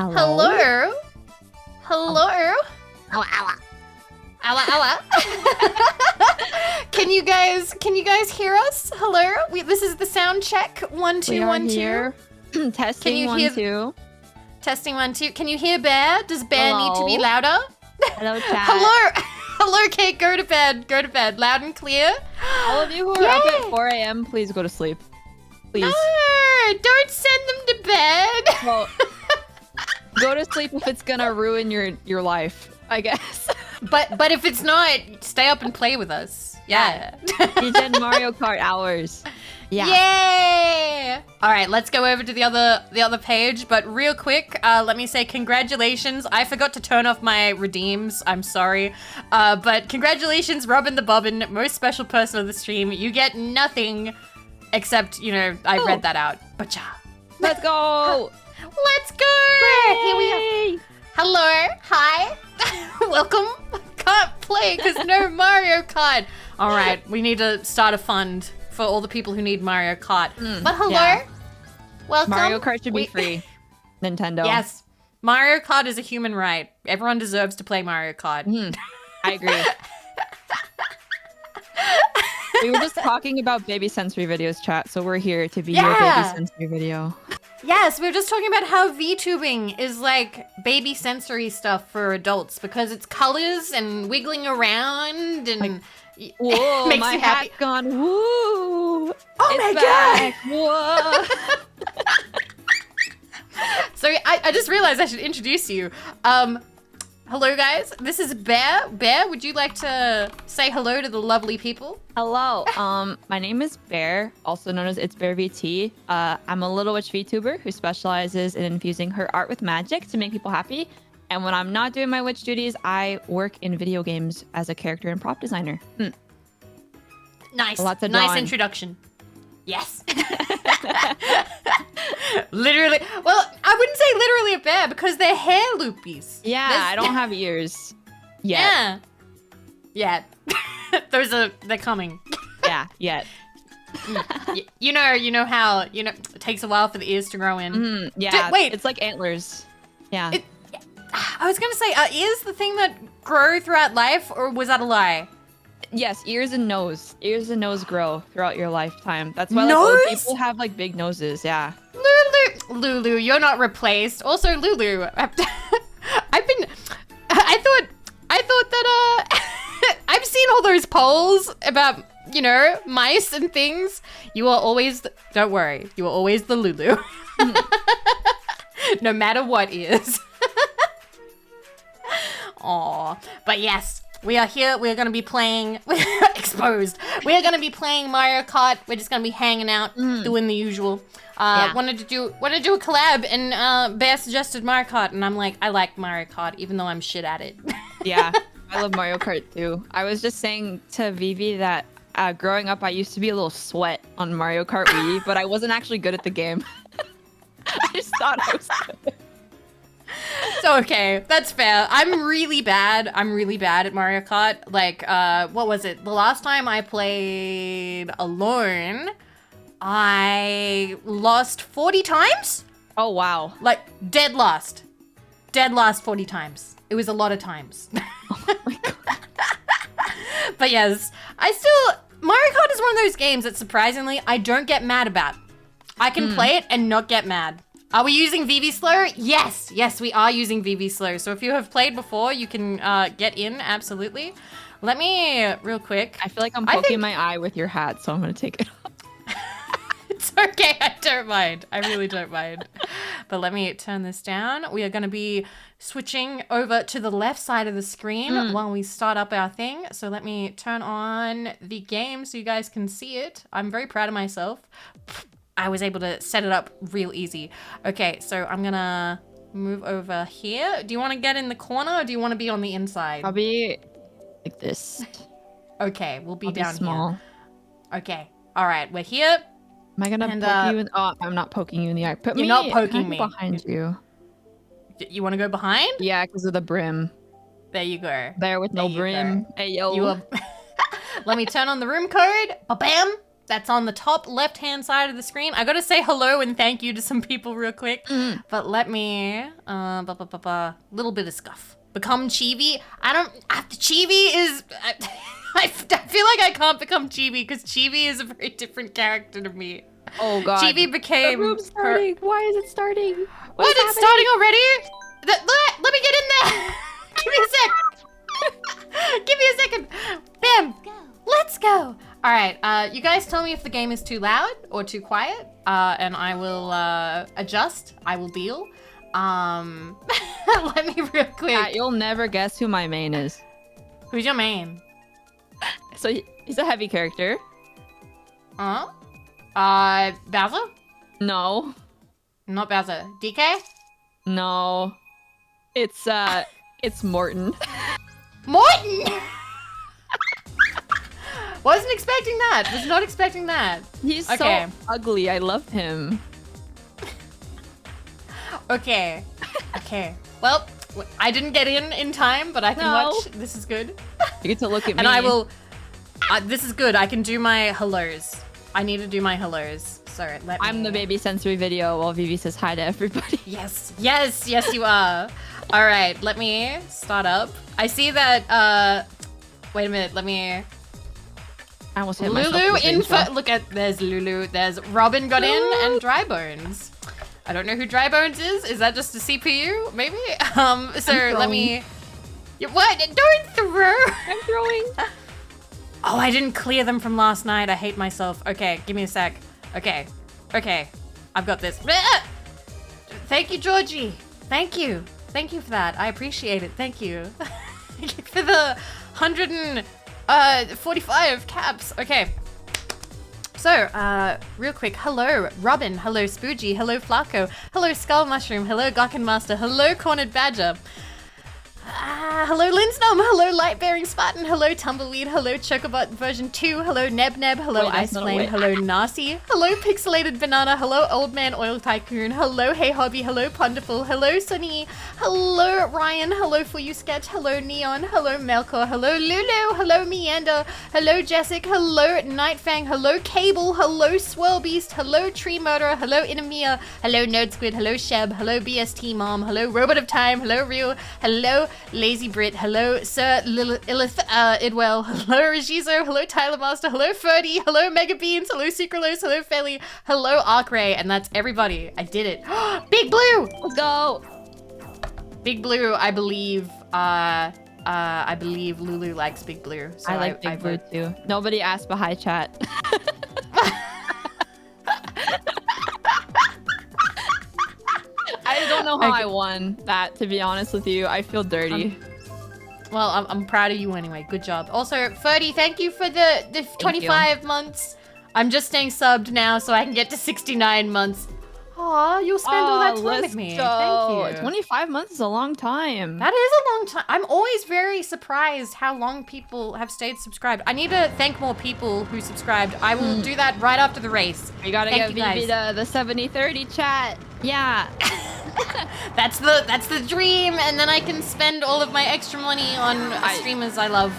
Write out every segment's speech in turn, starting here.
Hello? Hello? Hello? Ow, ow, Owa, owa. Can you guys hear us? Hello? This is the sound check. 1 2 we 1 are 2. here. Testing you 1 hear- 2. Testing 1 2. Can you hear Bear? Does Bear need to be Hello? louder? Hello, chat. Hello. Hello, Kate. Go to bed. Go to bed. Loud and clear. All of you who are up at 4 a.m., please go to sleep. Please. No, don't send them to bed. Well, go to sleep if it's gonna ruin your life, I guess. But if it's not, stay up and play with us. Yeah. You did Mario Kart hours. Yeah. Yay! All right, let's go over to the other page. But real quick, let me say congratulations. I forgot to turn off my redeems. I'm sorry. But congratulations, Robin the Bobbin, most special person of the stream. You get nothing except, I read that out. Bacha. Let's go. Let's go! Here we are. Hello. Hi. Welcome. Can't play because no Mario Kart. All right, we need to start a fund for all the people who need Mario Kart. But hello. Yeah. Welcome. Mario Kart should be free. Nintendo. Yes. Mario Kart is a human right. Everyone deserves to play Mario Kart. I agree. We were just talking about baby sensory videos, chat, so we're here to be your baby sensory video. Yes, we were just talking about how VTubing is like baby sensory stuff for adults because it's colors and wiggling around and Whoa, makes my you happy. hat's gone. Woo! Oh It's my back. god! Whoa! So I just realized I should introduce you. Hello guys, this is Bear. Bear, would you like to say hello to the lovely people? Hello. My name is Bear, also known as It's Bear VT. I'm a little witch VTuber who specializes in infusing her art with magic to make people happy. And when I'm not doing my witch duties, I work in video games as a character and prop designer. Nice. Lots of nice drawing. introduction. Yes. Literally. Well, I wouldn't say literally a bear because they're hair loopies. Yeah, I don't have ears yet. Yeah. They're coming. Yeah, yet. You know how, it takes a while for the ears to grow in. Yeah, wait. it's like antlers. Yeah. I was going to say, are ears the thing that grow throughout life or was that a lie? Yes, ears and nose. Ears and nose grow throughout your lifetime. That's why like old people have like big noses. Yeah. Lulu, you're not replaced. Also, Lulu, I thought that I've seen all those polls about mice and things. You are always don't worry, you are always the Lulu. No matter what is. Aw, but yes. We are here. We're going to be playing... exposed. We are going to be playing Mario Kart. We're just going to be hanging out, doing the usual. Wanted to do a collab, and Bear suggested Mario Kart, and I'm like, I like Mario Kart, even though I'm shit at it. Yeah, I love Mario Kart too. I was just saying to Vivi that growing up, I used to be a little sweat on Mario Kart Wii, but I wasn't actually good at the game. I just thought I was good. So, okay, that's fair. I'm really bad at Mario Kart. Like, what was it? The last time I played alone, I lost 40 times? Oh, wow. Like, dead last 40 times. It was a lot of times. Oh my god. But yes, Mario Kart is one of those games that surprisingly, I don't get mad about. I can play it and not get mad. Are we using VV Slow? Yes, we are using VV Slow. So if you have played before, you can get in, absolutely. Let me, real quick. I feel like I'm poking my eye with your hat, so I'm going to take it off. It's okay, I don't mind. I really don't mind. But let me turn this down. We are going to be switching over to the left side of the screen while we start up our thing. So let me turn on the game so you guys can see it. I'm very proud of myself. I was able to set it up real easy. Okay, so I'm gonna move over here. Do you want to get in the corner or do you want to be on the inside? I'll be like this. Okay, we'll be I'll down be small. here. Okay, all right, we're here. Am I gonna poke you in? Oh, I'm not poking you in the eye. You're not poking me. Behind you. You want to go behind? Yeah, because of the brim. There you go. There with no brim. Hey yo. Let me turn on the room code. Ba-bam. that's on the top left-hand side of the screen. I gotta say hello and thank you to some people real quick. But let me, little bit of scuff. Become Chibi. Chibi is, I feel like I can't become Chibi because Chibi is a very different character to me. Oh god. Chibi became the room's starting. Why is it starting? What? It's starting already? Let me get in there. Give me a sec. Give me a second. Bam. Let's go. All right. You guys tell me if the game is too loud or too quiet, and I will adjust. I will deal. Let me real quick. You'll never guess who my main is. Who's your main? So he's a heavy character. Bowser? No. Not Bowser. DK? No. It's Morton. Morton! Wasn't expecting that. Was not expecting that. He's so ugly. I love him. Okay. Well, I didn't get in time, but I can watch. This is good. You get to look at me. And I will... this is good. I can do my hellos. I need to do my hellos. So I'm the baby sensory video while Vivi says hi to everybody. Yes, you are. All right, let me start up. I see that, wait a minute, let me... I almost hit Lulu look at, there's Lulu, there's Robin got in, and Drybones. I don't know who Drybones is. Is that just a CPU? Maybe? So let me... What? Don't throw! I'm throwing. Oh, I didn't clear them from last night. I hate myself. Okay, give me a sec. Okay. I've got this. Thank you, Georgie. Thank you for that. I appreciate it. Thank you. Thank you for the 145 caps. Okay. So, real quick. Hello, Robin. Hello, Spoogie. Hello, Flaco. Hello, Skull Mushroom. Hello, Gawkin Master. Hello, Cornered Badger. Hello, Linsnum. Hello, Light-Bearing Spartan. Hello, Tumbleweed. Hello, Chocobot version 2. Hello, Neb. Hello, Ice Flame. Hello, Narcy. Hello, Pixelated Banana. Hello, Old Man Oil Tycoon. Hello, Hey Hobby. Hello, Ponderful. Hello, Sunny. Hello, Ryan. Hello, For You Sketch. Hello, Neon. Hello, Melkor. Hello, Lulu. Hello, Meander. Hello, Jessic. Hello, Nightfang. Hello, Cable. Hello, Swirl Beast. Hello, Tree Murderer. Hello, Inamia. Hello, Nerd Squid. Hello, Sheb. Hello, BST Mom. Hello, Robot of Time. Hello, Rio. Hello, Lazy Brit. Hello, Sir Illith Idwell. Hello, Regizo. Hello, Tyler Master. Hello, Ferdy. Hello, Mega Beans. Hello, Sucralose. Hello, Felly. Hello, Arcray. And that's everybody. I did it. Big Blue! Let's go! Big Blue, I believe Lulu likes Big Blue. So I like Big Blue too. Nobody asked for hi chat. I don't know how I won that, to be honest with you. I feel dirty. Well, I'm proud of you anyway. Good job. Also, Ferdy, thank you for the 25 months. I'm just staying subbed now so I can get to 69 months. Aw, you'll spend all that time with me. Thank you. 25 months is a long time. That is a long time. I'm always very surprised how long people have stayed subscribed. I need to thank more people who subscribed. I will do that right after the race. You gotta get Vivi the 70-30 chat. Yeah. That's the dream, and then I can spend all of my extra money on streamers I love.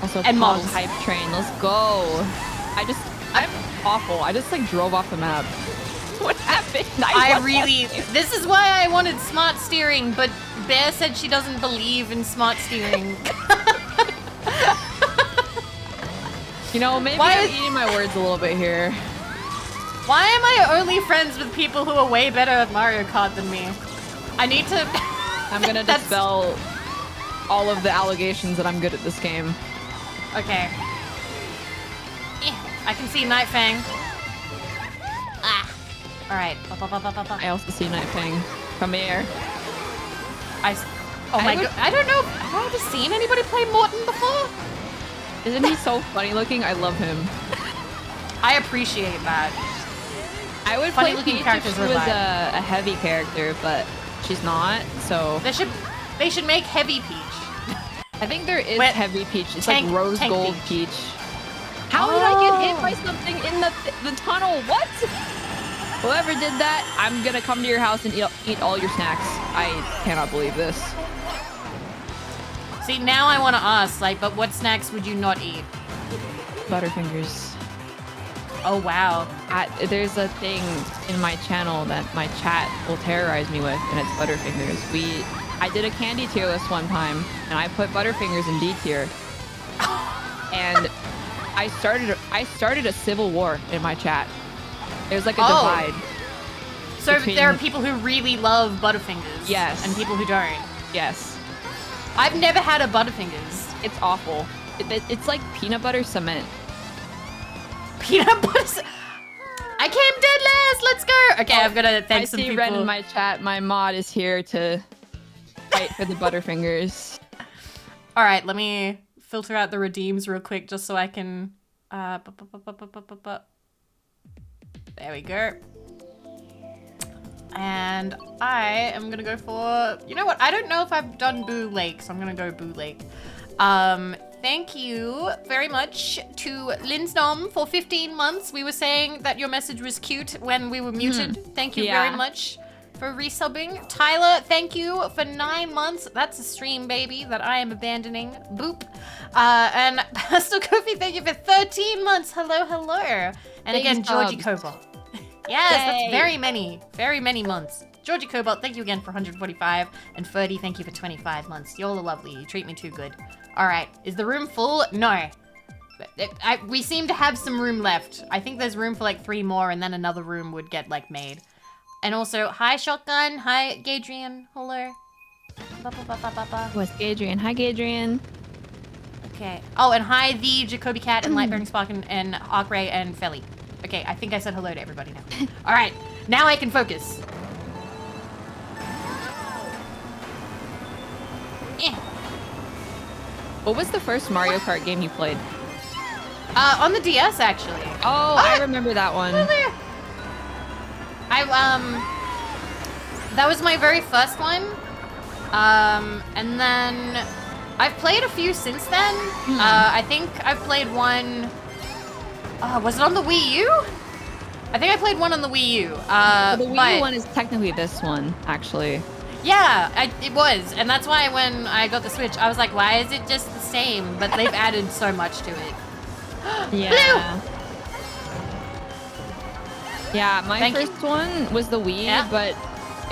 Also, and models. Hype train. Let's go. I'm awful. I just like drove off the map. What happened? This is why I wanted smart steering, but Bear said she doesn't believe in smart steering. You know, maybe I'm eating my words a little bit here. Why am I only friends with people who are way better at Mario Kart than me? I need to... I'm gonna dispel all of the allegations that I'm good at this game. Okay. I can see Nightfang. Alright. I also see Nightfang. Come here. Oh my god. I don't know. Have I ever seen anybody play Morton before? Isn't he so funny looking? I love him. I appreciate that. I would play Peach if she was a heavy character, but she's not, so... They should make Heavy Peach. I think there is Heavy Peach. It's like Rose Gold Peach. How did I get hit by something in the tunnel? What? Whoever did that, I'm gonna come to your house and eat all your snacks. I cannot believe this. See, now I want to ask, like, but what snacks would you not eat? Butterfingers. Oh wow. There's a thing in my channel that my chat will terrorize me with, and it's Butterfingers. I did a candy tier list one time, and I put Butterfingers in D tier. And I started a civil war in my chat. There's like a divide. So there are people who really love Butterfingers. Yes. And people who don't. Yes. I've never had a Butterfingers. It's awful. It's like peanut butter cement. Peanut butter. I came dead last. Let's go. Okay, I'm gonna thank some people. I see Ren in my chat. My mod is here to fight for the Butterfingers. All right, let me filter out the redeems real quick just so I can. There we go. And I am gonna go for. You know what? I don't know if I've done Boo Lake, so I'm gonna go Boo Lake. Thank you very much to Linsnom for 15 months. We were saying that your message was cute when we were muted. Thank you very much for resubbing. Tyler, thank you for 9 months. That's a stream, baby, that I am abandoning. Boop. And Pastor Kofi, thank you for 13 months. Hello, hello. And Thanks, again, Georgie Cobalt. Yes, that's very many months. Georgie Cobalt, thank you again for 145. And Ferdy, thank you for 25 months. Y'all are lovely. You treat me too good. All right, is the room full? No. We seem to have some room left. I think there's room for like 3 more, and then another room would get like made. And also, hi Shotgun, hi Gadrian, hello. What's Gadrian? Hi Gadrian. Okay. Oh, and hi the Jacoby Cat and Lightburning Spark and Arcray and Felly. Okay, I think I said hello to everybody now. All right, now I can focus. What was the first Mario Kart game you played? On the DS, actually. Oh, I remember that one. That was my very first one. And then I've played a few since then. I think I've played one. Was it on the Wii U? I think I played one on the Wii U. The Wii U one is technically this one, actually. Yeah, it was. And that's why when I got the Switch, I was like, why is it just the same? But they've added so much to it. Yeah. Blue! Yeah, my first one was the Wii, but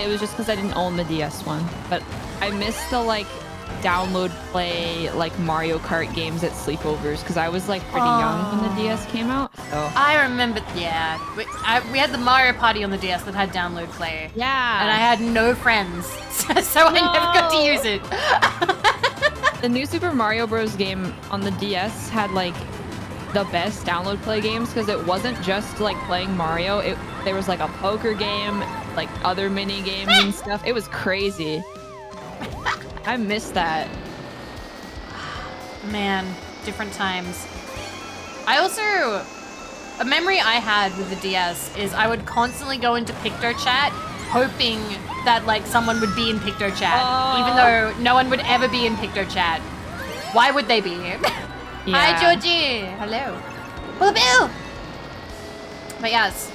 it was just because I didn't own the DS one. But I missed the, like, download play, like, Mario Kart games at sleepovers because I was, like, pretty young when the DS came out. So I remember, we had the Mario Party on the DS that had download play. Yeah. And I had no friends, so I never got to use it. The new Super Mario Bros. Game on the DS had, like, the best download play games because it wasn't just, like, playing Mario. There was, like, a poker game, like, other mini games and stuff. It was crazy. I missed that. Man, different times. I also, a memory I had with the DS is I would constantly go into PictoChat hoping that like someone would be in PictoChat, even though no one would ever be in PictoChat. Why would they be? Yeah. Hi, Georgie. Hello. Bill. But yes,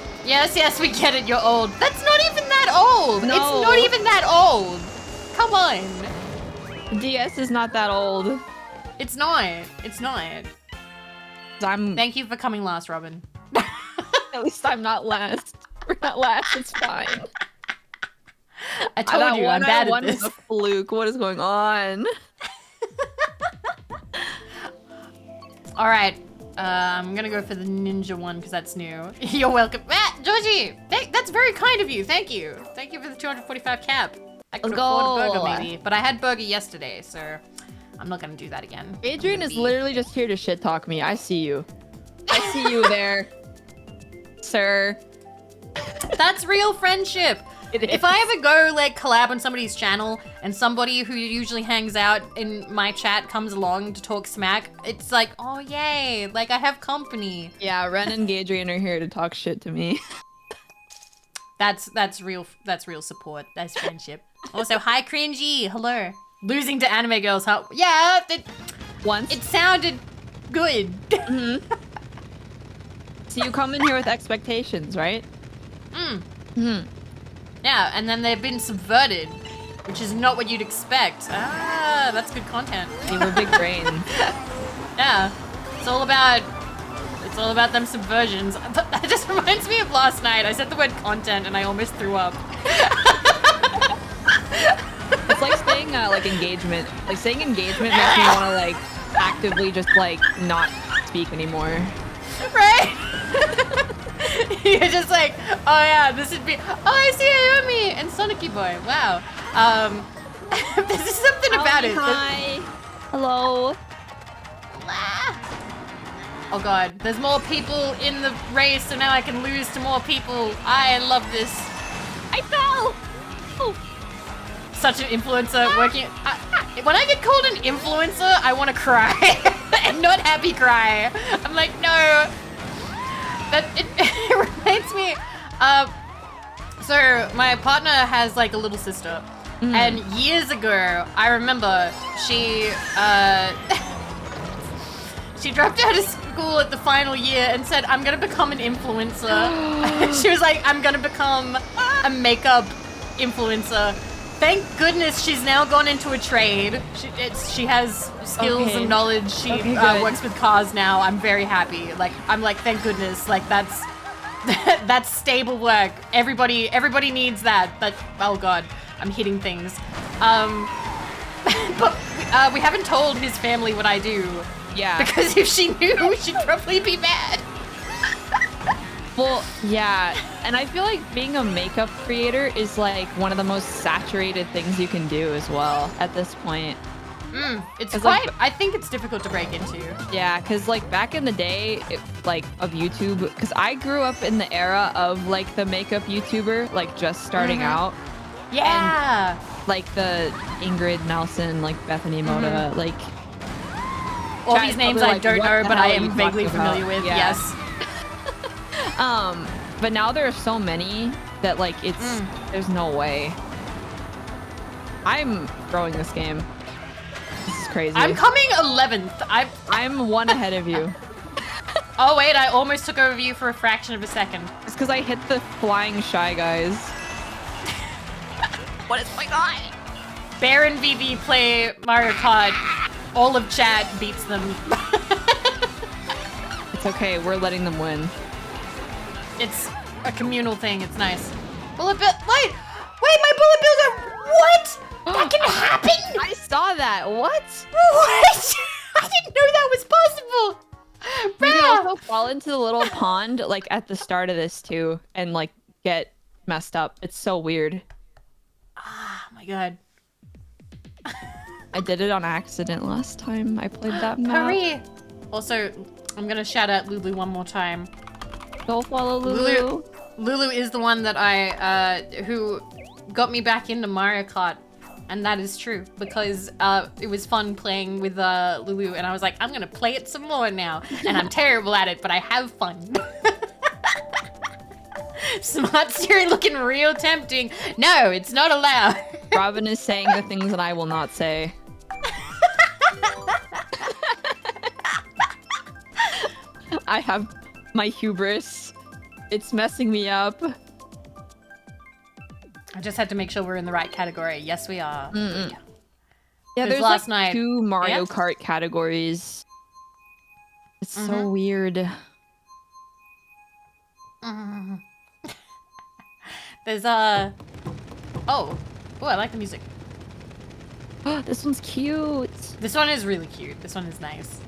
we get it. You're old. That's not even that old. No. It's not even that old. Come on. DS is not that old. It's not. It's not. Thank you for coming last, Robin. At least I'm not last. We're not last. It's fine. I told you I'm bad at this. Is a fluke. What is going on? All right. I'm gonna go for the ninja one because that's new. You're welcome. Georgie, that's very kind of you. Thank you. Thank you for the 245 cap. I could afford a burger maybe, but I had burger yesterday, so I'm not gonna do that again. Adrian is literally just here to shit talk me. I see you. I see you there, sir. That's real friendship. If I ever go like collab on somebody's channel and somebody who usually hangs out in my chat comes along to talk smack, it's like, oh yay, like I have company. Yeah, Ren and Gadrian are here to talk shit to me. That's real support. That's friendship. Also, hi cringy. Hello. Losing to anime girls, huh? Yeah, it sounded good. Mm-hmm. So you come in here with expectations, right? Yeah, and then they've been subverted, which is not what you'd expect. That's good content. They were big brains. Yeah, it's all about It's all about them subversions. That just reminds me of last night. I said the word content and I almost threw up. It's like saying like engagement. Like saying engagement makes me want to like actively just like not speak anymore. Right? You're just like, oh yeah, this would be. Oh, I see Ayumi and Sonicky Boy. Wow. This is something about it. Hi. Hello. Oh god, there's more people in the race, so now I can lose to more people. I love this. I fell. Oh. Such an influencer working. When I get called an influencer, I want to cry. And not happy cry. I'm like, no. It reminds me. So my partner has like a little sister. And years ago, I remember she she dropped out of school at the final year and said, I'm gonna become an influencer. She was like, I'm gonna become a makeup influencer. Thank goodness she's now gone into a trade. She has skills and knowledge. She works with cars now. I'm very happy. Like, I'm like, thank goodness. Like, that's stable work. Everybody needs that. But, oh god, I'm hitting things. But we haven't told his family what I do. Yeah. Because if she knew, she'd probably be mad. Well, yeah, and I feel like being a makeup creator is like one of the most saturated things you can do as well at this point. It's quite, like, I think it's difficult to break into. Yeah, because like back in the day, like of YouTube, because I grew up in the era of like the makeup YouTuber, like just starting out. Yeah. And, like the Ingrid Nelson, like Bethany Moda, like. All these names I don't know, but I am vaguely familiar with, yeah. yes. But now there are so many that like it's there's no way. I'm throwing this game. This is crazy. I'm coming 11th. I'm one ahead of you. Oh wait, I almost took over you for a fraction of a second. It's because I hit the flying Shy Guys. What is going on? Bear and Vivi play Mario Kart. All of chat beats them. It's okay, we're letting them win. It's a communal thing, it's nice. Bullet bill, wait, my bullet bills are, what? That can happen? I saw that, what? What? I didn't know that was possible. You can also fall into the little pond, like at the start of this too, and like get messed up. It's so weird. Oh my god. I did it on accident last time I played that map. Hurry! Also, I'm gonna shout out Lulu one more time. Go follow Lulu. Lulu is the one that who got me back into Mario Kart. And that is true, because it was fun playing with Lulu, and I was like, I'm gonna play it some more now. And I'm terrible at it, but I have fun. Smart Siri looking real tempting. No, it's not allowed. Robin is saying the things that I will not say. I have my hubris. It's messing me up. I just had to make sure we're in the right category. Yes, we are. Yeah, there's last like 2 Mario Kart categories. It's so weird. There's oh, I like the music. This one's cute. This one is really cute. This one is nice.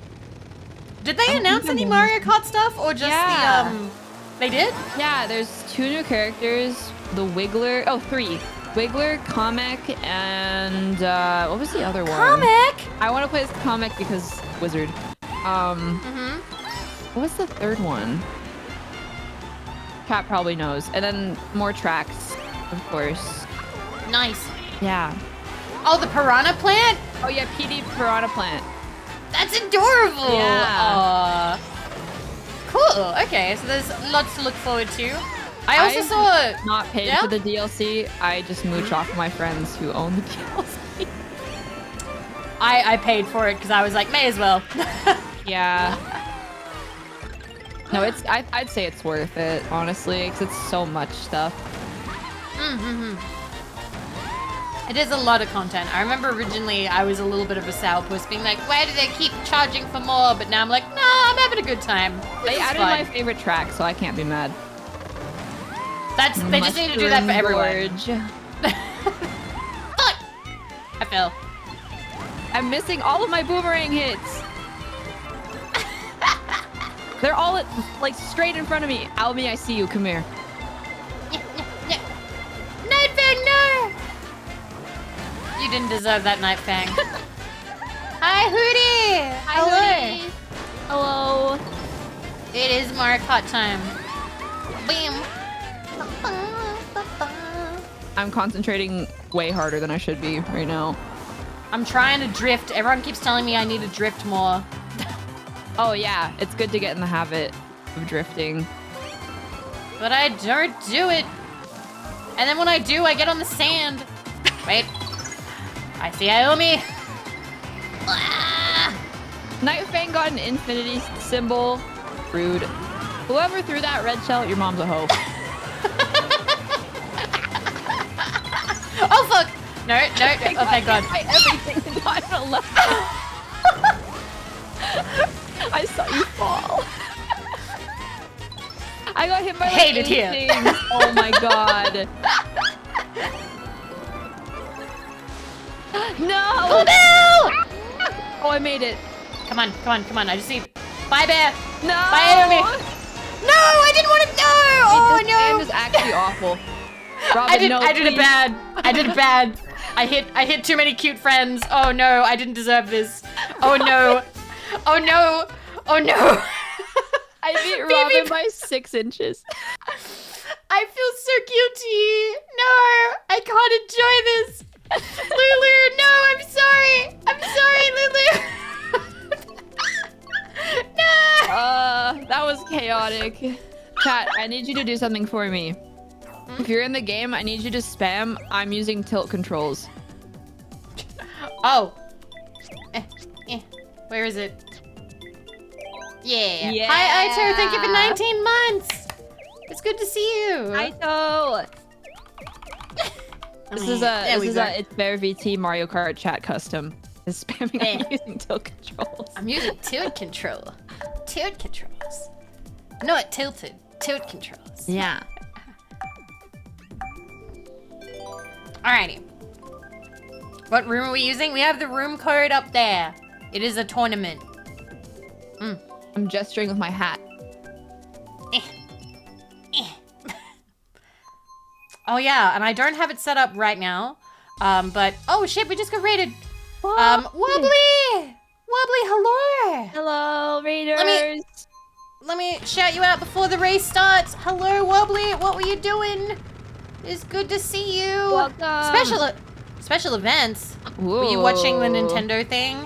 Did they announce any Mario Kart stuff or just the They did? Yeah, there's 2 new characters. The Wiggler. Oh, 3. Wiggler, Comic, and what was the other one? Comic? I want to play as Comic because Wizard. What was the third one? Cat probably knows. And then more tracks, of course. Nice. Yeah. Oh, the Piranha Plant? Oh yeah, PD Piranha Plant. That's adorable. Yeah. Cool. Okay, so there's lots to look forward to. I also saw not paid for the DLC. I just mooch off of my friends who own the DLC. I paid for it because I was like, may as well. Yeah. No, it's I'd say it's worth it, honestly, because it's so much stuff. It is a lot of content. I remember originally I was a little bit of a sourpuss being like, why do they keep charging for more? But now I'm like, no, I'm having a good time. They added my favorite track, so I can't be mad. They just need to do that for everyone. Fuck! I fell. I'm missing all of my boomerang hits. They're all like straight in front of me. Almy, I see you. Come here. Night Fang, no! You didn't deserve that, Night Fang. Hi, Hootie! Hi, Hootie. Hello. It is Mario Kart time. Bam! I'm concentrating way harder than I should be right now. I'm trying to drift. Everyone keeps telling me I need to drift more. Oh yeah, it's good to get in the habit of drifting. But I don't do it. And then when I do, I get on the sand. Wait. I see Aomi. Night Fang got an infinity symbol. Rude. Whoever threw that red shell, your mom's a hoe. Oh fuck! No. Oh thank God. Everything I don't left. I saw you fall. I got hit by like Hate it 8 here. things. Oh my God. No! Oh no! Oh, I made it. Come on. I just need. Bye, Bear. No! Bye, Aomi. No, I didn't want to. No! Oh This no! game is actually awful. Robin, I did please. it bad. I did it bad. I hit too many cute friends. Oh no, I didn't deserve this. Oh no. Oh no. Oh no. I beat Robin by 6 inches. I feel so guilty. No, I can't enjoy this. Lulu, no, I'm sorry. Lulu. No. That was chaotic. Chat, I need you to do something for me. If you're in the game, I need you to spam I'm using tilt controls. Oh. Where is it? Yeah. Hi, Aito. Thank you for 19 months. It's good to see you. Aito. This is a it's Bear VT Mario Kart chat custom. Is spamming I'm using tilt controls. I'm using tilt control. Tilt controls. Not tilted. Tilt controls. Yeah. Alrighty. What room are we using? We have the room code up there. It is a tournament. I'm gesturing with my hat. Oh yeah, and I don't have it set up right now. But oh shit, we just got raided. What? Wobbly, hello. Hello, Raiders. Let me shout you out before the race starts. Hello, Wobbly. What were you doing? It's good to see you. Welcome. Special events. Whoa. Were you watching the Nintendo thing?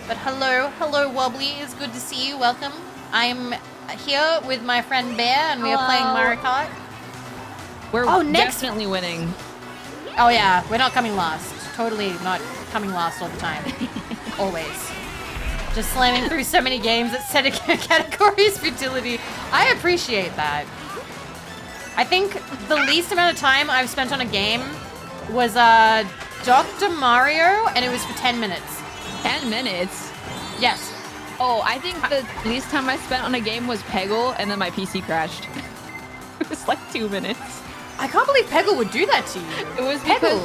But hello, Wobbly. It's good to see you. Welcome. I'm here with my friend Bear, and we are playing Mario Kart. We're definitely winning. Oh yeah, we're not coming last. Totally not coming last all the time. Always. Just slamming through so many games that set a category is futility. I appreciate that. I think the least amount of time I've spent on a game was Dr. Mario, and it was for 10 minutes. 10 minutes? Yes. Oh, I think the least time I spent on a game was Peggle, and then my PC crashed. It was like 2 minutes. I can't believe Peggle would do that to you. It was because...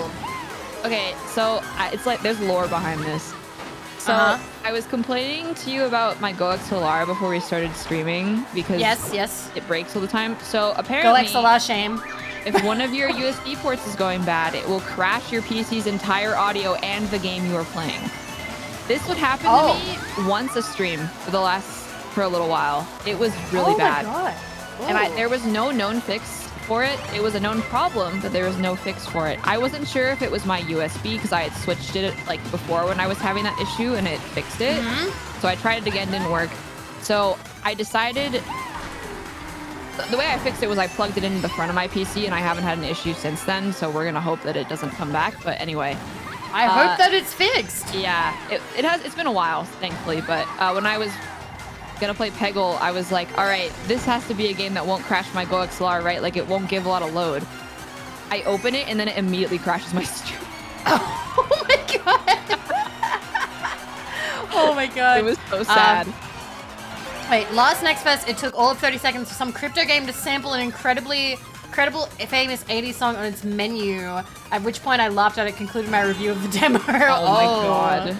Okay, so it's like there's lore behind this. So I was complaining to you about my GoXLR before we started streaming because yes, it breaks all the time. So apparently, GoXLR shame. If one of your USB ports is going bad, it will crash your PC's entire audio and the game you are playing. This would happen to me once a stream for a little while. It was really bad. Oh my god. And there was no known fix for it. It was a known problem, but there was no fix for it. I wasn't sure if it was my USB because I had switched it like before when I was having that issue and it fixed it. So I tried it again, didn't work. So I decided, the way I fixed it was I plugged it into the front of my PC and I haven't had an issue since then. So we're gonna hope that it doesn't come back. But anyway. I hope that it's fixed. Yeah, it's been a while, thankfully. But when I was gonna play Peggle, I was like, all right, this has to be a game that won't crash my GoXLR, right? Like it won't give a lot of load. I open it and then it immediately crashes my stream. Oh my god. Oh my god. It was so sad. Wait, last Next Fest, it took all of 30 seconds for some crypto game to sample an incredible famous 80s song on its menu, at which point I laughed at it, concluded my review of the demo. Oh my god.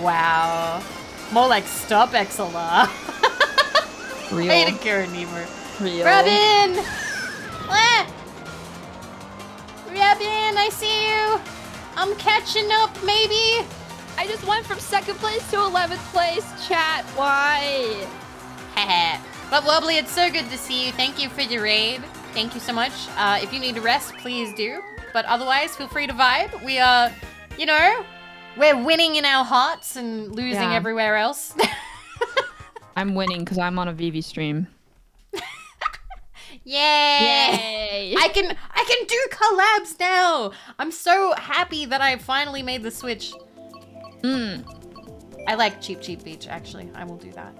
Wow. More like stop XLR. Real. Way to go, Nemo. Real. Robin! Ah! Robin, I see you. I'm catching up, maybe. I just went from 2nd place to 11th place, chat. Why? But Wobbly, it's so good to see you. Thank you for your raid. Thank you so much. If you need to rest, please do. But otherwise, feel free to vibe. We are, you know, we're winning in our hearts and losing everywhere else. I'm winning because I'm on a Vivi stream. Yay! I can do collabs now. I'm so happy that I finally made the switch. I like Cheap Beach, actually. I will do that.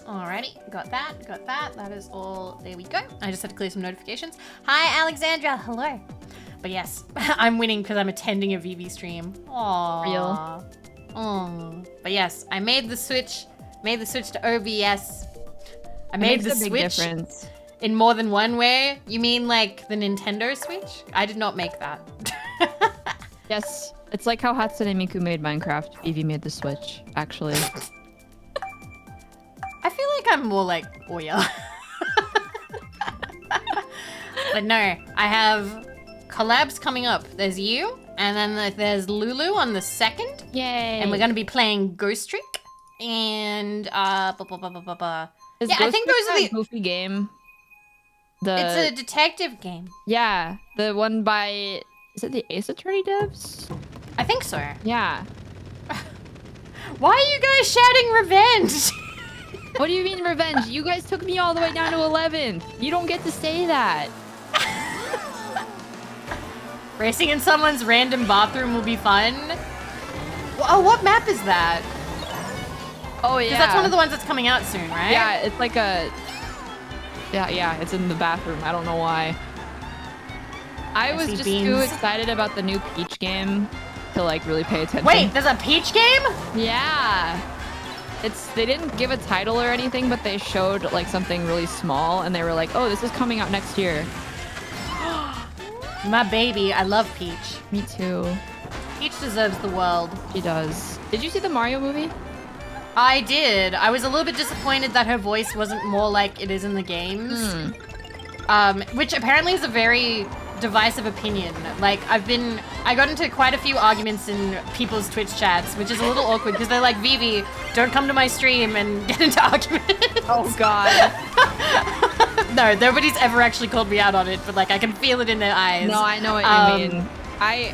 Alrighty, got that. That is all. There we go. I just had to clear some notifications. Hi, Alexandra. Hello. But yes, I'm winning because I'm attending a Vivi stream. Aww. Real. Oh. But yes, I made the switch. Made the switch to OBS. I made the switch difference. In more than one way. You mean like the Nintendo Switch? I did not make that. Yes, it's like how Hatsune Miku made Minecraft. Vivi made the Switch, actually. I feel like I'm more like Oya. But no, I have collabs coming up. There's you, and then there's Lulu on the 2nd. Yay! And we're gonna be playing Ghost Trick. And I think those are the goofy game. It's a detective game. Yeah, the one by, is it the Ace Attorney devs? I think so. Yeah. Why are you guys shouting revenge? What do you mean revenge? You guys took me all the way down to 11th. You don't get to say that. Racing in someone's random bathroom will be fun. Oh, what map is that? Oh yeah. Because that's one of the ones that's coming out soon, right? Yeah, it's like a... Yeah, it's in the bathroom. I don't know why. I was just too excited about the new Peach game to like really pay attention. Wait, there's a Peach game? Yeah. They didn't give a title or anything, but they showed like something really small and they were like, oh, this is coming out next year. My baby, I love Peach. Me too. Peach deserves the world. She does. Did you see the Mario movie? I did. I was a little bit disappointed that her voice wasn't more like it is in the games. Which apparently is a very divisive opinion. Like, I got into quite a few arguments in people's Twitch chats, which is a little awkward because they're like, Vivi, don't come to my stream and get into arguments. Oh, God. No, nobody's ever actually called me out on it, but like, I can feel it in their eyes. No, I know what you mean. I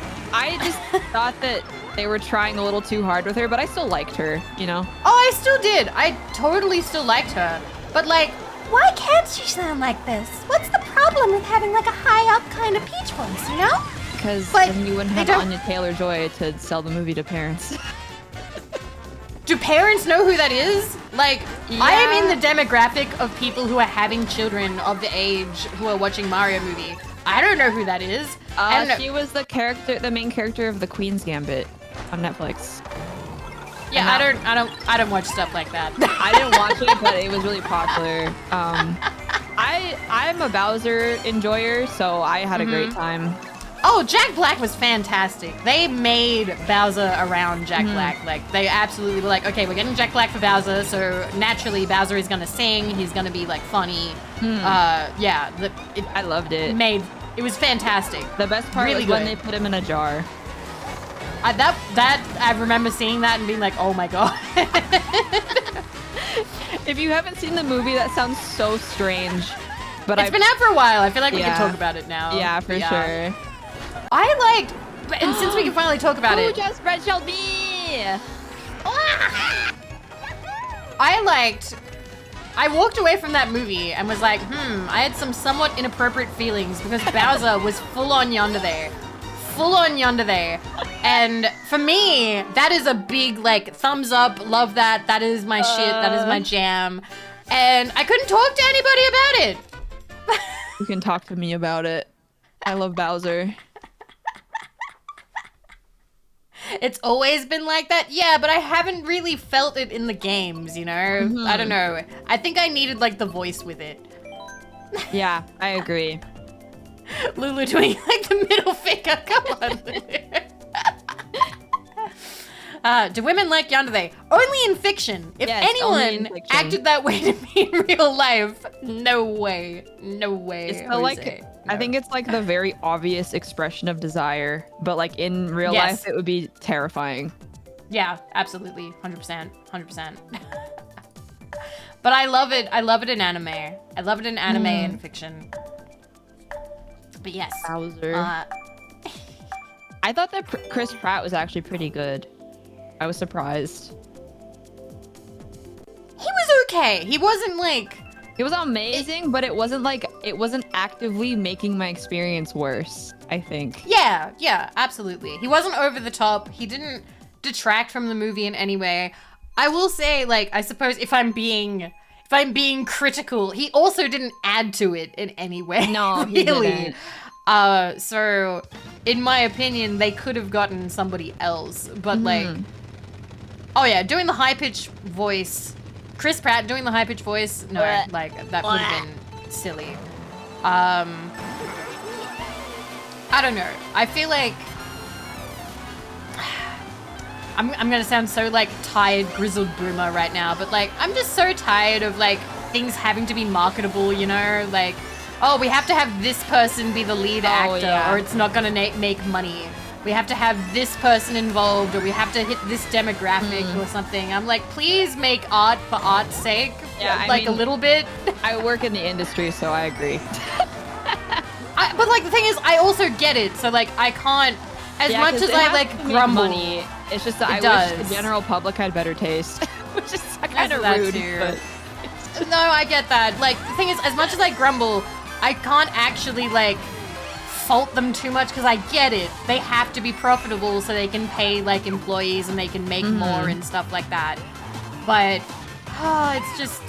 just thought that they were trying a little too hard with her, but I still liked her, you know? Oh, I still did. I totally still liked her. But like, why can't she sound like this? What's the problem with having like a high up kind of Peach voice, you know? Because then you wouldn't have Anya Taylor-Joy to sell the movie to parents. Do parents know who that is? Like, yeah. I am in the demographic of people who are having children of the age who are watching Mario movie. I don't know who that is. She was the main character of The Queen's Gambit on Netflix. Yeah, I don't watch stuff like that. I didn't watch it, but it was really popular. I'm a Bowser enjoyer, so I had a great time. Oh, Jack Black was fantastic. They made Bowser around Jack Black. Like, they absolutely were like, okay, we're getting Jack Black for Bowser, so naturally Bowser is gonna sing, he's gonna be like funny. Yeah, I loved it. It was fantastic. The best part was when they put him in a jar. I remember seeing that and being like, oh my god. If you haven't seen the movie, that sounds so strange. But it's been out for a while. I feel like we can talk about it now. Yeah, for sure. I liked, and since we can finally talk about it. Who just Red shall be? I walked away from that movie and was like, I had some somewhat inappropriate feelings because Bowser was full on yandere. And for me, that is a big, like, thumbs up, love that, that is my shit, that is my jam. And I couldn't talk to anybody about it. You can talk to me about it. I love Bowser. It's always been like that. Yeah, but I haven't really felt it in the games, you know? I don't know. I think I needed like the voice with it. Yeah, I agree. Lulu doing like the middle finger. Come on, Lulu. Do women like yandere? Only in fiction. If Yes, only in anyone fiction. acted that way to me in real life, no way. No way. It's the, like, Jose. I No. think it's like the very obvious expression of desire, but like in real Yes. life, it would be terrifying. Yeah, absolutely. 100%. 100%. But I love it. I love it in anime. I love it in anime and fiction. But yes. Bowser. Uh, I thought that Chris Pratt was actually pretty good. I was surprised. he was okay. He wasn't like... It was amazing, but it wasn't actively making my experience worse, I think. Yeah, yeah, absolutely. He wasn't over the top. He didn't detract from the movie in any way. I will say, like, I suppose if I'm being critical, he also didn't add to it in any way. No, he really. didn't. So in my opinion, they could have gotten somebody else. But like, oh yeah, doing the high pitched voice, Chris Pratt doing the high pitched voice, no, like that would have been silly. I don't know. I feel like I'm gonna sound so like tired, grizzled boomer right now, but like I'm just so tired of like things having to be marketable, you know? Like, oh, we have to have this person be the lead actor, or it's not gonna make money. We have to have this person involved, or we have to hit this demographic or something. I'm like, please make art for art's sake. Yeah, I like mean, a little bit. I work in the industry, so I agree. But like the thing is, I also get it. So like I can't, as much as I like grumble. Money, it's just that I wish the general public had better taste, which is kind of rude. But no, I get that. Like the thing is, as much as I grumble, I can't actually like fault them too much because I get it. They have to be profitable so they can pay like employees and they can make more and stuff like that. But it's just,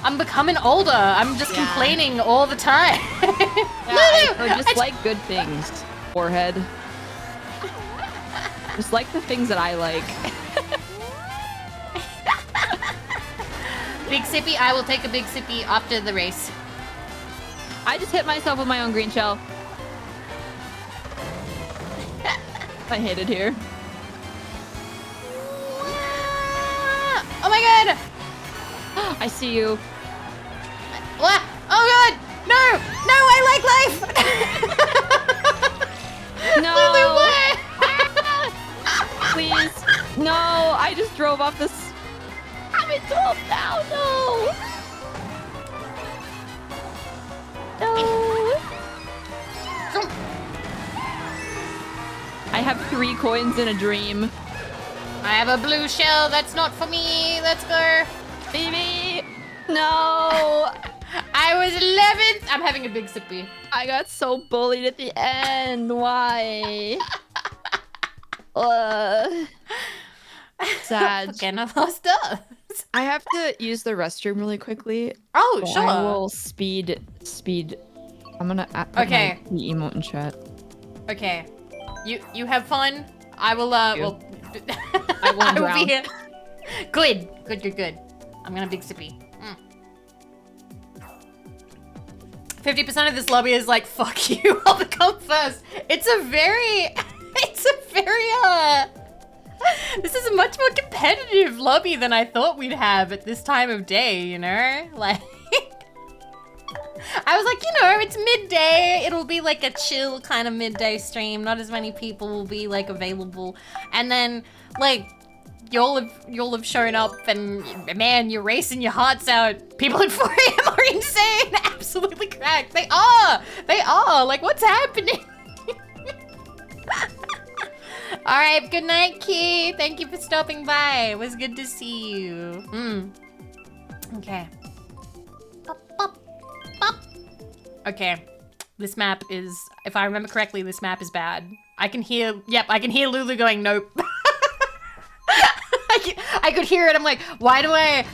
I'm becoming older. I'm just complaining all the time. Or just like good things. Forehead. Just like the things that I like. Big sippy, I will take a big sippy after the race. I just hit myself with my own green shell. I hate it here. Oh my god! I see you. Oh god! No! No, I like life! No! Lulu, what? Please. No, I just drove off this. I'm in 12 now. No. No. I have 3 coins in a dream. I have a blue shell. That's not for me. Let's go. Baby. No. I was 11th. I'm having a big sippy. I got so bullied at the end. Why? Sad. Again, I lost us. I have to use the restroom really quickly. Oh, So sure. I will speed. I'm gonna put Okay. my emote in chat. Okay. You have fun. I will, well... I won't will drown. be here. Good. I'm gonna big sippy. 50% of this lobby is like, fuck you, I'll become first. It's a very, this is a much more competitive lobby than I thought we'd have at this time of day, you know? Like, I was like, you know, it's midday. It'll be like a chill kind of midday stream. Not as many people will be like available. And then like, you'll have shown up and man, you're racing your hearts out. People at 4 AM are insane. Absolutely cracked. They are. Like, what's happening? All right, good night, Key. Thank you for stopping by. It was good to see you. Okay. Okay. This map is, if I remember correctly, this map is bad. I can hear Lulu going, nope. I could hear it. I'm like, why do I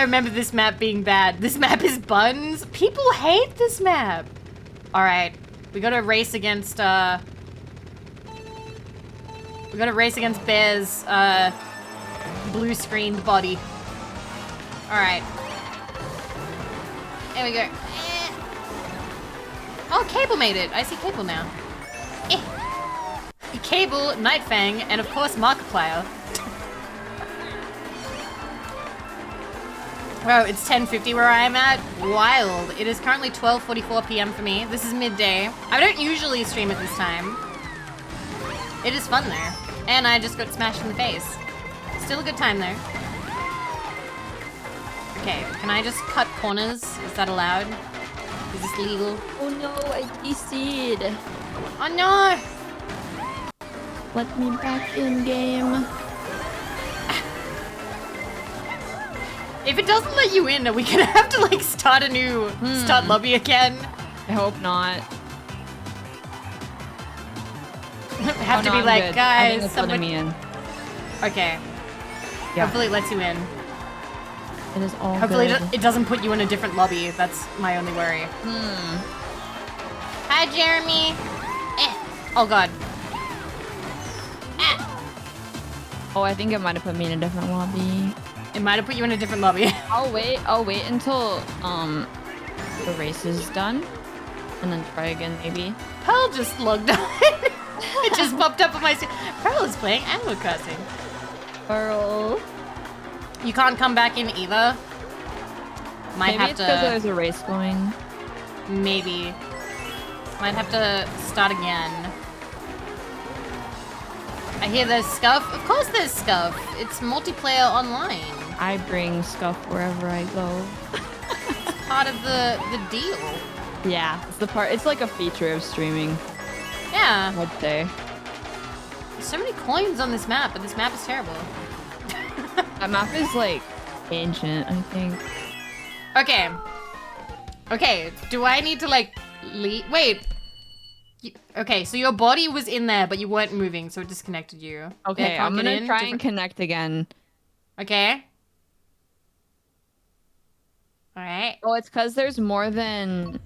remember this map being bad? This map is buns. People hate this map. All right, we gotta race against We gotta race against Bear's blue screened body. Alright. There we go. Oh, Cable made it. I see Cable now. Cable, Nightfang, and of course Markiplier. Wow, it's 10:50 where I am at. Wild. It is currently 12:44 p.m. for me. This is midday. I don't usually stream at this time. It is fun though. And I just got smashed in the face. Still a good time though. Okay, can I just cut corners? Is that allowed? Is this legal? Oh no, I DC'd. Oh no! Let me back in game. If it doesn't let you in, are we gonna have to like start a new start lobby again? I hope not. Have to be like, good. guys, it's someone... letting me in. Okay. Yeah. Hopefully it lets you in. It is all Hopefully good. it doesn't put you in a different lobby. That's my only worry. Hi, Jeremy. Oh god. Oh, I think it might have put me in a different lobby. It might have put you in a different lobby. I'll wait until the race is done, and then try again maybe. Pearl just logged on. It just popped up on my screen. Pearl is playing Animal Crossing. Pearl. You can't come back in either. Might Maybe have it's to. because there's a race going. Maybe. Might have to start again. I hear there's Scuff. Of course there's Scuff. It's multiplayer online. I bring Scuff wherever I go. It's part of the deal. Yeah, it's the part. It's like a feature of streaming. Yeah. I'd say. There's so many coins on this map, but this map is terrible. That map is like ancient, I think. Okay. Okay, do I need to like leave? Wait. Okay, so your body was in there, but you weren't moving, so it disconnected you. Okay, I'm gonna try and connect again. Okay. Alright. Oh, it's because there's more than...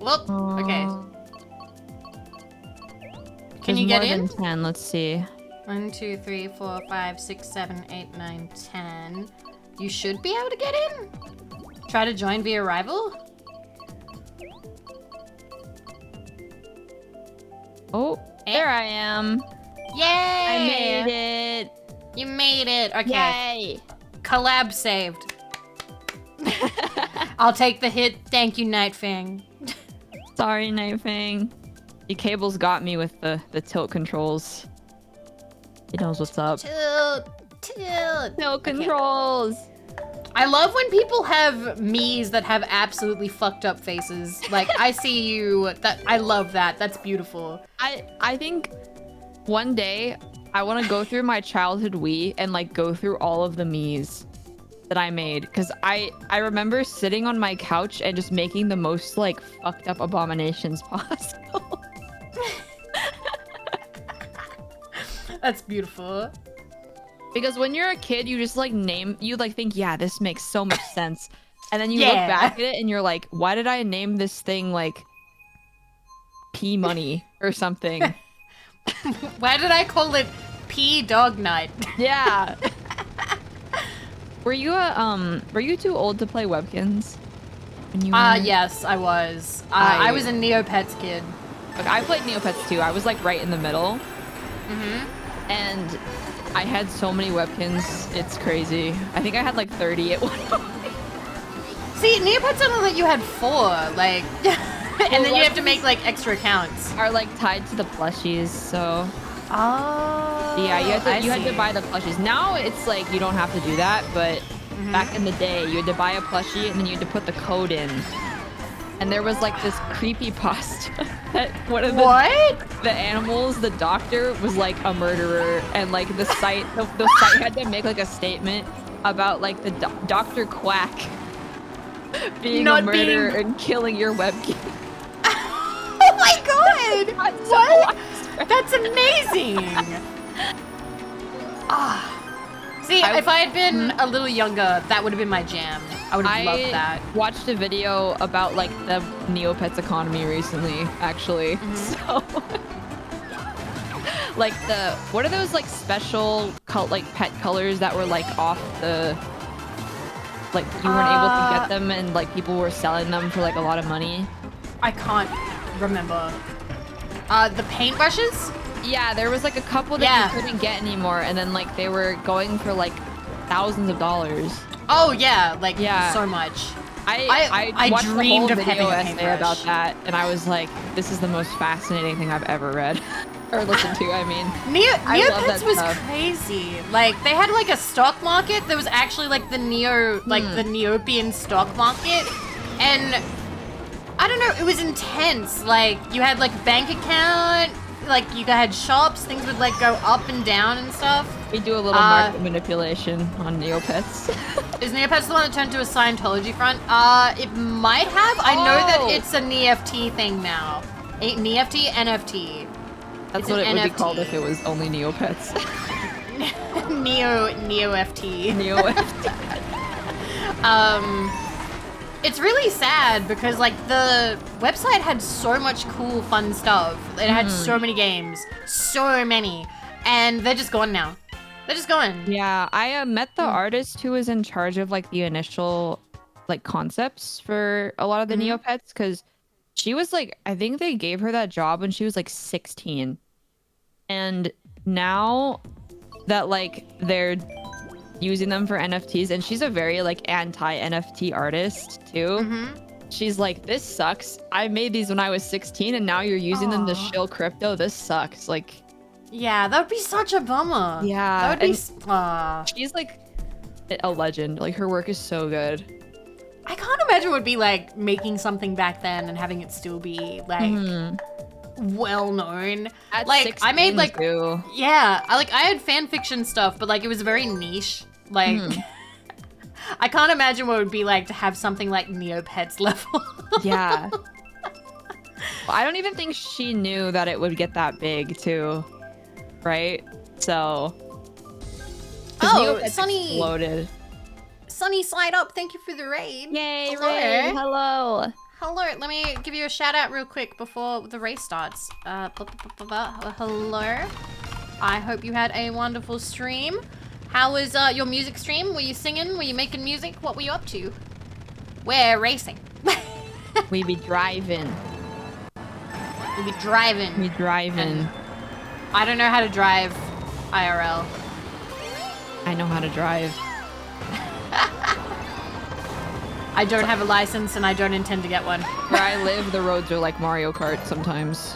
Whoop. Okay. Can There's you get more in? than 10, let's see. 1, 2, 3, 4, 5, 6, 7, 8, 9, 10. You should be able to get in. Try to join via rival. Oh, there I am. Yay! I made it. You made it. Okay. Yay. Collab saved. I'll take the hit. Thank you, Nightfang. Sorry, Nightfang. The cable's got me with the tilt controls. He knows what's up. Tilt. Tilt controls. I love when people have me's that have absolutely fucked up faces. Like, I see you. I love that. That's beautiful. I think one day I want to go through my childhood Wii and like go through all of the me's that I made, because I remember sitting on my couch and just making the most like fucked up abominations possible. That's beautiful. Because when you're a kid, you just like you like think, yeah, this makes so much sense. And then you look back at it and you're like, why did I name this thing like P Money or something? Why did I call it P Dog Night? Yeah. Were you too old to play Webkins? Yes, I was. I was a Neopets kid. Like, I played Neopets too. I was like right in the middle. Mm-hmm. And I had so many Webkins, it's crazy. I think I had like 30 at one point. See, Neopets don't let you had 4, like, and then you have to make like extra accounts. Are like tied to the plushies, so. Oh. Yeah, you had to buy the plushies. Now it's like you don't have to do that, but back in the day, you had to buy a plushie and then you had to put the code in. And there was like this creepypasta that one of the animals, the doctor, was like a murderer, and like the site had to make like a statement about like the Dr. Quack being a murderer and killing your Webkin. Oh my god! What? That's amazing! See, if I had been a little younger, that would have been my jam. I would have loved that. I watched a video about like the Neopets economy recently, actually. So, like what are those like special pet colors that were like off the, like you weren't able to get them and like people were selling them for like a lot of money? I can't remember. The paintbrushes? Yeah, there was like a couple that you couldn't get anymore, and then like they were going for like thousands of dollars. Oh yeah, like so much. I watched dreamed the whole of having video a essay paintbrush about that, and I was like, this is the most fascinating thing I've ever read or listened to. I mean, Neopets was crazy. Like they had like a stock market. There was actually like the the Neopian stock market, and I don't know, it was intense. Like you had like bank account, like you had shops, things would like go up and down and stuff. We do a little market manipulation on Neopets. Is Neopets the one that turned to a Scientology front? It might have. I know that it's an NFT thing now. NFT, NFT. That's what it would be called if it was only Neopets. Neo-FT. Neo-FT. It's really sad because like the website had so much cool, fun stuff. It had so many games, so many, and they're just gone now. They're just gone. Yeah, I met the artist who was in charge of like the initial like concepts for a lot of the Neopets, because she was like, I think they gave her that job when she was like 16, and now that like they're using them for NFTs, and she's a very like anti-NFT artist too. She's like, this sucks. I made these when I was 16 and now you're using them to shill crypto. This sucks. Like, yeah, that would be such a bummer. Yeah, that would be. She's like a legend. Like her work is so good. I can't imagine what it would be like making something back then and having it still be like well known. Like I made like I had fan fiction stuff, but like it was very niche. Like I can't imagine what it would be like to have something like Neopets level. Yeah. Well, I don't even think she knew that it would get that big too. Right? So Sunny exploded. Sunny side up, thank you for the raid. Yay, raid. Hello. Hello, let me give you a shout out real quick before the race starts. Hello. I hope you had a wonderful stream. How was your music stream? Were you singing? Were you making music? What were you up to? We're racing. We be driving. We be driving. We driving. And I don't know how to drive IRL. I know how to drive. I don't have a license and I don't intend to get one. Where I live, the roads are like Mario Kart sometimes.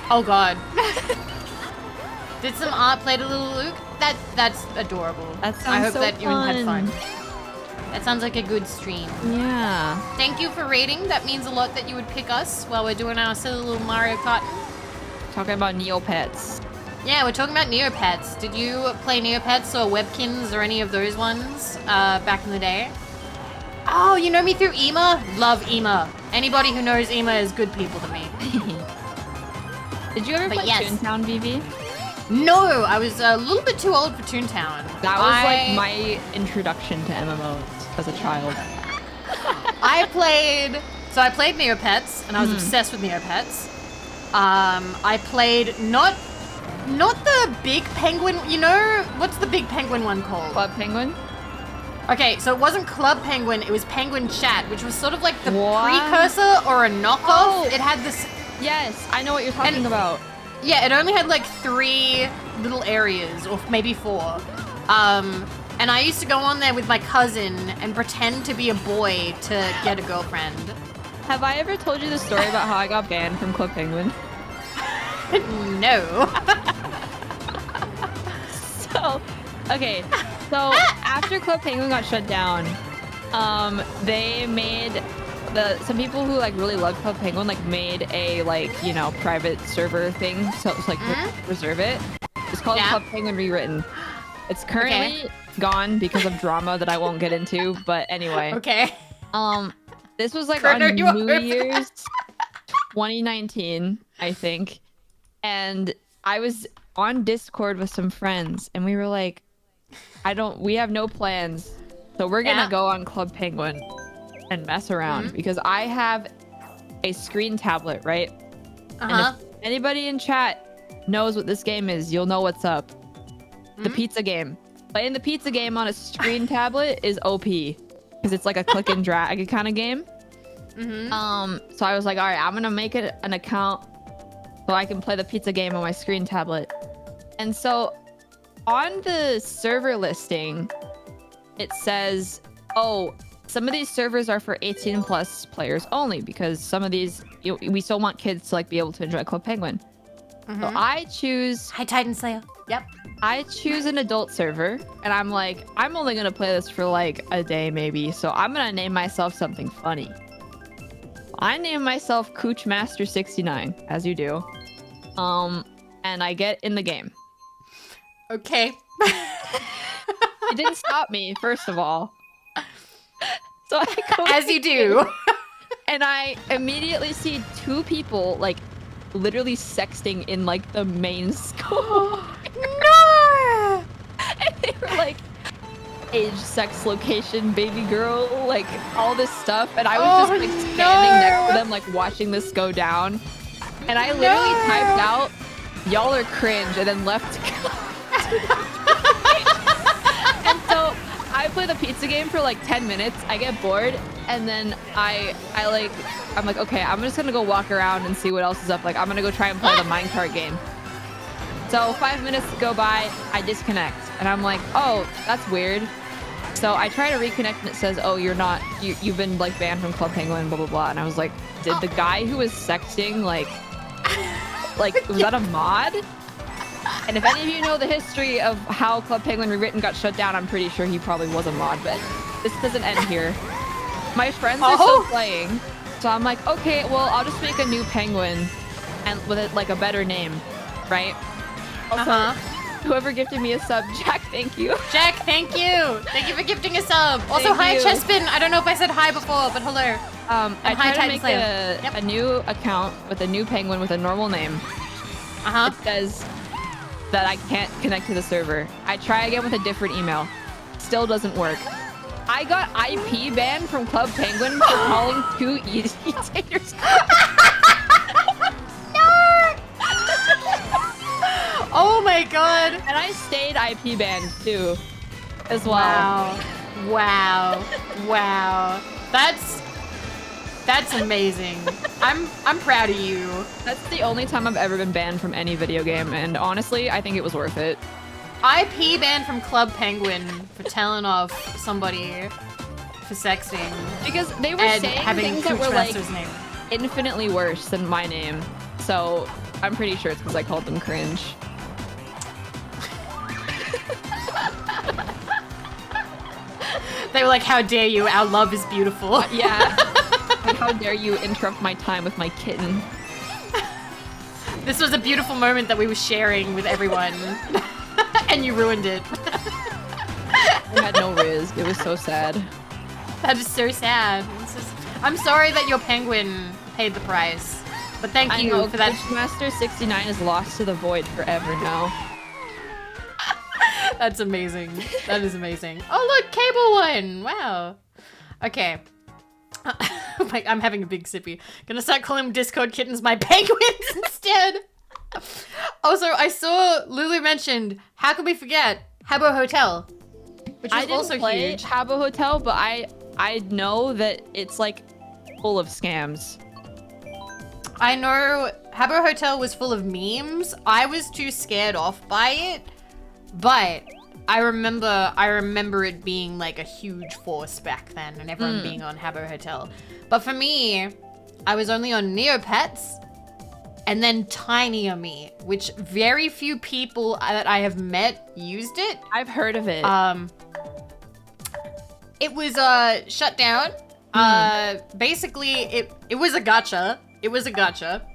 Oh god. Did some art played a little Luke? That's adorable. That sounds I hope so that you had fun. That sounds like a good stream. Yeah. Thank you for rating. That means a lot that you would pick us while we're doing our silly little Mario Kart. Talking about Neopets. Yeah, we're talking about Neopets. Did you play Neopets or Webkins or any of those ones back in the day? Oh, you know me through Ema? Love Ema. Anybody who knows Ema is good people to me. Did you ever play Toontown, Vivi? No, I was a little bit too old for Toontown. That was like my introduction to MMOs as a child. I played Neopets, and I was obsessed with Neopets. I played not the Big Penguin. You know what's the Big Penguin one called? Club Penguin. Okay, so it wasn't Club Penguin. It was Penguin Chat, which was sort of like the precursor or a knockoff. Oh. It had this. Yes, I know what you're talking about. Yeah, it only had like 3 little areas, or maybe 4. And I used to go on there with my cousin and pretend to be a boy to get a girlfriend. Have I ever told you the story about how I got banned from Club Penguin? No. Okay, so after Club Penguin got shut down, they made some people who like really loved Club Penguin like made a private server thing, so it's like reserve it. It's called Club Penguin Rewritten. It's currently gone because of drama that I won't get into, but anyway. Okay. This was like on New Year's 2019, I think, and I was on Discord with some friends, and we were like, we have no plans, so we're gonna go on Club Penguin. and mess around because I have a screen tablet, right? And if anybody in chat knows what this game is, you'll know what's up. The pizza game. Playing the pizza game on a screen tablet is OP because it's like a click and drag kind of game. So I was like, all right, I'm gonna make it an account so I can play the pizza game on my screen tablet. And so on the server listing, it says, oh, some of these servers are for 18 plus players only because some of these, we still want kids to like be able to enjoy Club Penguin. So I choose... Hi, Titan Slayer. Yep. I choose an adult server and I'm like, I'm only going to play this for like a day maybe. So I'm going to name myself something funny. I name myself Coochmaster69, as you do. And I get in the game. Okay. It didn't stop me, first of all. So I go as you do. And I immediately see two people like literally sexting in like the main scope. No! And they were like age, sex, location, baby girl, like all this stuff. And I was just like standing next to them, like watching this go down. And I literally typed out, y'all are cringe, and then left. And so I play the pizza game for like 10 minutes. I get bored, and then I'm like, okay, I'm just gonna go walk around and see what else is up. Like, I'm gonna go try and play the minecart game. So 5 minutes go by, I disconnect, and I'm like, oh, that's weird. So I try to reconnect, and it says, oh, you've been like banned from Club Penguin, blah blah blah. And I was like, did the guy who was sexting like was that a mod? And if any of you know the history of how Club Penguin Rewritten got shut down, I'm pretty sure he probably was a mod, but this doesn't end here. My friends are still playing, so I'm like, okay, well, I'll just make a new penguin and with it like a better name, right? Also, whoever gifted me a sub, Jack, thank you. Jack, thank you. Thank you for gifting a sub. Also, hi, Chespin. I don't know if I said hi before, but hello. I tried to make a new account with a new penguin with a normal name. It says that I can't connect to the server. I try again with a different email. Still doesn't work. I got IP banned from Club Penguin for calling two easy taters. Oh my god. And I stayed IP banned too, as well. Wow. Wow. That's amazing. I'm proud of you. That's the only time I've ever been banned from any video game, and honestly, I think it was worth it. IP banned from Club Penguin for telling off somebody for sexting. Because they were saying things that were like name. infinitely worse than my name. So I'm pretty sure it's because I called them cringe. They were like, how dare you, our love is beautiful. Yeah. Like, how dare you interrupt my time with my kitten. This was a beautiful moment that we were sharing with everyone. And you ruined it. I had no riz. It was so sad. That is so sad. I'm sorry that your penguin paid the price. But thank you for that. Master 69 is lost to the void forever now. That's amazing. That is amazing. Oh look, Cable won. Wow. Okay. I'm having a big sippy. Gonna start calling Discord kittens my penguins instead. Also, I saw Lulu mentioned, how could we forget Habbo Hotel? Which is also huge. Habbo Hotel, but I know that it's like full of scams. I know Habbo Hotel was full of memes. I was too scared off by it, but I remember it being like a huge force back then and everyone being on Habbo Hotel. But for me, I was only on Neopets and then Tiny Me, which very few people that I have met used it. I've heard of it. It was shut down. Basically it was a gacha. It was a gacha.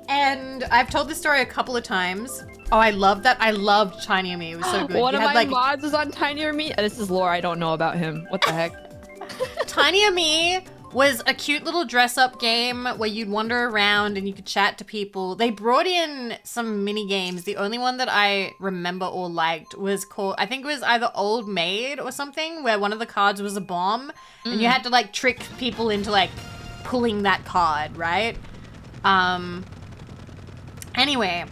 And I've told this story a couple of times. Oh, I love that. I loved Tiny Me. It was so good. One of my mods is on Tiny Me. This is lore I don't know about him. What the heck? Tiny Me was a cute little dress-up game where you'd wander around and you could chat to people. They brought in some mini games. The only one that I remember or liked was called, I think it was either Old Maid or something, where one of the cards was a bomb, and you had to like trick people into like pulling that card, right? Anyway,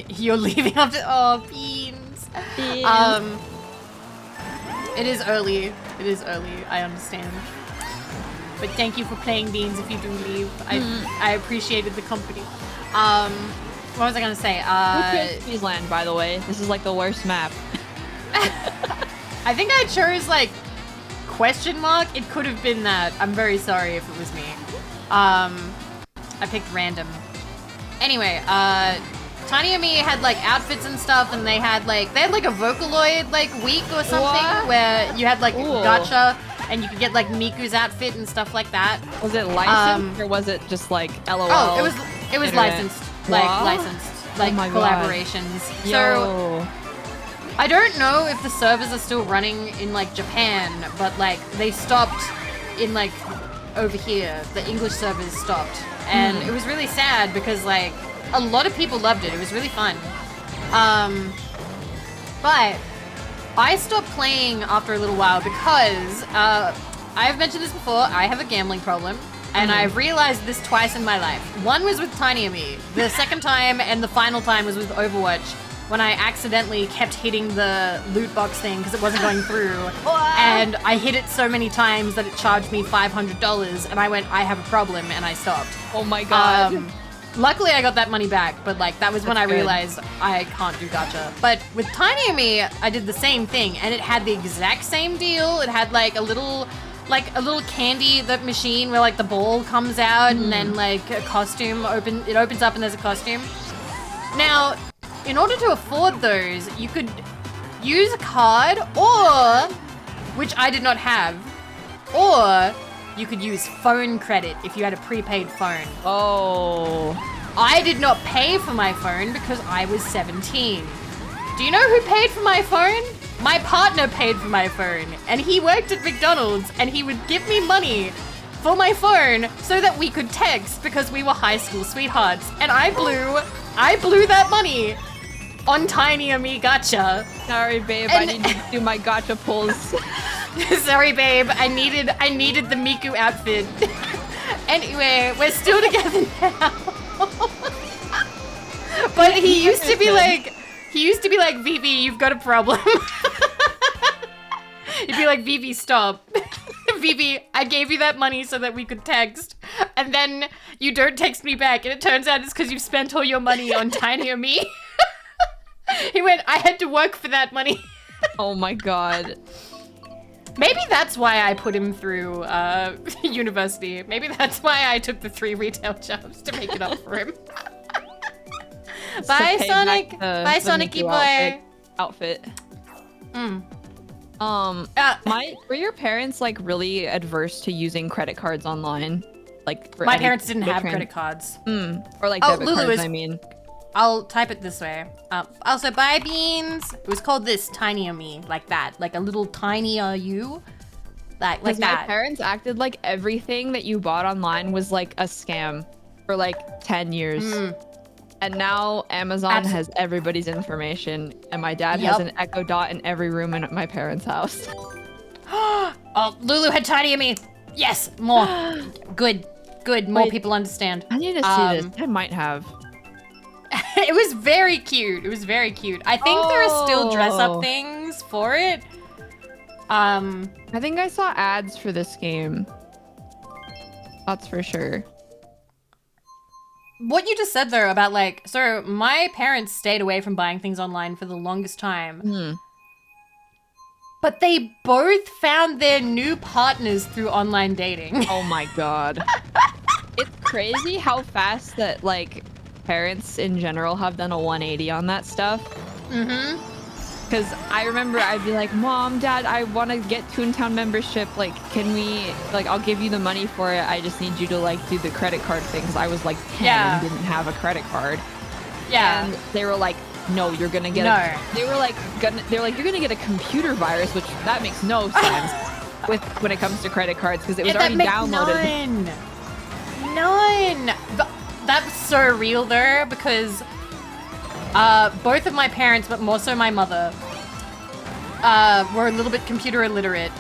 you're leaving after, oh, beans. It is early. It is early. I understand. But thank you for playing Beans if you do leave. I appreciated the company. What was I going to say? Crispy's Land, by the way. This is like the worst map. I think I chose like question mark. It could have been that. I'm very sorry if it was me. I picked random. Anyway, Tiny and Me had like outfits and stuff, and they had like a Vocaloid like week or something where you had like gacha and you could get like Miku's outfit and stuff like that. Was it licensed or was it just like LOL? Oh, it was licensed, like collaborations. So I don't know if the servers are still running in like Japan, but like they stopped in like over here. The English servers stopped, and it was really sad because like a lot of people loved it. It was really fun. But I stopped playing after a little while because I've mentioned this before. I have a gambling problem, and I've realized this twice in my life. One was with Tiny and Me. The second time and the final time was with Overwatch, when I accidentally kept hitting the loot box thing because it wasn't going through. And I hit it so many times that it charged me $500, and I went, I have a problem, and I stopped. Oh my god. Luckily, I got that money back, but like that was when I realized I can't do gacha. But with Tiny and Me, I did the same thing, and it had the exact same deal. It had like a little candy machine where like the ball comes out, and then like a costume opens up and there's a costume. Now, in order to afford those, you could use a card, or, which I did not have, or you could use phone credit if you had a prepaid phone. Oh. I did not pay for my phone because I was 17. Do you know who paid for my phone? My partner paid for my phone, and he worked at McDonald's, and he would give me money for my phone so that we could text because we were high school sweethearts. And I blew that money on Tiny and Me gacha. Sorry, babe. I need to do my gacha pulls. Sorry, babe. I needed the Miku outfit. Anyway, we're still together now. But he used to be like, Vivi, you've got a problem. He'd be like, Vivi, stop. Vivi, I gave you that money so that we could text, and then you don't text me back, and it turns out it's because you've spent all your money on Tiny and Me. He went, I had to work for that money. Oh my god. Maybe that's why I put him through university. Maybe that's why I took the 3 retail jobs to make it up for him. Bye, Sonic. Bye, Sonic-y boy. Outfit. Were your parents like really adverse to using credit cards online? Like for my parents didn't have credit cards. Or like debit cards, I mean. I'll type it this way. Also, bye, Beans. It was called this, Tiny and Me, like that. Like a little tiny you. Like that. My parents acted like everything that you bought online was like a scam for like 10 years. And now Amazon has everybody's information, and my dad has an Echo Dot in every room in my parents' house. Oh, Lulu had Tiny and Me. Yes, more. Good. More people understand. I need to see this. I might have. It was very cute. I think there are still dress-up things for it. I think I saw ads for this game. That's for sure. What you just said there about like, so my parents stayed away from buying things online for the longest time. But they both found their new partners through online dating. Oh my god. It's crazy how fast that like parents in general have done a 180 on that stuff. Because I remember I'd be like, Mom, Dad, I want to get Toontown membership. Like, can we, like, I'll give you the money for it. I just need you to, like, do the credit card thing. Because I was, like, 10 and didn't have a credit card. And they were like, no, you're going to get you're going to get a computer virus, which that makes no sense. with when it comes to credit cards because it was Yeah, already downloaded. None. That's so real though, because both of my parents, but more so my mother, were a little bit computer illiterate.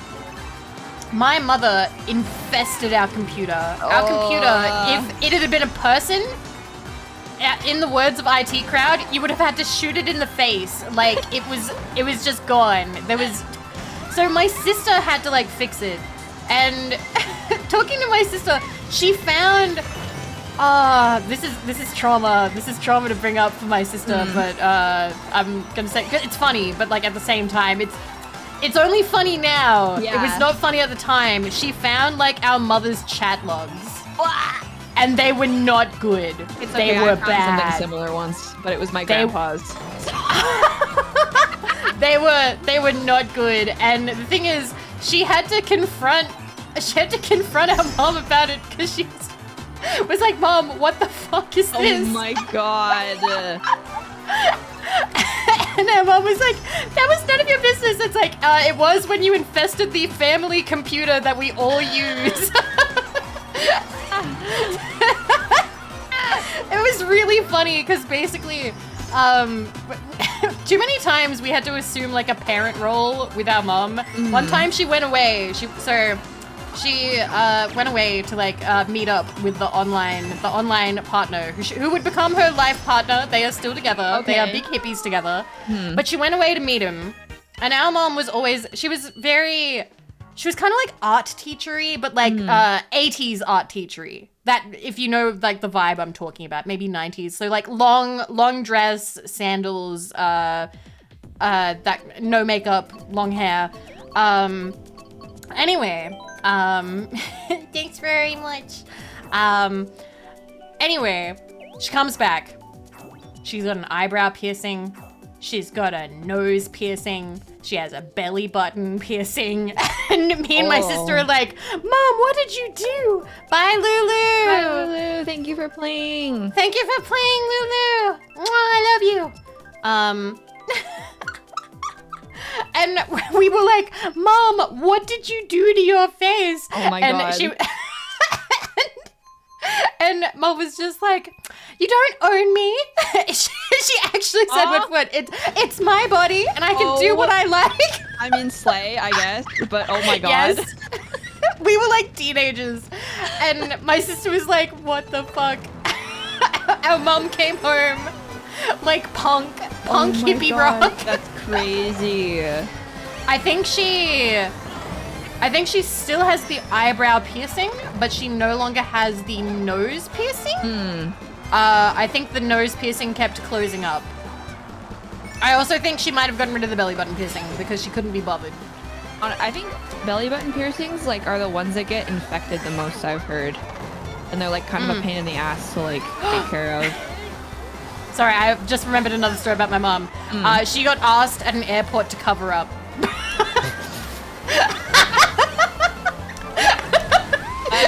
My mother infested our computer. Our computer, if it had been a person, in the words of IT Crowd, you would have had to shoot it in the face. Like, it was just gone. So my sister had to, like, fix it. And talking to my sister, she found, this is trauma. This is trauma to bring up for my sister, but I'm gonna say, it's funny, but, like, at the same time, it's only funny now. Yeah. It was not funny at the time. She found, like, our mother's chat logs. And they were not good. It's they okay, were I found bad. something similar once, but it was my grandpa's. They were not good. And the thing is, she had to confront our mom about it because she was like, Mom, what the fuck is this? Oh my god. And her mom was like, that was none of your business. It's like, it was when you infested the family computer that we all use. It was really funny because basically, too many times we had to assume like a parent role with our mom. One time she went away. She went away to like meet up with the online partner who would become her life partner. They are still together. Okay. They are big hippies together. But she went away to meet him, and our mom was always she was kind of like art teachery, but like 80s art teachery. That, if you know like the vibe I'm talking about, maybe 90s. So like long dress, sandals, that no makeup, long hair. Anyway, thanks very much. Anyway, she comes back. She's got an eyebrow piercing. She's got a nose piercing. She has a belly button piercing. And me and my sister are like, Mom, what did you do? Bye, Lulu. Bye, Lulu. Thank you for playing. Thank you for playing, Lulu. Mwah, I love you. And we were like, Mom, what did you do to your face? Oh my god. And Mom was just like, you don't own me. She actually said word for word, it's my body and I can do what I like. I mean, slay, I guess, but oh my god. Yes. We were like teenagers. And my sister was like, what the fuck? Our mom came home like punk hippie rock. That's crazy. I think she still has the eyebrow piercing, but she no longer has the nose piercing. I think the nose piercing kept closing up. I also think she might have gotten rid of the belly button piercing because she couldn't be bothered. I think belly button piercings like are the ones that get infected the most, I've heard. And they're like kind of a pain in the ass to like take care of. Sorry, I just remembered another story about my mom. She got asked at an airport to cover up.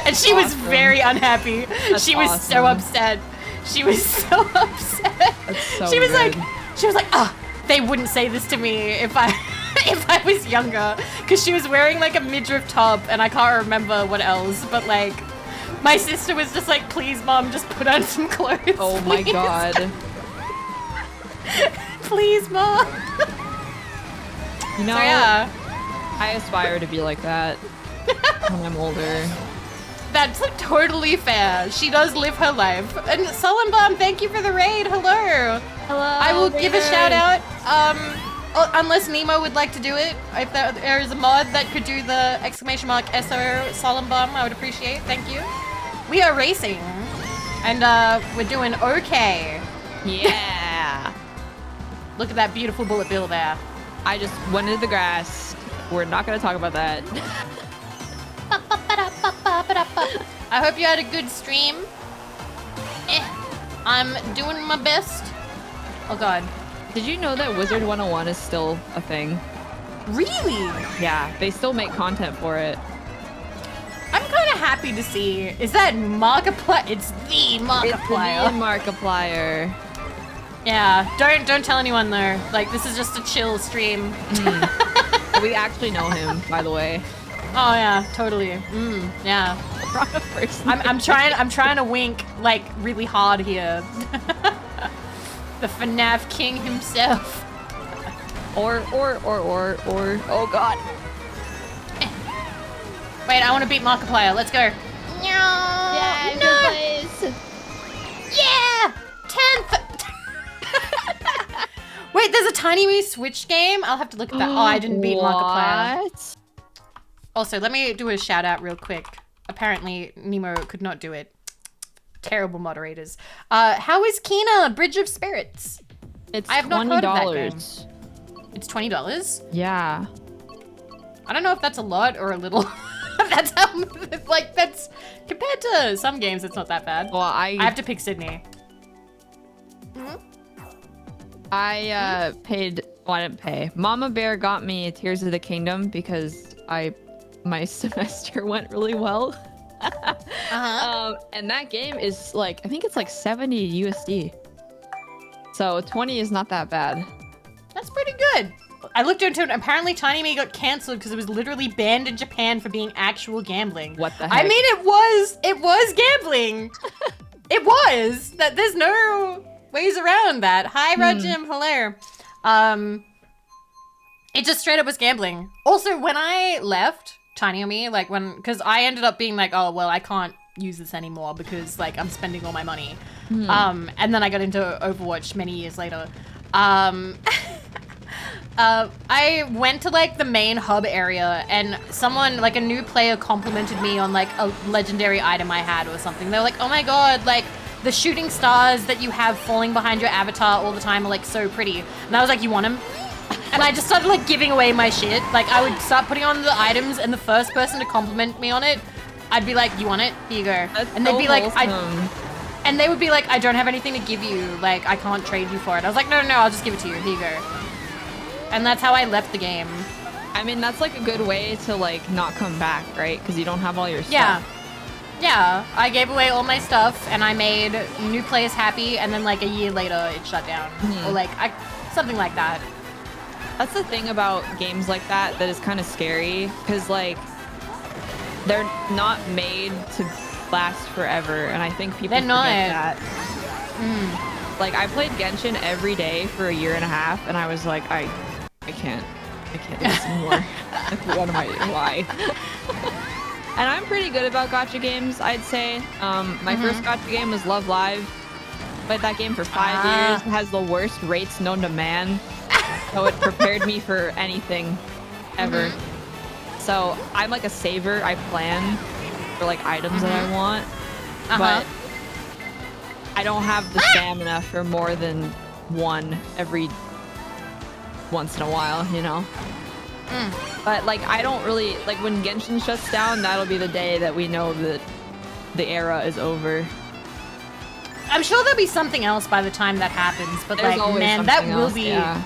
And she was very unhappy. She was so upset. She was so upset. That's so she was good. like, they wouldn't say this to me if I was younger, because she was wearing like a midriff top and I can't remember what else, but like my sister was just like, please Mom, just put on some clothes. Oh my god. Please Mom. You know, So yeah. I aspire to be like that when I'm older. That's like totally fair. She does live her life. And Sullenbaum, thank you for the raid. Hello. Hello. I will give a shout out. Unless Nemo would like to do it. If there is a mod that could do the exclamation mark SO Sullenbaum, I would appreciate. Thank you. We are racing. And we're doing okay. Yeah. Look at that beautiful bullet bill there. I just went into the grass. We're not going to talk about that. I hope you had a good stream. I'm doing my best. Oh god. Did you know that Wizard 101 is still a thing? Really? Yeah, they still make content for it. I'm kind of happy to see. Is that Markiplier? It's the Markiplier. It's the Markiplier. Yeah, don't tell anyone though. Like, this is just a chill stream. We actually know him, by the way. Oh yeah, totally. Yeah. I'm trying to wink like really hard here. The FNAF king himself. Or, oh god. Wait, I want to beat Markiplier. Let's go. Yeah, no. Yeah! 10th! Wait, there's a Tiny Me Switch game? I'll have to look at that. Oh, I didn't beat Markiplier. What? Also, let me do a shout out real quick. Apparently, Nemo could not do it. Terrible moderators. How is Kina, Bridge of Spirits? It's I have not heard of that game. It's $20? Yeah. I don't know if that's a lot or a little. That's how, like, that's compared to some games, it's not that bad. Well, I have to pick Sydney. I paid. Well, I didn't pay. Mama Bear got me Tears of the Kingdom because my semester went really well. And that game is like, I think it's like 70 USD. So 20 is not that bad. That's pretty good. I looked into it. Apparently, Tiny Me got cancelled because it was literally banned in Japan for being actual gambling. What the heck? I mean, it was gambling. It was. That there's no ways around that. Hi, Rajim. Hello. It just straight up was gambling. Also, when I left Tiny Me, like because I ended up being like, oh well, I can't use this anymore because like I'm spending all my money. And then I got into Overwatch many years later. I went to like the main hub area and someone, like a new player, complimented me on like a legendary item I had or something. They're like, oh my god, like the shooting stars that you have falling behind your avatar all the time are like so pretty. And I was like, you want them? And I just started like giving away my shit. Like I would start putting on the items and the first person to compliment me on it, I'd be like, you want it? Here you go. That's and they'd so be like, wholesome. and they would be like, I don't have anything to give you. Like, I can't trade you for it. I was like, no, I'll just give it to you. Here you go. And that's how I left the game. I mean, that's like a good way to like not come back, right? Because you don't have all your stuff. Yeah, I gave away all my stuff and I made new players happy, and then like a year later it shut down. Or like something like that. That's the thing about games like that is kind of scary, because like they're not made to last forever, and I think people forget that. Like I played Genshin every day for a year and a half, and I was like, I can't do this anymore. Like, what am I doing? Why? And I'm pretty good about gacha games, I'd say. My first gacha game was Love Live. Played that game for 5 years. It has the worst rates known to man. So it prepared me for anything ever. So I'm like a saver. I plan for like items that I want. But I don't have the stamina for more than one every once in a while, you know? But like I don't really like when Genshin shuts down, that'll be the day that we know that the era is over. I'm sure there'll be something else by the time that happens, but There's like man, that will else, be yeah.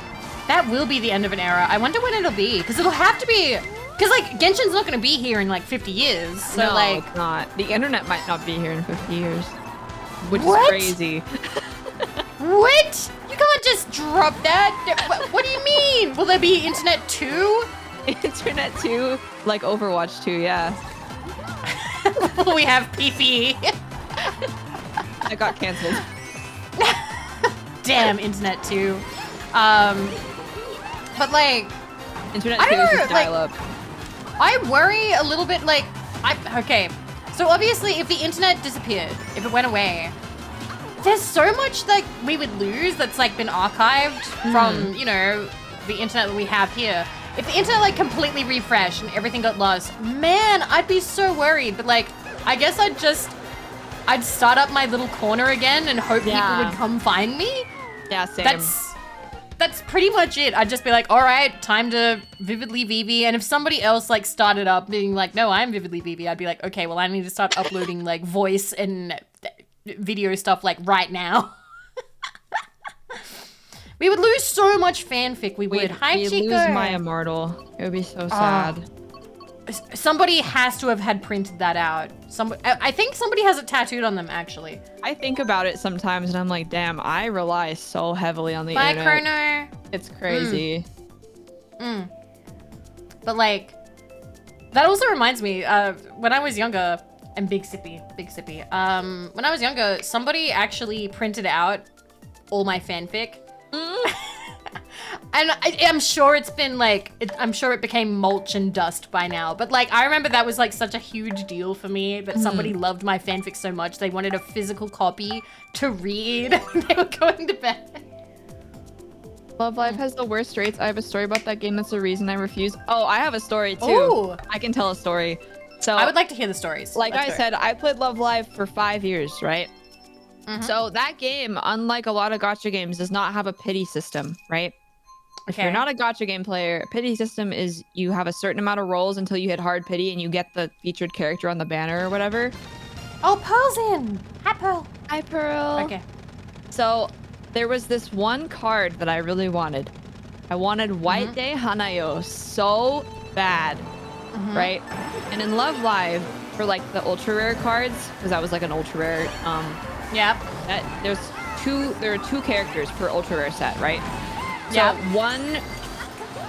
that will be the end of an era. I wonder when it'll be, because it'll have to be, because like Genshin's not going to be here in like 50 years. So no, like it's not. The internet might not be here in 50 years, which What? is crazy. What? You can't just drop that. What do you mean? Will there be internet 2? Internet 2, like Overwatch 2, yeah. We have PvE. That got canceled. Damn, internet 2. But like, Internet 2 is just dial-up. I worry a little bit, like, okay. So obviously, if the internet disappeared, if it went away, there's so much like we would lose that's like been archived from, you know, the internet that we have here. If the internet like completely refreshed and everything got lost, man, I'd be so worried. But like, I guess I'd start up my little corner again and hope people would come find me. Yeah, same. That's pretty much it. I'd just be like, all right, time to Vividly Vivi. And if somebody else like started up being like, no, I'm Vividly Vivi, I'd be like, okay, well, I need to start uploading like voice and video stuff like right now. We would lose so much fanfic. We would. Hi, Chico. We'd lose my Immortal. It would be so sad. Somebody has to have had printed that out. I think somebody has it tattooed on them, actually. I think about it sometimes, and I'm like, damn, I rely so heavily on the internet. Bye, Kerner. It's crazy. But like, That also reminds me, when I was younger, and big sippy. When I was younger, somebody actually printed out all my fanfic. And I'm sure it's been like, I'm sure it became mulch and dust by now. But like, I remember that was like such a huge deal for me that somebody loved my fanfic so much. They wanted a physical copy to read when they were going to bed. Love Live has the worst rates. I have a story about that game. That's the reason I refuse. Oh, I have a story too. Ooh. I can tell a story. So I would like to hear the stories. Like I said, I played Love Live for 5 years, right? So that game, unlike a lot of gacha games, does not have a pity system, right? If you're not a gacha game player, a pity system is you have a certain amount of rolls until you hit hard pity and you get the featured character on the banner or whatever. Oh, Pearl's in! Hi, Pearl. Hi, Pearl. Okay. So there was this one card that I really wanted. I wanted White Day Hanayo so bad, right? And in Love Live, for like the ultra rare cards, because that was like an ultra rare, Yep. there are two characters per ultra rare set, right? So one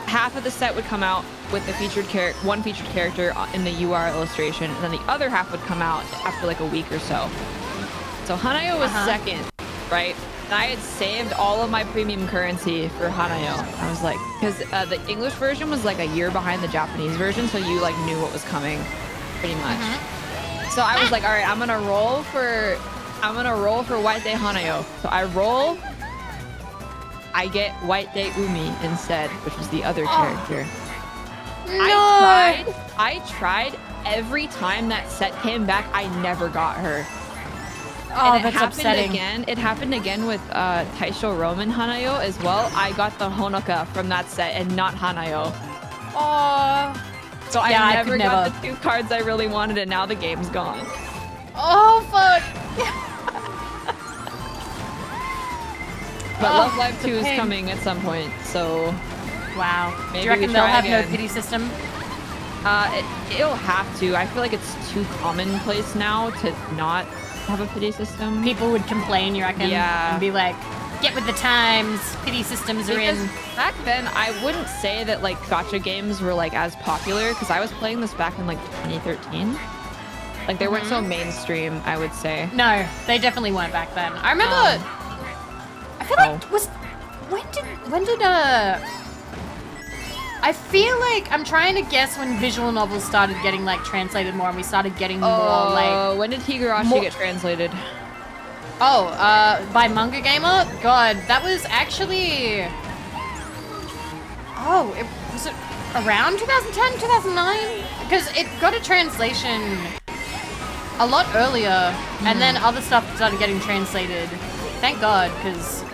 half of the set would come out with the one featured character in the UR illustration, and then the other half would come out after like a week or so. So Hanayo was second, right? And I had saved all of my premium currency for Hanayo. I was like, because the English version was like a year behind the Japanese version, so you like knew what was coming, pretty much. So I was like, all right, I'm gonna roll for White Day Hanayo. So I roll. I get White Day Umi instead, which was the other character. No. I tried every time that set came back. I never got her. Oh, and that's upsetting. It happened again with Taisho Roman Hanayo as well. I got the Honoka from that set and not Hanayo. Oh. So I never got the two cards I really wanted, and now the game's gone. Oh, fuck. But Love Live 2 is coming at some point, so... Wow. Maybe do you reckon they'll have no pity system? It'll have to. I feel like it's too commonplace now to not have a pity system. People would complain, you reckon? Yeah. And be like, get with the times, pity systems are in. Back then, I wouldn't say that like gacha games were like as popular, because I was playing this back in like 2013. Like they weren't so mainstream, I would say. No, they definitely weren't back then. I remember... I feel like when did I feel like I'm trying to guess when visual novels started getting like translated more and we started getting more like... when did Higurashi get translated? Oh, by Manga Gamer? God, that was actually... Oh, was it around 2010, 2009? Because it got a translation a lot earlier and then other stuff started getting translated. Thank God, because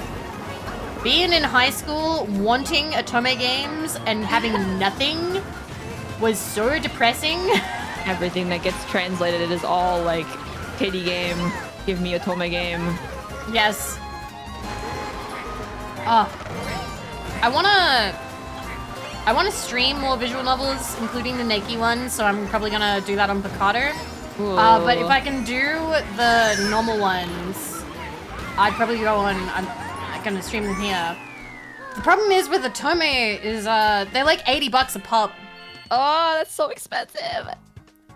being in high school, wanting Otome games and having nothing was so depressing. Everything that gets translated is all like, kitty game, give me Otome game. Yes. I wanna stream more visual novels, including the Neki one, so I'm probably gonna do that on Picato. But if I can do the normal ones, I'd probably go on... I'm gonna stream them here. The problem is with Otome is they're like $80 a pop. Oh, that's so expensive.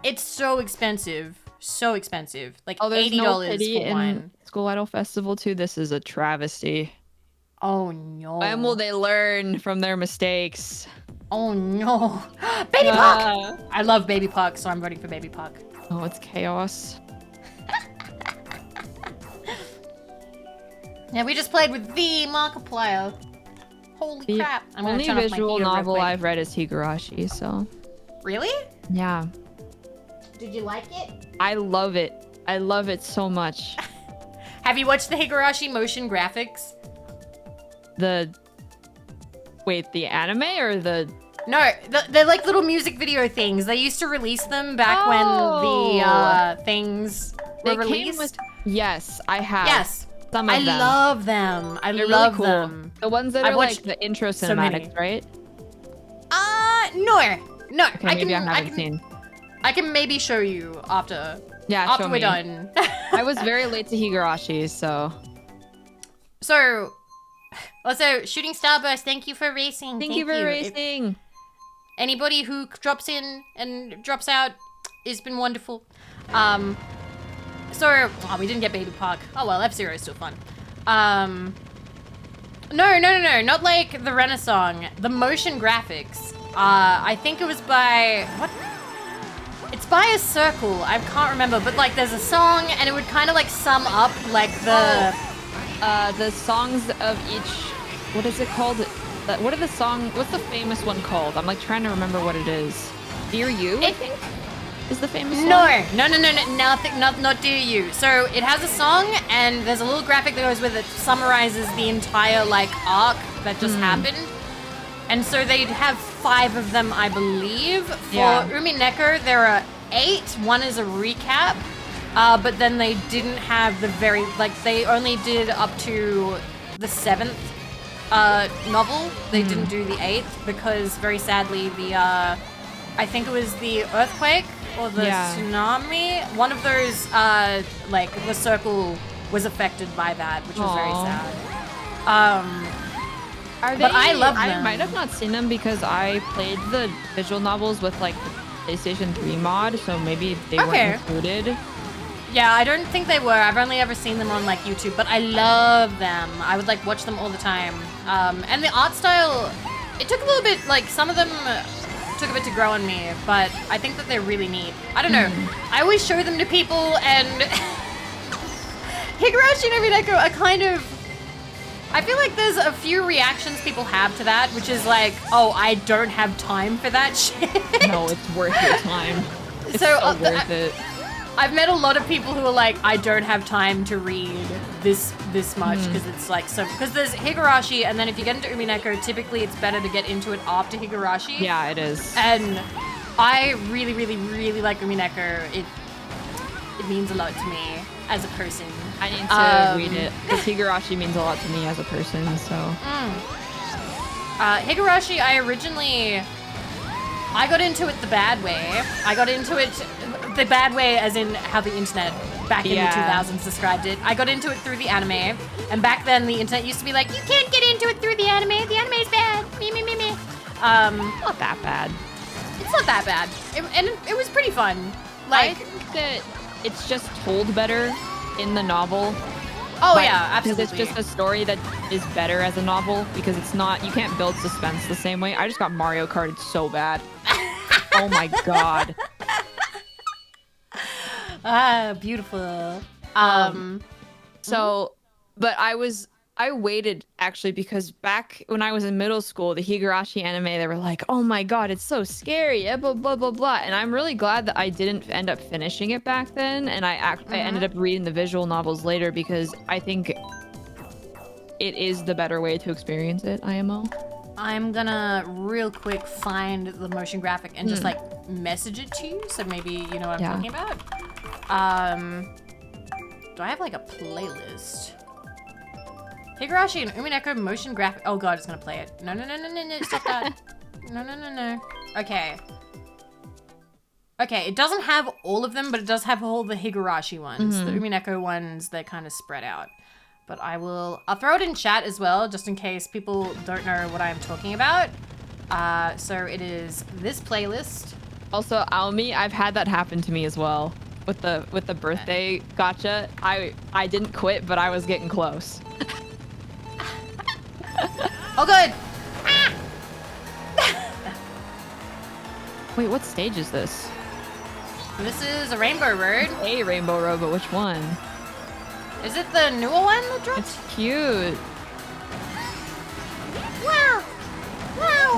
It's so expensive. So expensive. Like $80 no for one. School Idol Festival 2, this is a travesty. Oh no. When will they learn from their mistakes? Oh no. Baby Puck! I love Baby Puck, so I'm voting for Baby Puck. Oh, it's chaos. Yeah, we just played with the Markiplier. Holy crap. I'm only turn off my visual heater real novel quick. I've read is Higurashi, so... Really? Yeah. Did you like it? I love it. I love it so much. Have you watched the Higurashi motion graphics? Wait, the anime or the... No, they're like little music video things. They used to release them back when the things were released. Yes, I have. Yes. Some of them. I love them. They're love really cool. them. The ones that are like the intro cinematics, right? No. Okay, maybe I haven't seen. I can maybe show you after. Yeah, after show we're me. done. I was very late to Higurashi, so. So, also, Shooting Starburst, thank you for racing. Thank you for racing. Anybody who drops in and drops out, it's been wonderful. So, we didn't get Baby Park. Oh well, F-Zero is still fun. No, not like the Renaissance. The motion graphics. I think it was by, what? It's by a circle. I can't remember, but like there's a song and it would kind of like sum up like the songs of each, what is it called? What are the song? What's the famous one called? I'm like trying to remember what it is. Dear You, I think, is the famous song. No, nothing, not Dear You. So it has a song and there's a little graphic that goes with it, summarizes the entire like arc that just happened. And so they'd have 5 of them, I believe. For Umineko, there are 8. One is a recap, but then they didn't have the very, like, they only did up to the 7th novel. They didn't do the 8th because, very sadly, the, I think it was the earthquake or the tsunami. One of those, like, the circle was affected by that, which was very sad. But I love them. I might have not seen them because I played the visual novels with like the PlayStation 3 mod, so maybe they weren't included. Yeah, I don't think they were. I've only ever seen them on like YouTube, but I love them. I would like watch them all the time. And the art style, it took a little bit, like some of them took a bit to grow on me, but I think that they're really neat. I don't know. I always show them to people and Higurashi and Umineko are kind of, I feel like there's a few reactions people have to that, which is like, oh, I don't have time for that shit. No, it's worth your time. It's so worth it. I've met a lot of people who are like, I don't have time to read this much because it's like so. Because there's Higurashi, and then if you get into Umineko, typically it's better to get into it after Higurashi. Yeah, it is. And I really, really, really like Umineko. It means a lot to me as a person. I need to read it because Higurashi means a lot to me as a person. So Higurashi, I got into it the bad way. I got into it the bad way as in how the internet back in the 2000s described it. I got into it through the anime, and back then the internet used to be like, you can't get into it through the anime. The anime's bad. Me. Not that bad. It's not that bad. And it was pretty fun. Like, I think that it's just told better in the novel. Oh yeah, absolutely. Because it's just a story that is better as a novel because it's not, you can't build suspense the same way. I just got Mario Karted so bad. Oh my god. Beautiful. So, but I waited actually because back when I was in middle school, the Higurashi anime, they were like, oh my god, it's so scary, blah, blah, blah, blah. And I'm really glad that I didn't end up finishing it back then. And I ended up reading the visual novels later because I think it is the better way to experience it, IMO. I'm gonna real quick find the motion graphic and just like message it to you so maybe you know what I'm talking about. Do I have like a playlist? Higurashi and Umineko motion graphic. Oh god, it's gonna play it. No, stop that. No. Okay, it doesn't have all of them, but it does have all the Higurashi ones. The Umineko ones, they're kind of spread out. But I'll throw it in chat as well, just in case people don't know what I'm talking about. So it is this playlist. Also, Aomi, I've had that happen to me as well with the birthday gotcha. I didn't quit, but I was getting close. Oh, good. Wait, what stage is this? This is a Rainbow Road. A Rainbow Road, but which one? Is it the newer one that dropped? It's cute. Wow.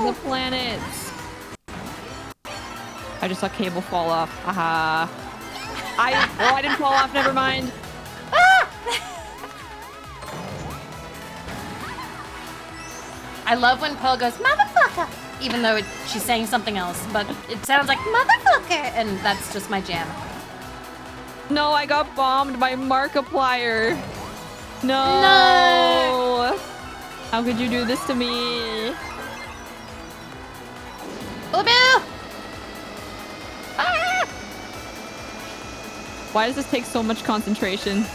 The planets. I just saw Cable fall off. Haha. I didn't fall off. Never mind. I love when Pearl goes, motherfucker, even though she's saying something else, but it sounds like motherfucker, and that's just my jam. No, I got bombed by Markiplier. No. How could you do this to me? Bill. Why does this take so much concentration?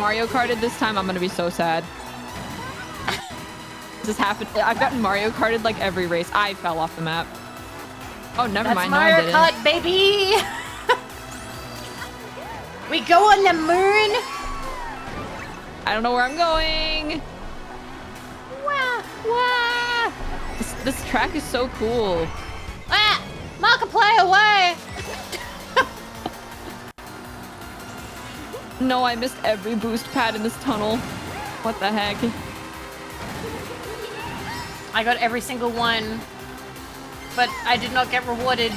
Mario Karted this time, I'm gonna be so sad. This happened. I've gotten Mario Karted like every race. I fell off the map. Oh, never mind. Mario No, I didn't. Kart, baby. We go on the moon. I don't know where I'm going. Wah. Wow. This track is so cool. Ah, Markiplier away. No, I missed every boost pad in this tunnel. What the heck? I got every single one, but I did not get rewarded.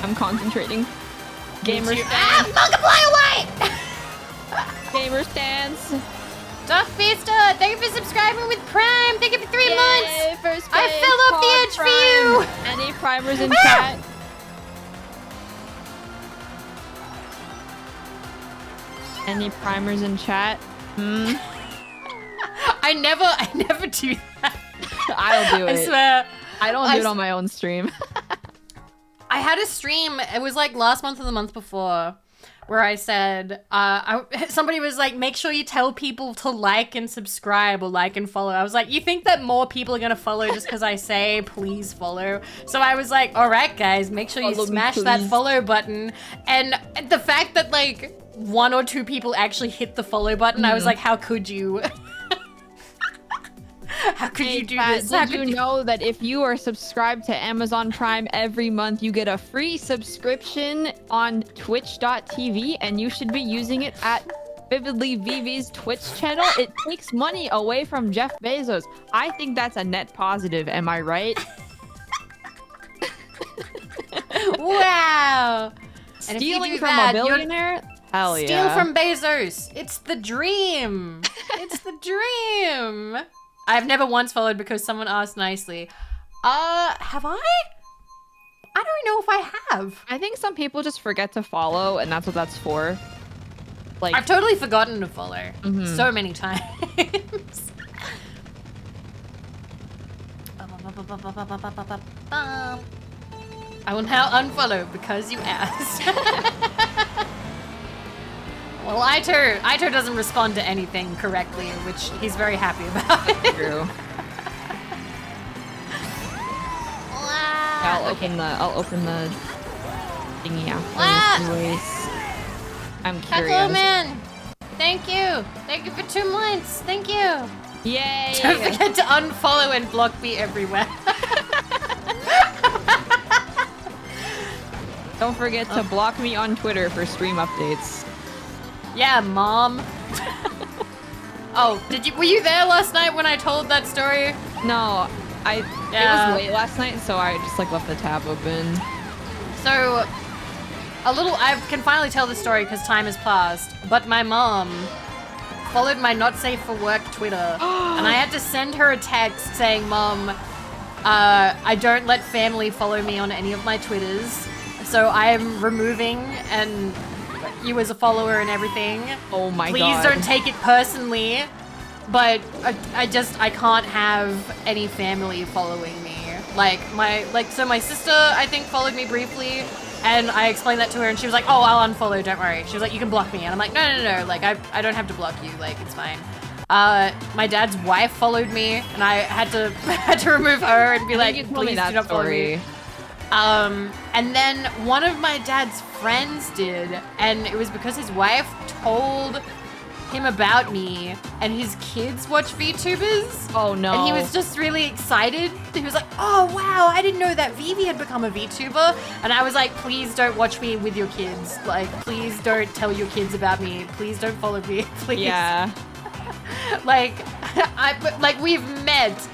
I'm concentrating. Gamer stance. Ah, Markiplier away! Gamer stance. Dark Vista, thank you for subscribing with Prime. Thank you for 3 months. First I base, fell off the edge Prime. for you. Any primers in chat? Any primers in chat? Hmm? I never do that. I'll do it. I swear. I don't do it on my own stream. I had a stream, it was like last month or the month before, where I said, somebody was like, make sure you tell people to like and subscribe or like and follow. I was like, you think that more people are going to follow just because I say, please follow? So I was like, all right, guys, make sure you smash that follow button. And the fact that like 1 or 2 people actually hit the follow button, I was like, how could you? How could you do this? Did you know that if you are subscribed to Amazon Prime every month, you get a free subscription on twitch.tv, and you should be using it at Vividly Vivi's Twitch channel? It takes money away from Jeff Bezos. I think that's a net positive. Am I right? Wow. Stealing from a billionaire? Hell yeah. Steal from Bezos. It's the dream. It's the dream. I've never once followed because someone asked nicely. Have I? I don't know if I have. I think some people just forget to follow, and that's what that's for. Like, I've totally forgotten to follow so many times. I will now unfollow because you asked. Well, Aito doesn't respond to anything correctly, which he's very happy about. True. I'll open the thingy after this race. I'm curious. Hello, man. Thank you. Thank you for 2 months. Thank you. Yay! Don't forget to unfollow and block me everywhere. Don't forget to block me on Twitter for stream updates. Yeah, Mom. Oh, were you there last night when I told that story? No, it was late last night, so I just like left the tab open. So, I can finally tell the story because time has passed, but my mom followed my not safe for work Twitter, and I had to send her a text saying, Mom, I don't let family follow me on any of my Twitters, so I'm removing and you as a follower and everything. Oh my god. Please don't take it personally, but I can't have any family following me. So my sister, I think, followed me briefly, and I explained that to her, and she was like, oh, I'll unfollow, don't worry. She was like, you can block me, and I'm like, no, like, I don't have to block you, like, it's fine. My dad's wife followed me, and I had to remove her and be like, please do not follow me. And then one of my dad's friends did, and it was because his wife told him about me, and his kids watch VTubers. Oh no. And he was just really excited. He was like, oh wow, I didn't know that Vivi had become a VTuber. And I was like, please don't watch me with your kids. Like, please don't tell your kids about me. Please don't follow me, please. Yeah. We've met.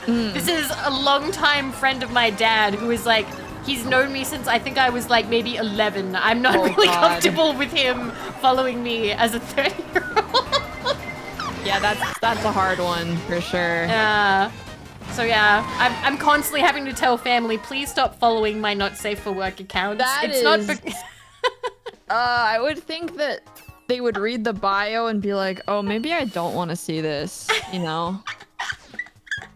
This is a longtime friend of my dad who is like, he's known me since I think I was like maybe 11. I'm not really comfortable with him following me as a 30-year-old. Yeah, that's a hard one for sure. Yeah. So yeah, I'm constantly having to tell family, please stop following my not safe for work accounts. I would think that they would read the bio and be like, oh, maybe I don't want to see this, you know?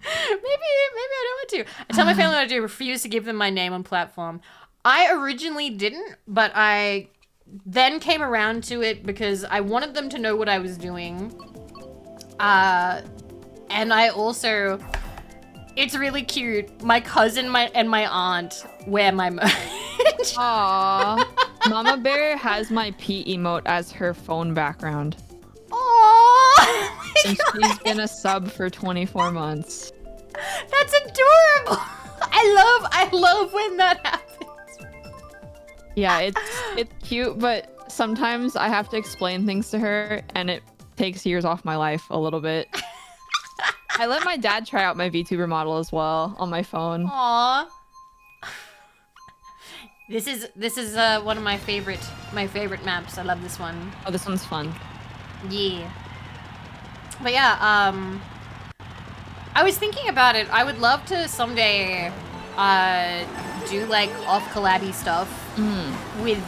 Maybe I don't want to. I tell my family what I do, refuse to give them my name on platform. I originally didn't, but I then came around to it because I wanted them to know what I was doing. And I also, it's really cute. My cousin and my aunt wear my merch. Aww. Mama Bear has my P emote as her phone background. Aww. And she's been a sub for 24 months. That's adorable. I love when that happens. Yeah, it's cute, but sometimes I have to explain things to her, and it takes years off my life a little bit. I let my dad try out my VTuber model as well on my phone. Aww. This is one of my favorite maps. I love this one. Oh, this one's fun. Yeah. But yeah, I was thinking about it. I would love to someday do like off collabby stuff with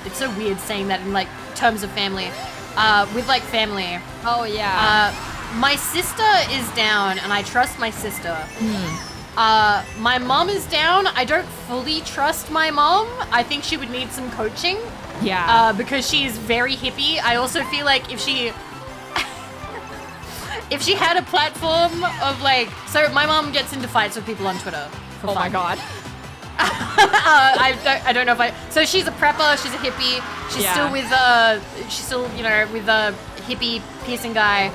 it's so weird saying that in like terms of family. With like family. Oh yeah. My sister is down and I trust my sister. My mom is down. I don't fully trust my mom. I think she would need some coaching. Yeah. Because she's very hippie. I also feel like if she had a platform of like, so my mom gets into fights with people on Twitter for fun. Oh my god. I don't know if I. So she's a prepper. She's a hippie. She's still with with a hippie piercing guy.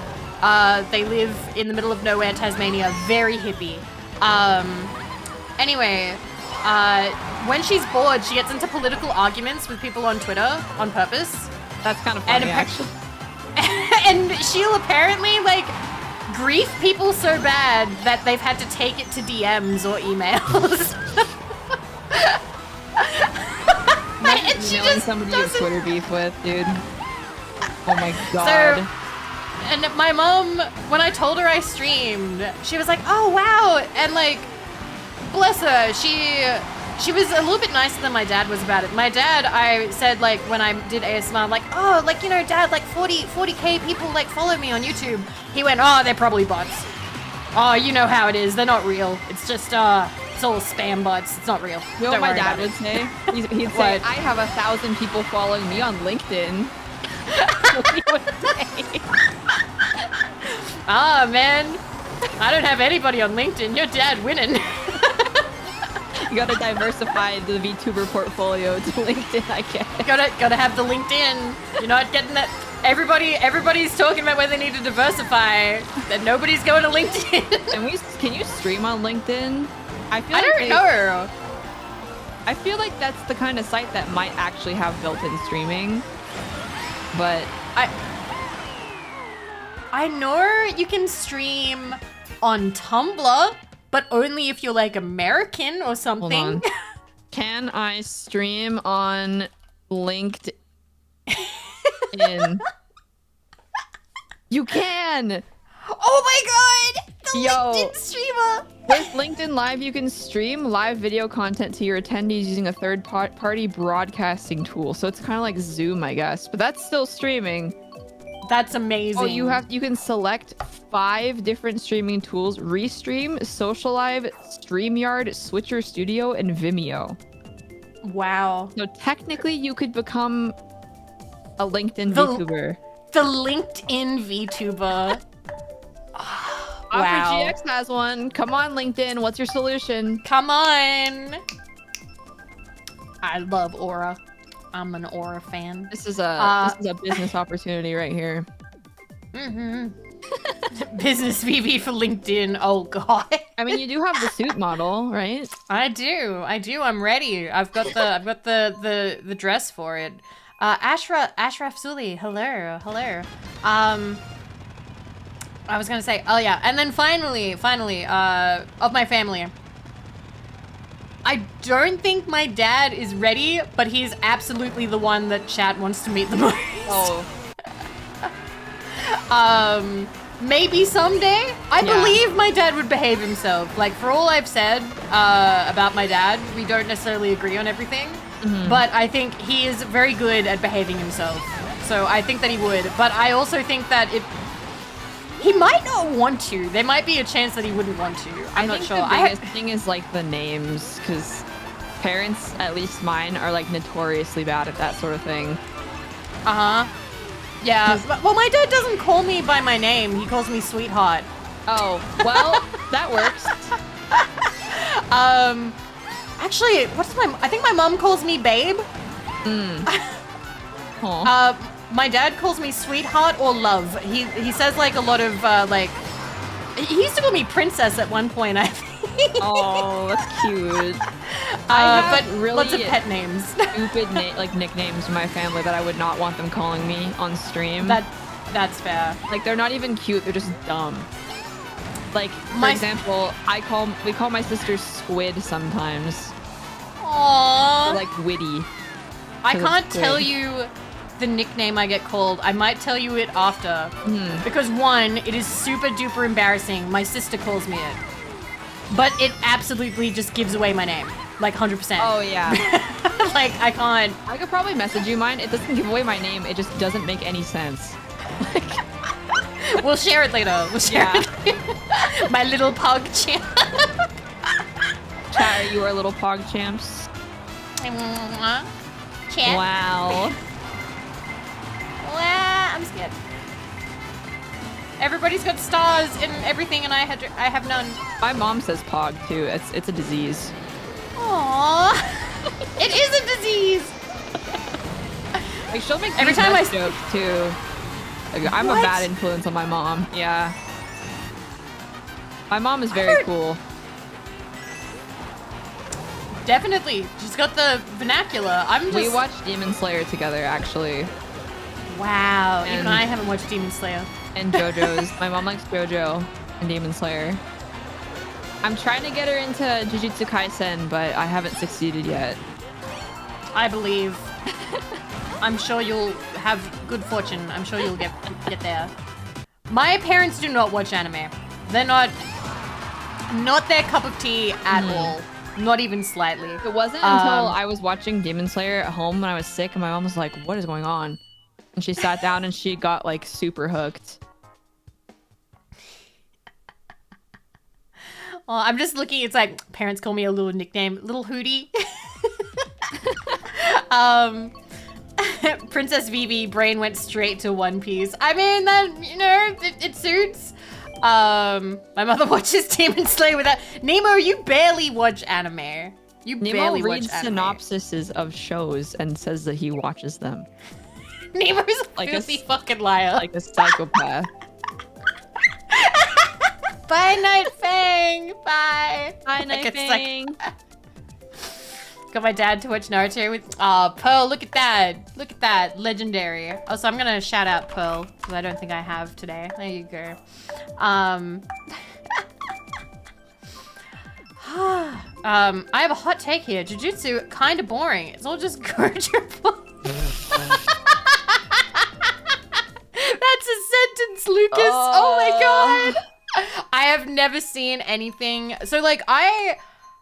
They live in the middle of nowhere, Tasmania. Very hippie. Anyway, when she's bored, she gets into political arguments with people on Twitter on purpose. That's kind of funny, actually. And she'll apparently like grief people so bad that they've had to take it to DMs or emails. And she just somebody you have Twitter beef with, dude. Oh my god. So, and my mom, when I told her I streamed, she was like, "Oh wow," and like, bless her, she was a little bit nicer than my dad was about it. My dad, I said like when I did ASMR, I'm like, "Oh, like you know, Dad, like 40k people like follow me on YouTube." He went, "Oh, they're probably bots. Oh, you know how it is. They're not real. It's just it's all spam bots. It's not real." You know what my dad would say? He'd say, "I have 1,000 people following me on LinkedIn." He would say. Ah, man, I don't have anybody on LinkedIn. Your dad winning. You gotta diversify the VTuber portfolio to LinkedIn, I guess. Gotta have the LinkedIn. You're not getting that. Everybody's talking about where they need to diversify. Then nobody's going to LinkedIn. Can you stream on LinkedIn? I don't know. I feel like that's the kind of site that might actually have built-in streaming. But I know you can stream on Tumblr, but only if you're like American or something. Hold on. Can I stream on LinkedIn? You can! Oh my god! The Yo, LinkedIn streamer! With LinkedIn Live, you can stream live video content to your attendees using a third-party broadcasting tool. So it's kind of like Zoom, I guess. But that's still streaming. That's amazing. Oh, you can select 5 different streaming tools: Restream, Social Live, StreamYard, Switcher Studio, and Vimeo. Wow. So technically, you could become a LinkedIn VTuber. The LinkedIn VTuber. Wow. GX has one. Come on, LinkedIn. What's your solution? Come on. I love Aura. I'm an Aura fan. This is a business opportunity right here. Business Vivi for LinkedIn. Oh god. I mean, you do have the suit model, right? I do. I'm ready. I've got the dress for it. Ashraf Suli. Hello. I was gonna say, oh yeah, and then finally, of my family. I don't think my dad is ready, but he's absolutely the one that chat wants to meet the most. Oh. Maybe someday. I believe my dad would behave himself. Like, for all I've said about my dad, we don't necessarily agree on everything. But I think he is very good at behaving himself. So I think that he would. But I also think that he might not want to. There might be a chance that he wouldn't want to. I'm not sure. The biggest thing is like the names, because parents, at least mine, are like notoriously bad at that sort of thing. Yeah. Well, my dad doesn't call me by my name. He calls me sweetheart. Oh, well, that works. Actually, I think my mom calls me babe. My dad calls me sweetheart or love. He says like a lot of like. He used to call me princess at one point. I think. Oh, that's cute. But really lots of pet names. Stupid like nicknames in my family that I would not want them calling me on stream. That's fair. Like they're not even cute. They're just dumb. Like for example, we call my sister Squid sometimes. Aww. Or, like witty. I can't tell you the nickname I get called. I might tell you it after. Because one, it is super duper embarrassing. My sister calls me it. But it absolutely just gives away my name. Like 100%. Oh yeah. Like I can't. I could probably message you mine. It doesn't give away my name. It just doesn't make any sense. We'll share it later. We'll share it later. My little pug champ. Chat, are you our little pog champs? Chat. Wow. Wow, I'm scared. Everybody's got stars and everything, and I have none. My mom says pog too. It's a disease. Aww. It is a disease. Like she'll make every time I jokes too. Like, I'm a bad influence on my mom. Yeah. My mom is very cool. Definitely. She's got the vernacular. We watched Demon Slayer together, actually. Wow. Even I haven't watched Demon Slayer. And JoJo's. My mom likes JoJo and Demon Slayer. I'm trying to get her into Jujutsu Kaisen, but I haven't succeeded yet. I believe. I'm sure you'll have good fortune. I'm sure you'll get there. My parents do not watch anime. They're not their cup of tea at all. Not even slightly. It wasn't until I was watching Demon Slayer at home when I was sick, and my mom was like, "What is going on?" And she sat down and she got like super hooked. Well, I'm just looking. It's like parents call me a little nickname, Little Hootie. Princess Vivi brain went straight to One Piece. I mean, that it suits. My mother watches Demon Slayer with that. Nemo, you barely watch anime. Nemo reads synopsises of shows and says that he watches them. Nemo's like a filthy fucking liar. Like a psychopath. Bye, Night Fang. Bye. Bye, Night Fang. Got my dad to watch Naruto with. Oh, Pearl, look at that. Look at that. Legendary. Also, I'm going to shout out Pearl, because I don't think I have today. There you go. I have a hot take here. Jujutsu, kind of boring. It's all just Gojo. That's a sentence, Lucas. Oh my god. I have never seen anything. So, like, I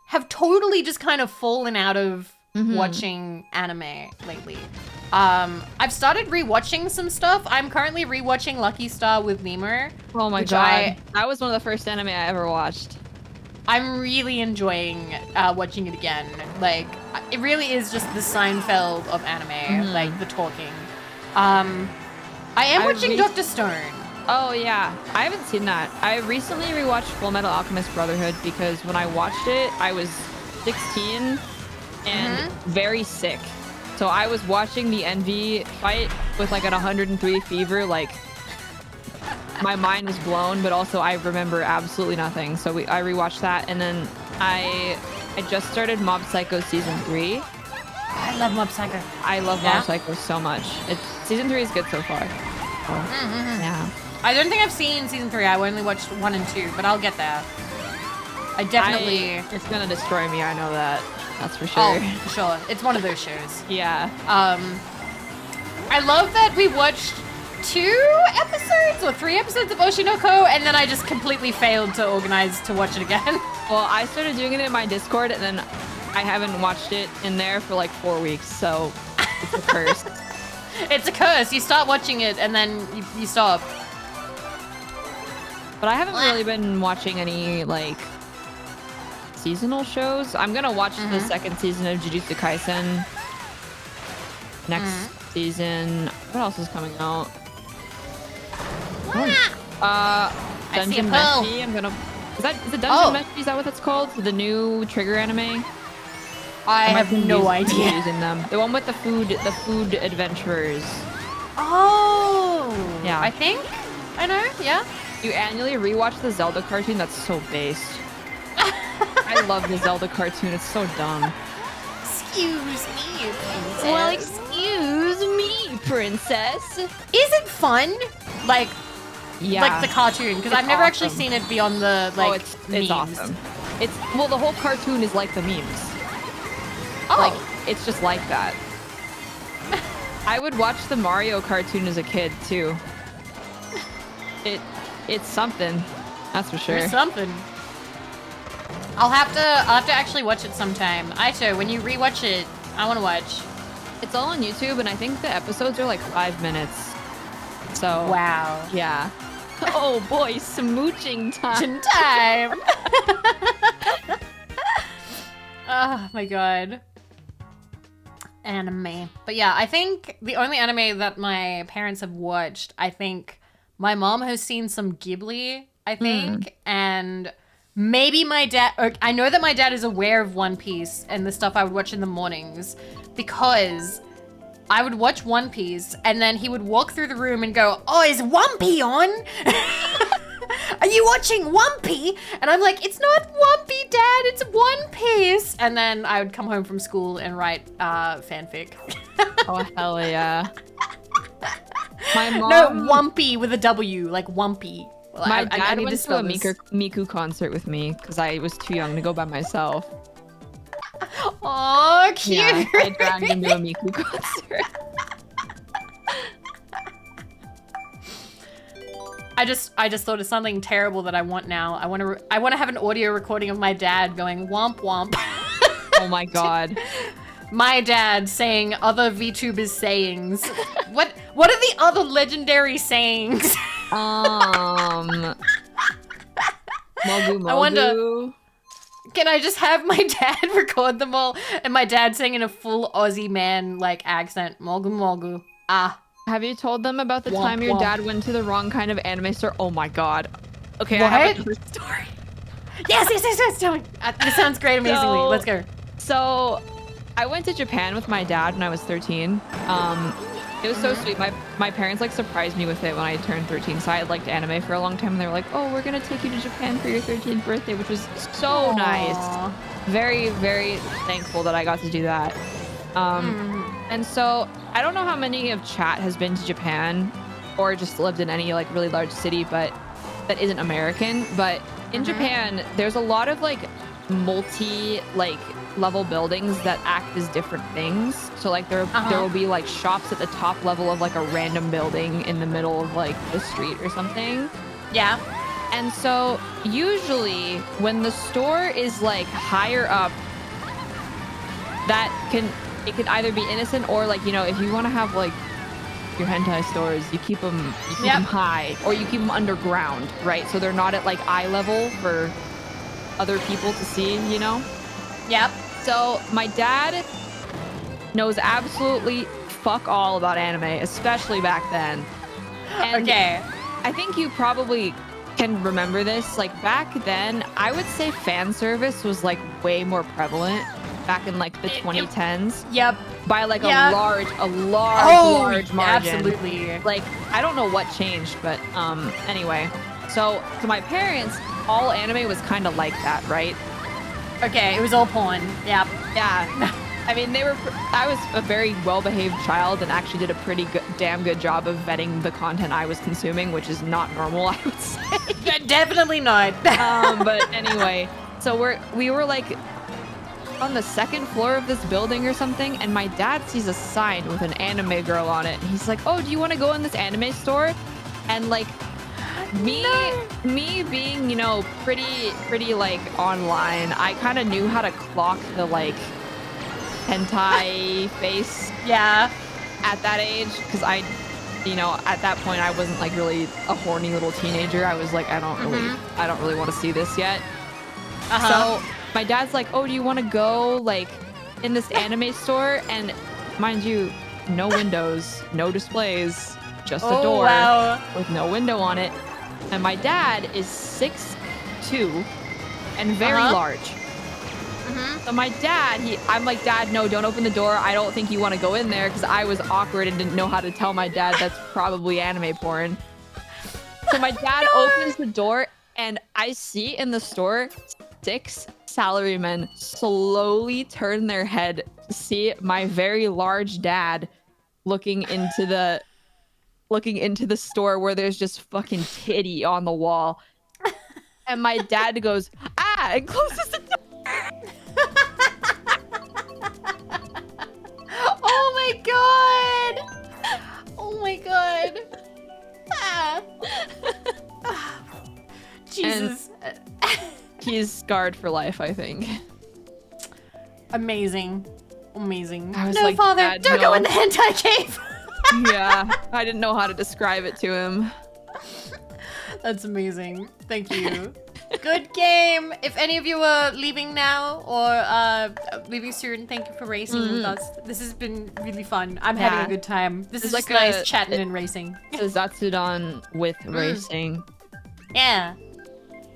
have totally just kind of fallen out of watching anime lately. I've started rewatching some stuff. I'm currently rewatching Lucky Star with Lemur. Oh my god. That was one of the first anime I ever watched. I'm really enjoying watching it again. Like, it really is just the Seinfeld of anime, like the talking. I am watching Dr. Stone. Oh yeah, I haven't seen that. I recently rewatched Full Metal Alchemist Brotherhood because when I watched it, I was 16 and very sick. So I was watching the Envy fight with like at 103 fever, like my mind was blown, but also I remember absolutely nothing. So I rewatched that, and then I just started Mob Psycho season 3. I love Mob Psycho. I love Mob Psycho so much. Season 3 is good so far. Yeah. I don't think I've seen season 3. I only watched 1 and 2, but I'll get there. I definitely... It's gonna destroy me, I know that. That's for sure. Oh, for sure. It's one of those shows. Yeah. I love that we watched 2 episodes or 3 episodes of Oshinoko, and then I just completely failed to organize to watch it again. Well, I started doing it in my Discord, and then I haven't watched it in there for like 4 weeks, so it's a curse. It's a curse. You start watching it, and then you stop. But I haven't really been watching any, like, seasonal shows. I'm gonna watch the second season of Jujutsu Kaisen next season. What else is coming out? Dungeon Meshi. I'm gonna. Is it Dungeon Meshi? Is that what it's called? The new Trigger anime. I have no idea. Using them. The one with the food adventurers. Oh. Yeah. I think I know. Yeah. You annually rewatch the Zelda cartoon. That's so based. I love the Zelda cartoon. It's so dumb. Excuse me, princess. Well, excuse me, princess. Is it fun? Like, yeah, like the cartoon? Because I've never actually seen it beyond the like. It's memes. awesome. Well, the whole cartoon is like the memes. Oh. Like, it's just like that. I would watch the Mario cartoon as a kid too. It's something, that's for sure. It's something. I'll have to actually watch it sometime. Aito, when you rewatch it, I want to watch. It's all on YouTube, and I think the episodes are like 5 minutes. So wow. Yeah. Oh boy, smooching time. Oh my god. Anime. But yeah, I think the only anime that my parents have watched, I think my mom has seen some Ghibli, I think, and maybe my dad, or I know that my dad is aware of One Piece and the stuff I would watch in the mornings, because I would watch One Piece and then he would walk through the room and go, "Oh, is One Piece on? Are you watching One Piece?" And I'm like, "It's not One Piece, Dad, it's One Piece." And then I would come home from school and write fanfic. Oh, hell yeah. My mom... No, Wumpy with a W, like Wumpy. My dad went to a Miku concert with me because I was too young to go by myself. Oh, cute. Yeah, I dragged him to a Miku concert. I just thought of something terrible that I want now. I want to have an audio recording of my dad going womp womp. Oh my god. My dad saying other VTubers sayings. What are the other legendary sayings? Mogu Mogu. I wonder, can I just have my dad record them all and my dad saying in a full Aussie man like accent, Mogu Mogu. Ah. Have you told them about the time your dad went to the wrong kind of anime store? Oh my god. Okay, what? I have another story. Yes. Tell me. This sounds great amazingly. Let's go. So, I went to Japan with my dad when I was 13. It was so sweet. My parents like surprised me with it when I turned 13. So I had liked anime for a long time, and they were like, "Oh, we're gonna take you to Japan for your 13th birthday," which was so nice. Very, very thankful that I got to do that. And so I don't know how many of chat has been to Japan or just lived in any like really large city, but that isn't American. But in Japan, there's a lot of like level buildings that act as different things. So like there will be like shops at the top level of like a random building in the middle of like the street or something. Yeah. And so usually when the store is like higher up, it could either be innocent or like, you know, if you want to have like your hentai stores, you keep them high or you keep them underground, right? So they're not at like eye level for other people to see, you know? Yep. So my dad knows absolutely fuck all about anime, especially back then. And okay. I think you probably can remember this. Like back then, I would say fan service was like way more prevalent back in like the 2010s. Yep. By like a large margin. Absolutely. Like I don't know what changed, but anyway. So to my parents, all anime was kind of like that, right? Okay, it was all porn. Yep. Yeah. I mean, I was a very well-behaved child and actually did a pretty damn good job of vetting the content I was consuming, which is not normal, I would say. Definitely not. But anyway, so we were like on the second floor of this building or something, and my dad sees a sign with an anime girl on it. And he's like, "Oh, do you want to go in this anime store?" And like me being, you know, pretty like online, I kind of knew how to clock the like hentai face. Yeah. At that age, because at that point I wasn't like really a horny little teenager. I was like, I don't really want to see this yet. So my dad's like, oh, do you want to go like in this anime store? And mind you, no windows, no displays, just a door with no window on it. And my dad is 6'2" and very large. So my dad, I'm like, Dad, no, don't open the door. I don't think you want to go in there, because I was awkward and didn't know how to tell my dad that's probably anime porn. So my dad opens the door, and I see in the store 6 salarymen slowly turn their head to see my very large dad looking into the store where there's just fucking titty on the wall. And my dad goes, ah, and closes the door. Oh my god! Oh my god! Ah. Jesus. He's scarred for life, I think. Amazing. Amazing. I was no, like, father, Dad, don't no. go in the hentai cave! Yeah, I didn't know how to describe it to him. That's amazing. Thank you. Good game. If any of you are leaving now or leaving soon, thank you for racing with us. This has been really fun. I'm having a good time. This is like just nice chatting and racing. It's a Zatsudon with racing. Yeah.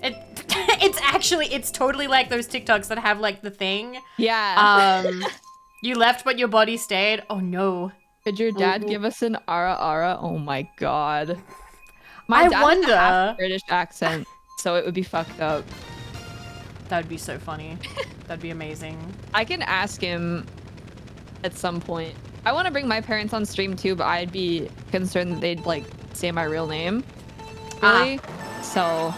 It's totally like those TikToks that have like the thing. Yeah. You left but your body stayed. Oh no. Could your dad give us an ara ara? Oh my god. My dad wonder. has a half British accent, so it would be fucked up. That would be so funny. That'd be amazing. I can ask him at some point. I want to bring my parents on stream too, but I'd be concerned that they'd like say my real name. Really? So.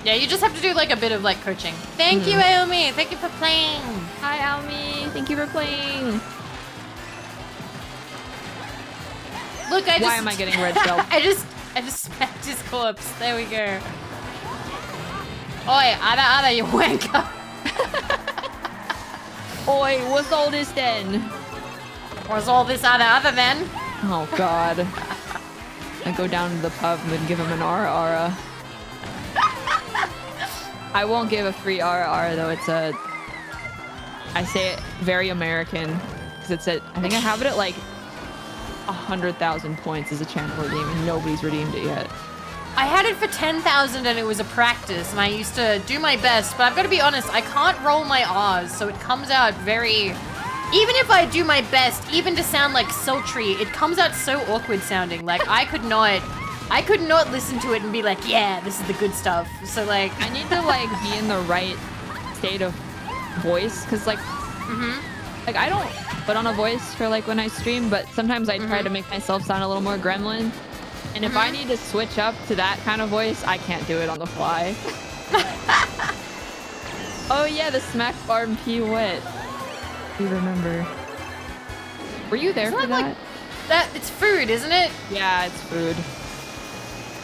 Yeah, you just have to do like a bit of like coaching. Thank you, Aomi. Thank you for playing. Hi, Aomi. Thank you for playing. Look, Why am I getting red shelled? I just smacked his corpse. There we go. Oi, other, you wanker. Oi, what's all this then? What's all this other then? Oh god. I go down to the pub and give him an ara ara. I won't give a free ara ara though. It's a. I say it very American because it's at. I think I have it at like 100,000 points as a channel redeem, and nobody's redeemed it yet. I had it for 10,000 and it was a practice, and I used to do my best, but I've got to be honest, I can't roll my R's, so it comes out very. Even if I do my best, even to sound like sultry, it comes out so awkward sounding. Like I could not listen to it and be like, yeah, this is the good stuff. So like, I need to like be in the right state of voice, because like, like I don't put on a voice for like when I stream, but sometimes I try to make myself sound a little more gremlin. And if I need to switch up to that kind of voice, I can't do it on the fly. Oh yeah, the smack farm pee wet. You remember? Were you there for that? Like, that it's food, isn't it? Yeah, it's food.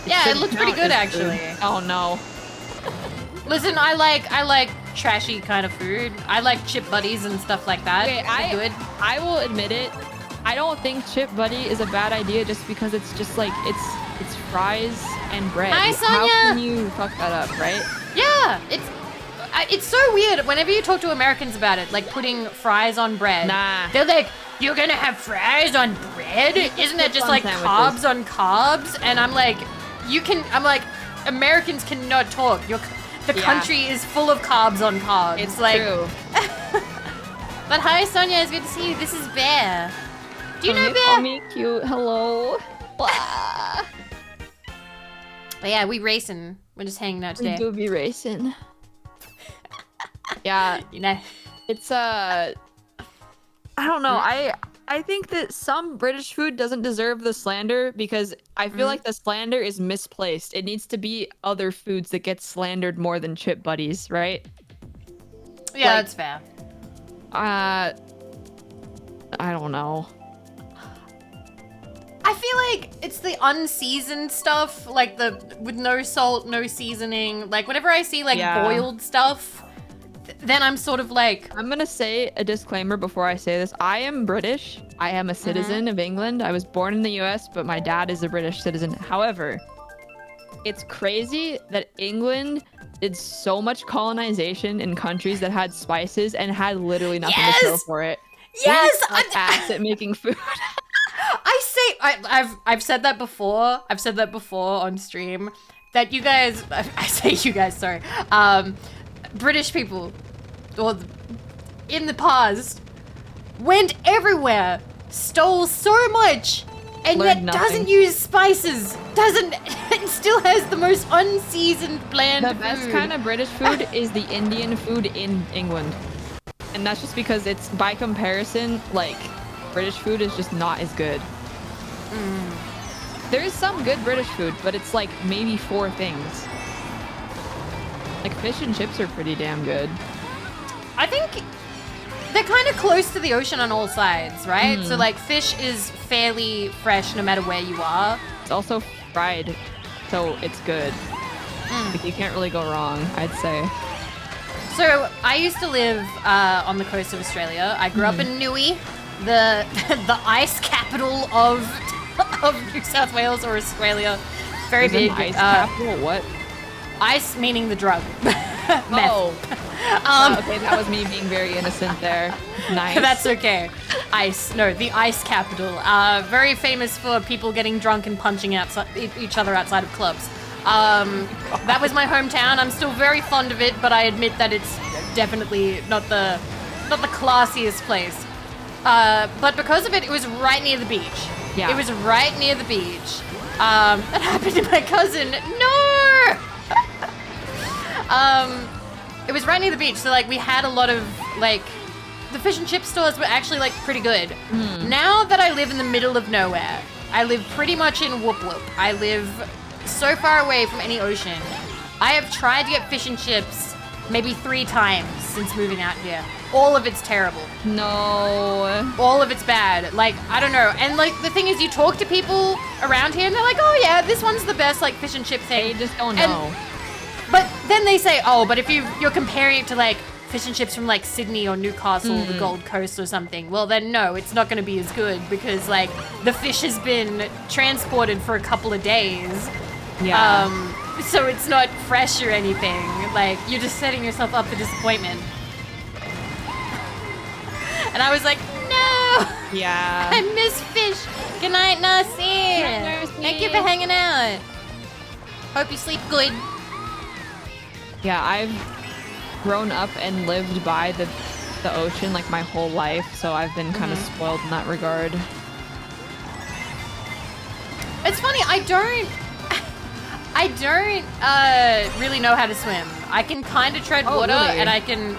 Yeah, it looks pretty good actually. Oh no. Listen, I like trashy kind of food. I like chip buddies and stuff like that. Okay, I will admit it. I don't think chip buddy is a bad idea just because it's just like it's fries and bread. Hi, Sonia. How can you fuck that up, right? Yeah, it's so weird whenever you talk to Americans about it, like putting fries on bread. Nah. They're like, you're gonna have fries on bread? Isn't that just like sandwiches. carbs on carbs? And I'm like, Americans cannot talk. The country is full of carbs on carbs. It's like, true. But hi, Sonia. It's good to see you. This is Bear. Do you know Bear? Call me cute. Hello. But yeah, we racing. We're just hanging out today. We do be racing. Yeah. You know. It's I don't know. I think that some British food doesn't deserve the slander because I feel like the slander is misplaced. It needs to be other foods that get slandered more than chip buddies, right? Yeah, Like, that's fair. I don't know. I feel like it's the unseasoned stuff, like with no salt, no seasoning. Like whenever I see like boiled stuff, then I'm sort of like... I'm gonna say a disclaimer before I say this. I am British. I am a citizen of England. I was born in the US, but my dad is a British citizen. However, It's crazy that England did so much colonization in countries that had spices and had literally nothing to show for it. Yes, I'm ass at making food. I've said that before. I've said that before on stream. That you guys, I say you guys, sorry. British people, or in the past, went everywhere, stole so much, and Learned yet nothing. doesn't use spices. It still has the most unseasoned bland The best food. kind of British food is the Indian food in England. And that's just because it's, by comparison, like, British food is just not as good. There is some good British food, but it's like maybe 4 things. Like fish and chips are pretty damn good. I think they're kind of close to the ocean on all sides, right? So like fish is fairly fresh no matter where you are. It's also fried, so it's good. Like, you can't really go wrong, I'd say. So I used to live on the coast of Australia. I grew up in Newey, the the ice capital of New South Wales or Australia. Very There's big. an ice capital? What? Ice meaning the drug. Meth. Oh. Okay, that was me being very innocent there. Nice. That's okay. Ice. No, the ice capital. Very famous for people getting drunk and punching each other outside of clubs. That was my hometown. I'm still very fond of it, but I admit that it's definitely not the classiest place. But because of it, it was right near the beach. Yeah. It was right near the beach. That happened to my cousin. No! It was right near the beach, so like we had a lot of like the fish and chip stores were actually like pretty good. Now that I live in the middle of nowhere, I live pretty much in Whoop Whoop. I live so far away from any ocean. I have tried to get fish and chips maybe 3 times since moving out here. All of it's terrible. No. All of it's bad. Like, I don't know. And like the thing is, you talk to people around here and they're like, oh yeah, this one's the best like fish and chip thing. They just don't And- know. But then they say, oh, but if you're comparing it to like fish and chips from like Sydney or Newcastle or the Gold Coast or something, well then no, it's not going to be as good because like the fish has been transported for a couple of days. Yeah. So it's not fresh or anything. Like you're just setting yourself up for disappointment. And I was like, no, Yeah. I miss fish. Good night, Nasi. Nasi. Thank you for hanging out. Hope you sleep good. Yeah, I've grown up and lived by the ocean like my whole life, so I've been kind of spoiled in that regard. It's funny, I don't really know how to swim. I can kind of tread water, really? and I can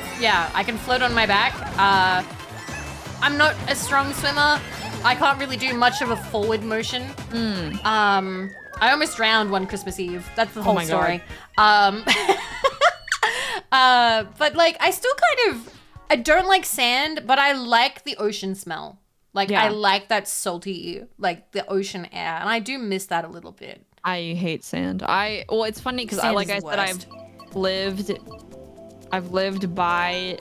float on my back. I'm not a strong swimmer. I can't really do much of a forward motion. I almost drowned one Christmas Eve. That's the whole my story. But like, I still I don't like sand, but I like the ocean smell. Like, Yeah. I like that salty, like the ocean air, and I do miss that a little bit. I hate sand. Well, it's funny because Sand like is I the said, I've lived by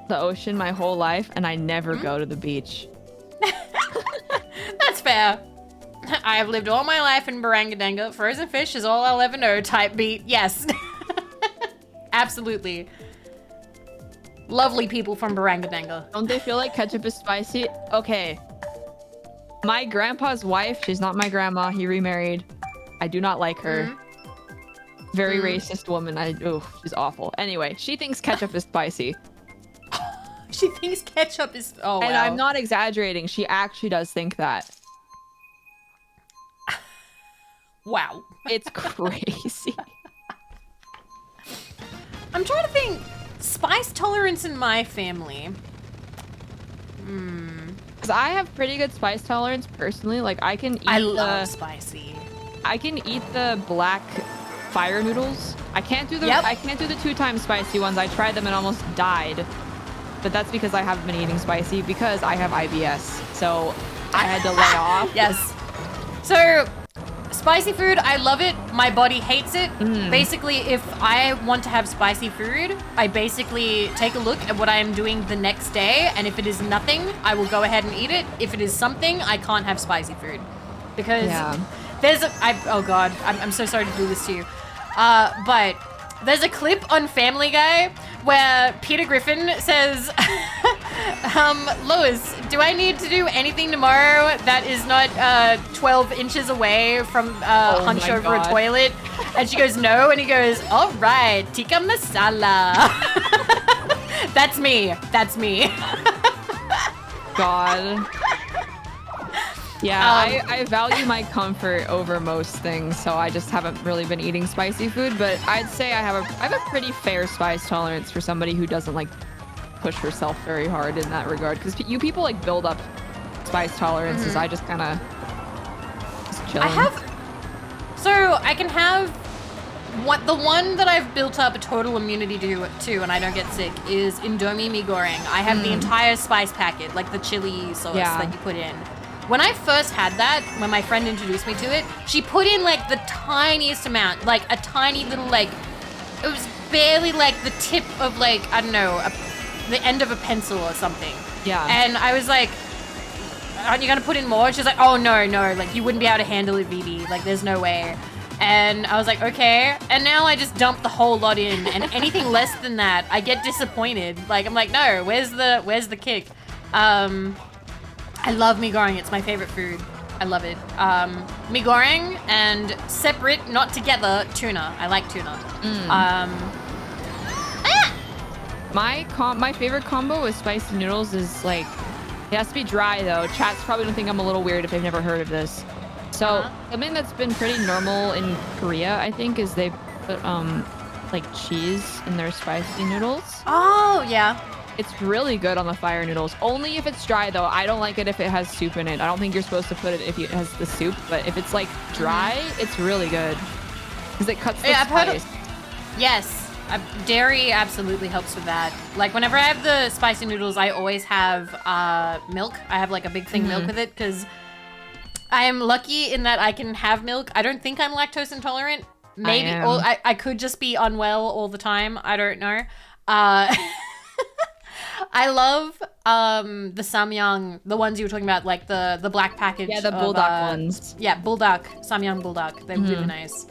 the ocean my whole life, and I never go to the beach. That's fair. I have lived all my life in Barangadanga. Frozen fish is all I'll ever know type beat. Yes. Absolutely. Lovely people from Barangadanga. Don't they feel like ketchup is spicy? Okay. My grandpa's wife, she's not my grandma. He remarried. I do not like her. Very racist woman. She's awful. Anyway, she thinks ketchup is spicy. She thinks ketchup is... Oh, wow. And I'm not exaggerating. She actually does think that. Wow. It's crazy. I'm trying to think. Spice tolerance in my family. Because I have pretty good spice tolerance personally. Like I can eat I love spicy. I can eat the black fire noodles. I can't do the Yep. I can't do the 2 times spicy ones. I tried them and almost died. But that's because I haven't been eating spicy because I have IBS. So I had to lay off. Yes. So, spicy food, I love it. My body hates it. Basically, if I want to have spicy food, I basically take a look at what I am doing the next day, and if it is nothing, I will go ahead and eat it. If it is something, I can't have spicy food. Because Yeah. oh God, I'm so sorry to do this to you. But there's a clip on Family Guy where Peter Griffin says, Lois, do I need to do anything tomorrow that is not 12 inches away from hunched over a toilet? And she goes, no. And he goes, all right, tikka masala. That's me. That's me. God. Yeah, I value my comfort over most things, so I just haven't really been eating spicy food, but I'd say I have a pretty fair spice tolerance for somebody who doesn't like push herself very hard in that regard, because you people like build up spice tolerances. I just kind of just chilling. So I can have the one that I've built up a total immunity to, and I don't get sick, is Indomie mee goreng. I have the entire spice packet, like the chili sauce that you put in. When I first had that, when my friend introduced me to it, she put in like the tiniest amount, like a tiny little like, it was barely like the tip of like, I don't know, the end of a pencil or something. Yeah. And I was like, aren't you gonna put in more? She's like, oh no, like you wouldn't be able to handle it, Vivi. Like there's no way. And I was like, okay. And now I just dump the whole lot in, and anything less than that, I get disappointed. Like I'm like, no, where's the kick? I love mee goreng. It's my favorite food. I love it. Mee goreng and separate, not together, tuna. I like tuna. My favorite combo with spicy noodles is like, it has to be dry though. Chats probably don't think I'm a little weird if they've never heard of this. So something that's been pretty normal in Korea, I think, is they put like cheese in their spicy noodles. Oh yeah. It's really good on the fire noodles. Only if it's dry though. I don't like it if it has soup in it. I don't think you're supposed to put it if it has the soup, but if it's like dry, it's really good. Because it cuts the spice. Yes. Dairy absolutely helps with that. Like whenever I have the spicy noodles, I always have milk. I have like a big thing milk with it because I am lucky in that I can have milk. I don't think I'm lactose intolerant. Maybe, or I could just be unwell all the time. I don't know. I love the samyang, the ones you were talking about, like the black package. Yeah, the bulldog ones. Yeah, bulldog, samyang bulldog. They're really nice.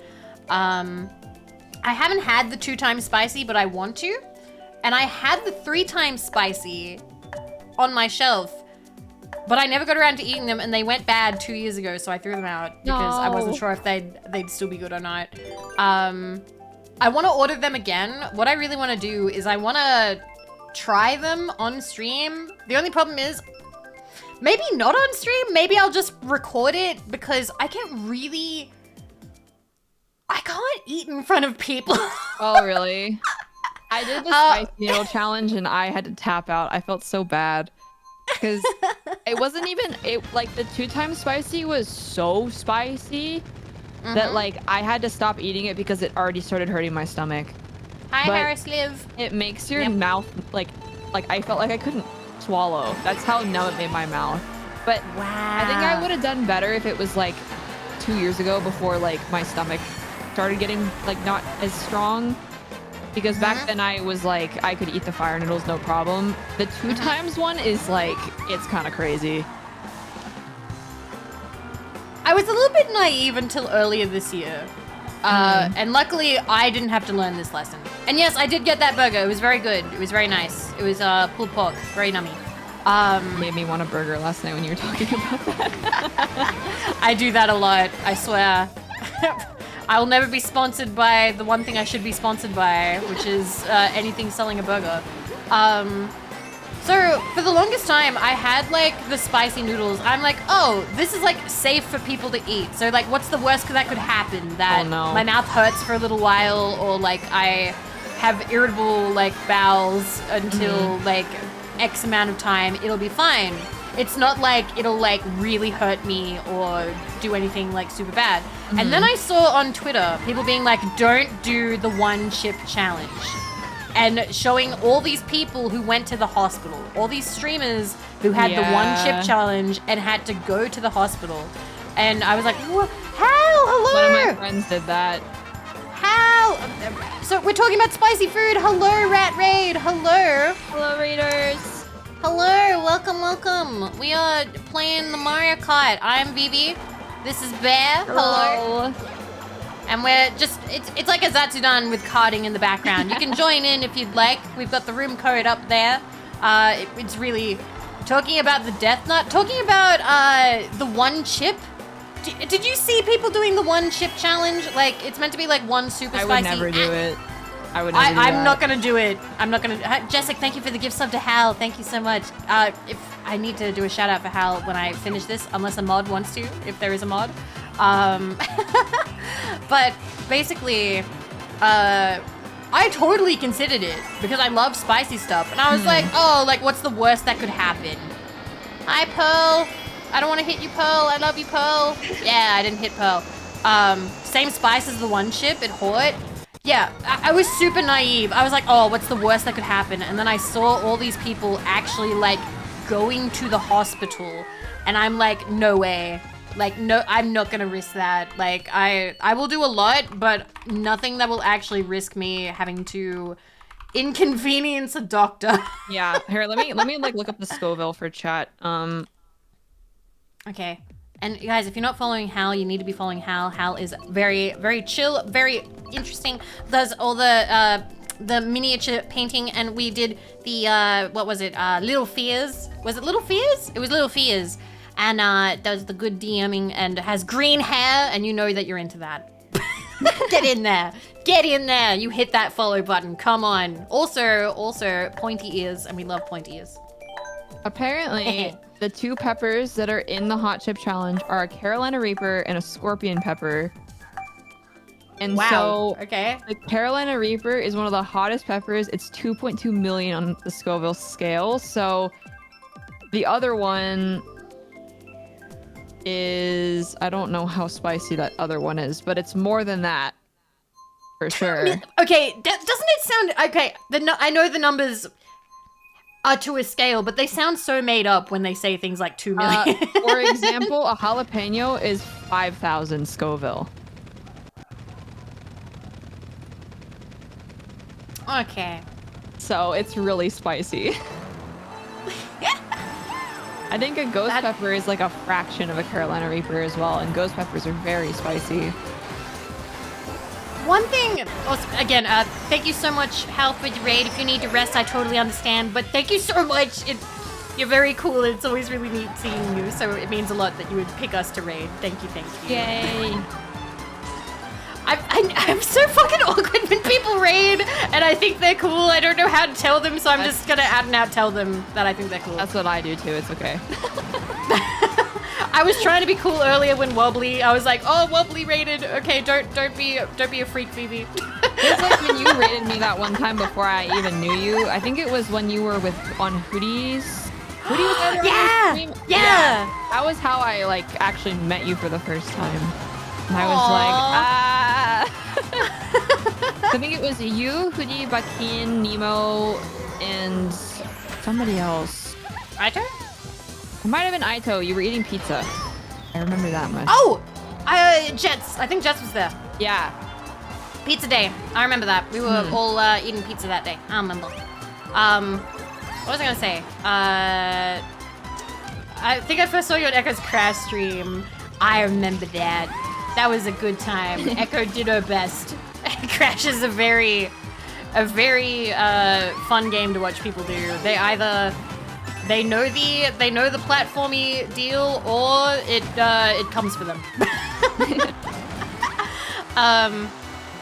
I haven't had the 2 times spicy, but I want to. And I had the 3 times spicy on my shelf, but I never got around to eating them, and they went bad 2 years ago, so I threw them out because I wasn't sure if they'd still be good or not. I want to order them again. What I really want to do is I want to try them on stream. The only problem is maybe not on stream. Maybe I'll just record it because I can't eat in front of people. Oh, really? I did the spicy noodle challenge and I had to tap out. I felt so bad because it wasn't even like the 2 times spicy was so spicy that like I had to stop eating it because it already started hurting my stomach. Hi, Harris Liv. It makes your mouth like I felt like I couldn't swallow. That's how numb it made my mouth. But I think I would have done better if it was like 2 years ago before like my stomach started getting like not as strong. Because back then I was like, I could eat the fire noodles, no problem. The 2 times one is like, it's kind of crazy. I was a little bit naive until earlier this year. And luckily I didn't have to learn this lesson. And yes, I did get that burger. It was very good. It was very nice. It was pulled pork, very nummy. Made me want a burger last night when you were talking about that. I do that a lot, I swear. I will never be sponsored by the one thing I should be sponsored by, which is anything selling a burger. So for the longest time, I had like the spicy noodles. I'm like, oh, this is like safe for people to eat. So like, what's the worst that could happen? That my mouth hurts for a little while, or like I have irritable like bowels until like X amount of time. It'll be fine. It's not like it'll like really hurt me or do anything like super bad. And then I saw on Twitter people being like, don't do the 1 chip challenge. And showing all these people who went to the hospital, all these streamers who had the 1 chip challenge and had to go to the hospital. And I was like, how? Hello? One of my friends did that. How? So we're talking about spicy food. Hello, Rat Raid. Hello. Hello, Raiders. Hello, welcome. We are playing the Mario Kart. I'm Vivi. This is Bear. Hello. And we're just, it's like a Zatsudan with karting in the background. You can join in if you'd like. We've got the room code up there. It's really talking about the Death Nut, talking about the one chip. Did you see people doing the one chip challenge? Like, it's meant to be like one super spicy. I would never do it. I would never do I'm that. not gonna do it. I'm not gonna. Jessica, thank you for the gift sub to Hal. Thank you so much. If I need to do a shout out for Hal when I finish this, unless a mod wants to, if there is a mod. But basically, I totally considered it because I love spicy stuff, and I was like, oh, like what's the worst that could happen? Hi, Pearl. I don't want to hit you, Pearl. I love you, Pearl. Yeah, I didn't hit Pearl. Same spice as the one chip at Hort. Yeah, I was super naive. I was like, oh, what's the worst that could happen? And then I saw all these people actually like going to the hospital, and I'm like, no way. Like, no, I'm not gonna risk that. Like, I will do a lot, but nothing that will actually risk me having to inconvenience a doctor. Yeah, here, let me like look up the Scoville for chat. Okay. And you guys, if you're not following Hal, you need to be following Hal. Hal is very, very chill, very interesting. Does all the miniature painting, and we did the what was it? Little Fears. Was it Little Fears? It was Little Fears. And does the good DMing and has green hair, and you know that you're into that. Get in there. Get in there. You hit that follow button. Come on. Also pointy ears, and we love pointy ears. Apparently, the two peppers that are in the hot chip challenge are a Carolina Reaper and a Scorpion pepper. And so, okay. The Carolina Reaper is one of the hottest peppers. It's 2.2 million on the Scoville scale. So the other one is, I don't know how spicy that other one is, but it's more than that for sure. Okay, doesn't it sound okay? I know the numbers are to a scale, but they sound so made up when they say things like 2 million. For example, a jalapeno is 5,000 Scoville. Okay. So it's really spicy. I think a ghost pepper is like a fraction of a Carolina Reaper as well, and ghost peppers are very spicy. One thing, also, again, thank you so much, Hal, for the raid. If you need to rest, I totally understand, but thank you so much. You're very cool, and it's always really neat seeing you, so it means a lot that you would pick us to raid. Thank you, thank you. Yay. I'm so fucking awkward when people raid, and I think they're cool. I don't know how to tell them, so I'm just gonna out and out tell them that I think they're cool. That's what I do too, it's okay. I was trying to be cool earlier when Wobbly, I was like, oh, Wobbly raided. Okay, don't be a freak, Vivi. It's like when you raided me that one time before I even knew you. I think it was when you were on Hoodies. Hoodie was either on your stream? Yeah. That was how I like actually met you for the first time. And I was like, I think it was you, Hoodie, Bakin, Nemo, and somebody else. Aito? It might have been Aito. You were eating pizza. I remember that much. Oh! Jets. I think Jets was there. Yeah. Pizza day. I remember that. We were all eating pizza that day. I remember. What was I gonna say? I think I first saw you on Echo's Crash stream. I remember that. That was a good time. Echo did her best. Crash is a very fun game to watch people do. They either know the platformy deal, or it comes for them.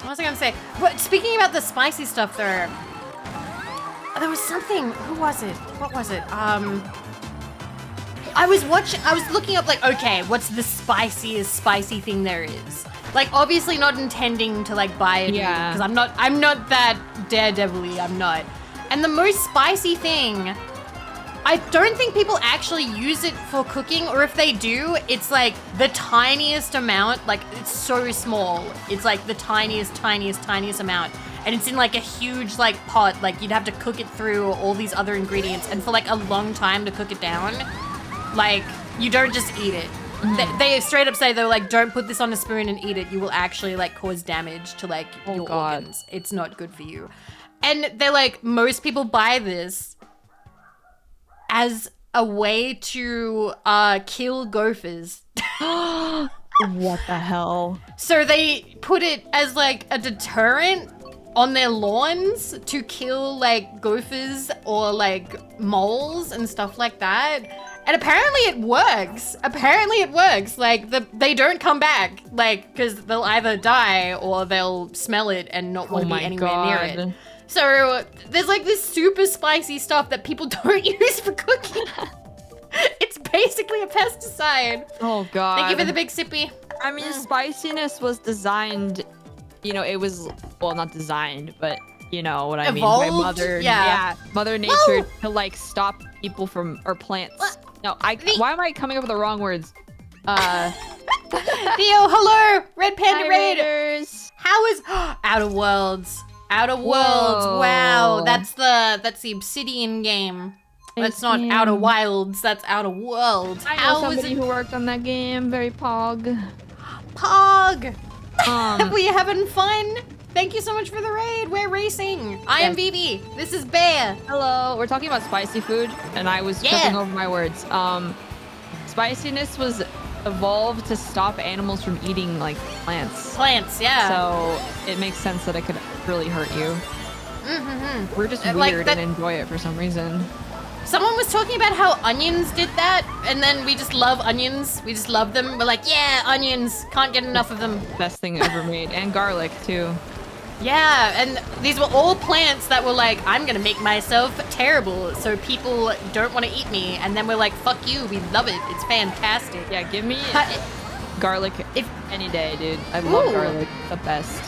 What was I gonna say? Speaking about the spicy stuff, there was something. Who was it? What was it? I was looking up like, okay, what's the spiciest spicy thing there is? Like, obviously not intending to like buy it, because I'm not that daredevil-y, I'm not. And the most spicy thing, I don't think people actually use it for cooking, or if they do, it's like the tiniest amount, like it's so small. It's like the tiniest amount. And it's in like a huge like pot, like you'd have to cook it through all these other ingredients, and for like a long time to cook it down. Like, you don't just eat it. They straight up say, they're like, don't put this on a spoon and eat it. You will actually like cause damage to like your organs. It's not good for you. And they're like, most people buy this as a way to kill gophers. What the hell? So they put it as like a deterrent on their lawns to kill like gophers or like moles and stuff like that. And apparently it works. Like they don't come back, like, because they'll either die or they'll smell it and not want to be anywhere near it. So there's like this super spicy stuff that people don't use for cooking. It's basically a pesticide. Oh god. Thank you for the big sippy. I mean, spiciness was designed, you know, it was, well, not designed, but you know what I mean by Mother Nature to like stop people from, or plants. No, why am I coming up with the wrong words? Theo, hello, Red Panda Raiders. How is Outer Worlds? Outer Worlds. Wow, that's the Obsidian game. That's not Outer Wilds. That's Outer Worlds. I know somebody who worked on that game. Very pog. Pog. Were you having fun? Thank you so much for the raid. We're racing. I am Vivi. This is Bear. Hello. We're talking about spicy food, and I was tripping over my words. Spiciness was evolved to stop animals from eating like plants. Plants, yeah. So it makes sense that it could really hurt you. We're just weird and enjoy it for some reason. Someone was talking about how onions did that, and then we just love onions. We just love them. We're like, yeah, onions. Can't get enough of them. Best thing ever made. And garlic, too. Yeah, and these were all plants that were like, I'm gonna make myself terrible so people don't want to eat me. And then we're like, fuck you, we love it. It's fantastic. Yeah, give me garlic any day, dude. I love garlic. The best.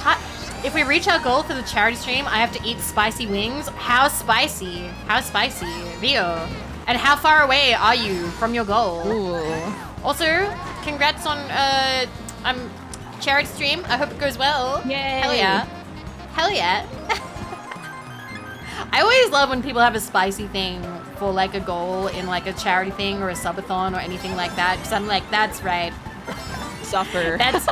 If we reach our goal for the charity stream, I have to eat spicy wings. How spicy? How spicy? Rio. And how far away are you from your goal? Ooh. Also, congrats on charity stream. I hope it goes well. Yay. Hell yeah. Hell yeah. I always love when people have a spicy thing for like a goal in like a charity thing or a subathon or anything like that. Because I'm like, that's right. Suffer. That's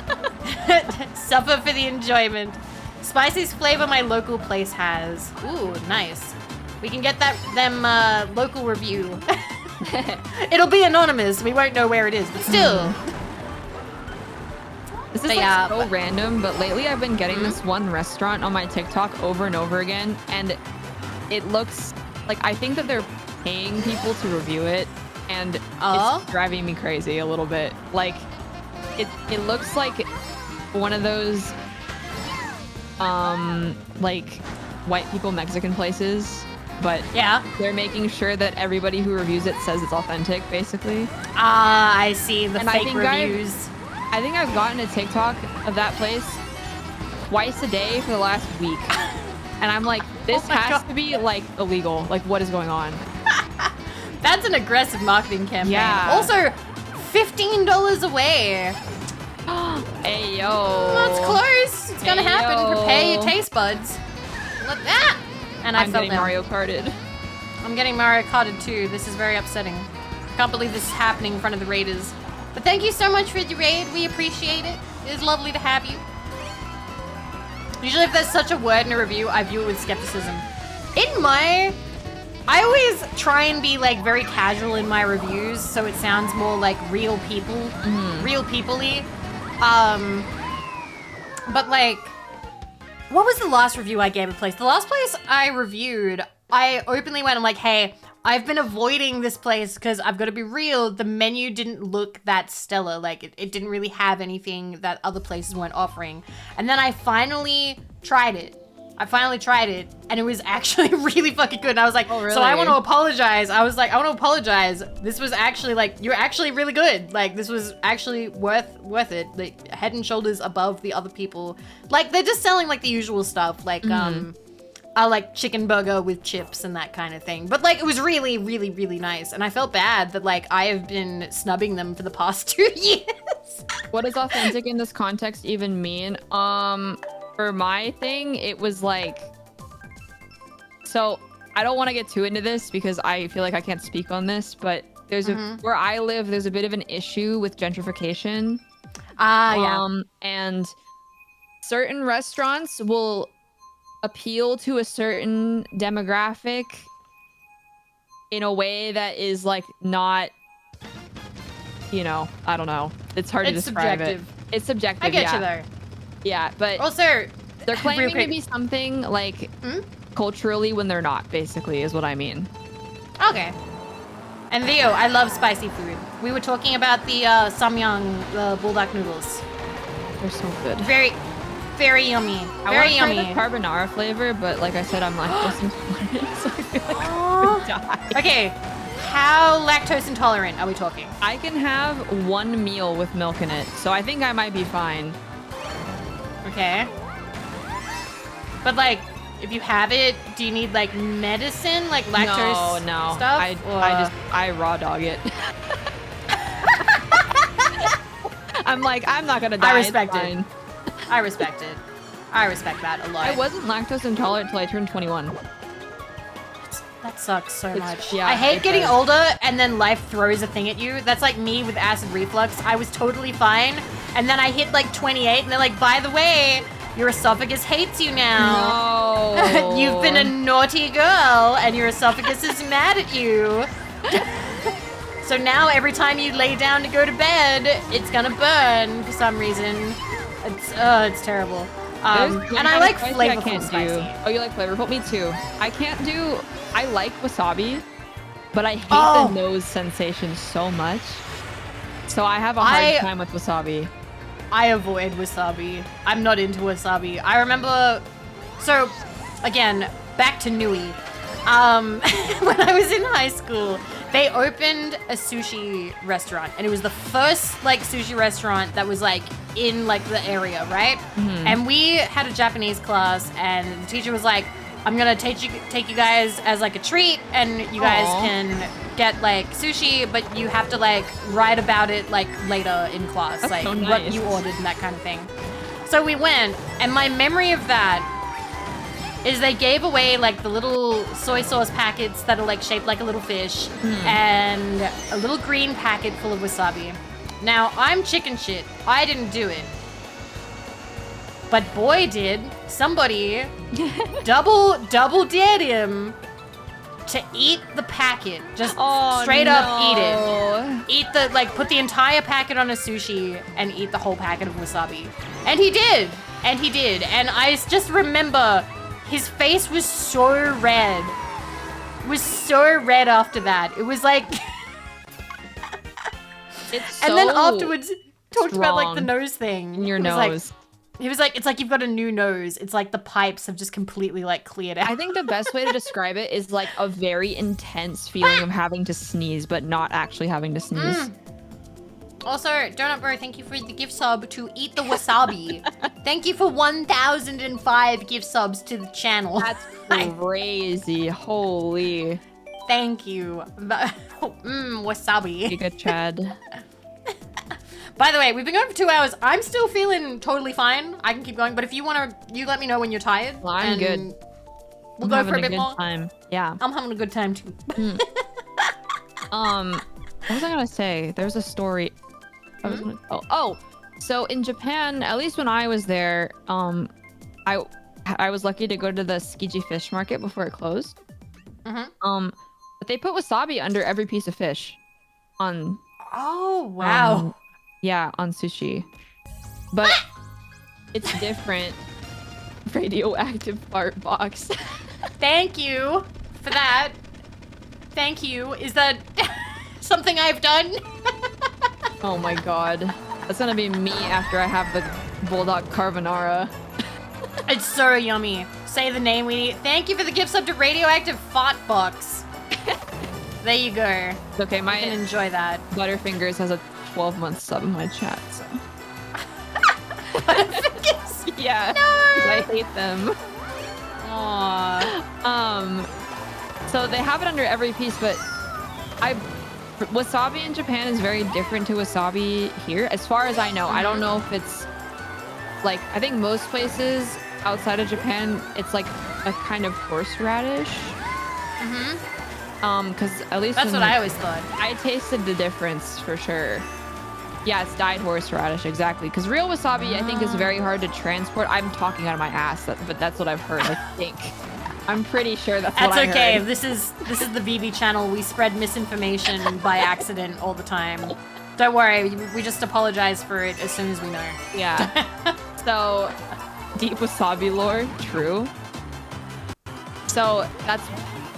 suffer for the enjoyment. Spiciest flavor my local place has. Ooh, nice. We can get them local review. It'll be anonymous. We won't know where it is, but still. This is so random, but lately I've been getting this one restaurant on my TikTok over and over again, and it looks like, I think that they're paying people to review it, and it's driving me crazy a little bit. Like, it looks like one of those like white people Mexican places, but they're making sure that everybody who reviews it says it's authentic, basically. I see the fake reviews. I think I've gotten a TikTok of that place twice a day for the last week. And I'm like, this has to be like illegal. Like, what is going on? That's an aggressive marketing campaign. Yeah. Also, $15 away. Hey, yo. That's close. It's gonna happen. Prepare your taste buds. Look that. And I'm getting Mario Karted. I'm getting Mario Karted too. This is very upsetting. Can't believe this is happening in front of the Raiders. But thank you so much for the raid. We appreciate it. It is lovely to have you. Usually if there's such a word in a review, I view it with skepticism. I always try and be like very casual in my reviews, so it sounds more like real people, real people-y. But like, what was the last review I gave a place? The last place I reviewed, I openly went, I'm like, hey, I've been avoiding this place because I've got to be real. The menu didn't look that stellar. Like it didn't really have anything that other places weren't offering. And then I finally tried it. And it was actually really fucking good. And I was like, oh, really? So I want to apologize. I was like, I want to apologize. This was actually like, you're actually really good. Like this was actually worth it. Like head and shoulders above the other people. Like they're just selling like the usual stuff. Like, I like chicken burger with chips and that kind of thing. But like, it was really, really, really nice. And I felt bad that like, I have been snubbing them for the past 2 years. What does authentic in this context even mean? For my thing, it was like, so I don't want to get too into this because I feel like I can't speak on this, but there's where I live, there's a bit of an issue with gentrification. Yeah. And certain restaurants will appeal to a certain demographic in a way that is like not you know, I don't know. It's hard to describe subjective. it. It's subjective. I get yeah. you though. Yeah, but Also, they're claiming real quick. to be something like culturally when they're not. Basically, is what I mean. Okay. And Theo, I love spicy food. We were talking about the samyang, bulldog noodles. They're so good. Very, very yummy. Very I want yummy. to try the carbonara flavor, but like I said, I'm lactose intolerant, so I feel like I would die. Okay, how lactose intolerant are we talking? I can have one meal with milk in it, so I think I might be fine. Okay. But like, if you have it, do you need like medicine, like lactose no. stuff? I raw dog it. I'm like, I'm not gonna die. I respect it's it. fine. I respect it. I respect that a lot. I wasn't lactose intolerant until I turned 21. That sucks so much. Yeah, I hate it getting does. older and then life throws a thing at you. That's like me with acid reflux. I was totally fine. And then I hit like 28 and they're like, by the way, your esophagus hates you now. No. You've been a naughty girl and your esophagus is mad at you. So now every time you lay down to go to bed, it's gonna burn for some reason. It's terrible. And I like flavorful spicy. Oh, you like flavorful? Me too. I like wasabi, but I hate the nose sensation so much. So I have a hard time with wasabi. I avoid wasabi. I'm not into wasabi. I remember, so again, back to Nui. When I was in high school, they opened a sushi restaurant, and it was the first like sushi restaurant that was like in like the area, right? Mm-hmm. And we had a Japanese class, and the teacher was like, "I'm gonna take you guys as like a treat, and you guys can get like sushi, but you have to like write about it like later in class, That's like so what nice. you ordered and that kind of thing." So we went, and my memory of that is they gave away like the little soy sauce packets that are like shaped like a little fish and a little green packet full of wasabi. Now, I'm chicken shit. I didn't do it. But boy did somebody double dared him to eat the packet. Just straight up eat it. Eat the, like, put the entire packet on a sushi and eat the whole packet of wasabi. And he did. And I just remember his face was so red. Was so red after that. It was like... And then afterwards, talked about like the nose thing. In your It was nose. He was like, it's like you've got a new nose. It's like the pipes have just completely like cleared out. I think the best way to describe it is like a very intense feeling of having to sneeze, but not actually having to sneeze. Also, Donut Bro, thank you for the gift sub to Eat the Wasabi. Thank you for 1,005 gift subs to the channel. That's crazy. Holy. Thank you. Wasabi. You good, Chad. By the way, we've been going for 2 hours. I'm still feeling totally fine. I can keep going, but if you want to, you let me know when you're tired. Well, I'm good. We'll go for a bit good more. Time. Yeah. I'm having a good time too. What was I gonna say? There's a story. So in Japan, at least when I was there, I was lucky to go to the Tsukiji fish market before it closed. But they put wasabi under every piece of fish on Oh, wow. on sushi. But it's different. Radioactive fart box. Thank you for that. Thank you. Is that something I've done? Oh my god. That's gonna be me after I have the bulldog carbonara. It's so yummy. Say the name we need. Thank you for the gift sub to Radioactive Fart Box. There you go. It's okay, my You can enjoy that. Butterfingers has a 12-month sub in my chat, so. Butterfingers? Yeah. No. 'Cause I hate them. Aww. So they have it under every piece, but wasabi in Japan is very different to wasabi here, as far as I know. I don't know if it's like, I think most places outside of Japan, it's like a kind of horseradish. Because at least That's what I always thought. I tasted the difference for sure. Yeah, it's dyed horseradish, exactly. Because real wasabi, I think, is very hard to transport. I'm talking out of my ass, but that's what I've heard, I think. I'm pretty sure that's what I heard. That's okay. This is the Vivi channel. We spread misinformation by accident all the time. Don't worry, we just apologize for it as soon as we know. Yeah. So, deep wasabi lore, true. So that's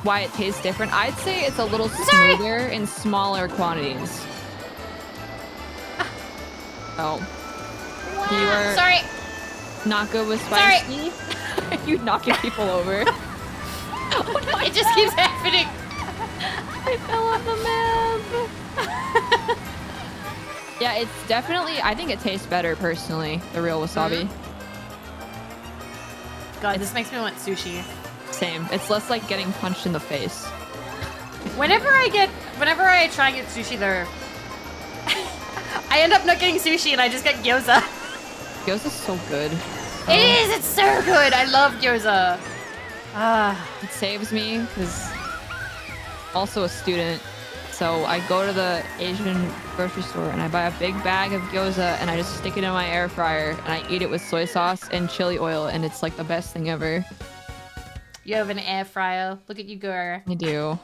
why it tastes different. I'd say it's a little smoother in smaller quantities. Oh. Wow. You are Sorry. not good with spicy. You knocking people over. Oh no, it just keeps happening. I fell off the map. Yeah, it's definitely, I think it tastes better personally, the real wasabi. God, this makes me want sushi. Same. It's less like getting punched in the face. Whenever I try and get sushi though, I end up not getting sushi and I just get gyoza. Gyoza's so good. It is, it's so good. I love gyoza. It saves me because also a student. So I go to the Asian grocery store and I buy a big bag of gyoza and I just stick it in my air fryer and I eat it with soy sauce and chili oil and it's like the best thing ever. You have an air fryer. Look at you go. I do.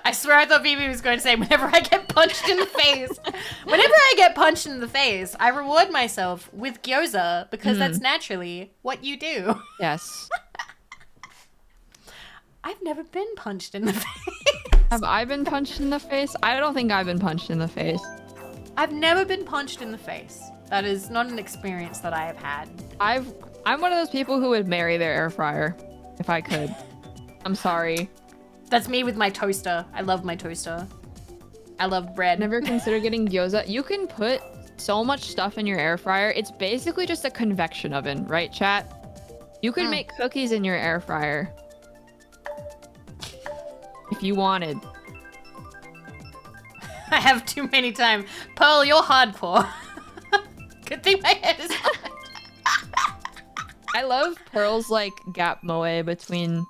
I swear I thought Vivi was going to say whenever I get punched in the face. Whenever I get punched in the face, I reward myself with gyoza because that's naturally what you do. Yes. I've never been punched in the face. Have I been punched in the face? I don't think I've been punched in the face. I've never been punched in the face. That is not an experience that I have had. I'm one of those people who would marry their air fryer if I could. I'm sorry. That's me with my toaster. I love my toaster. I love bread. Never consider getting gyoza. You can put so much stuff in your air fryer. It's basically just a convection oven, right, chat? You could make cookies in your air fryer. If you wanted. I have too many times. Pearl, you're hardcore. Good thing my head is hot. I love Pearl's like gap moe between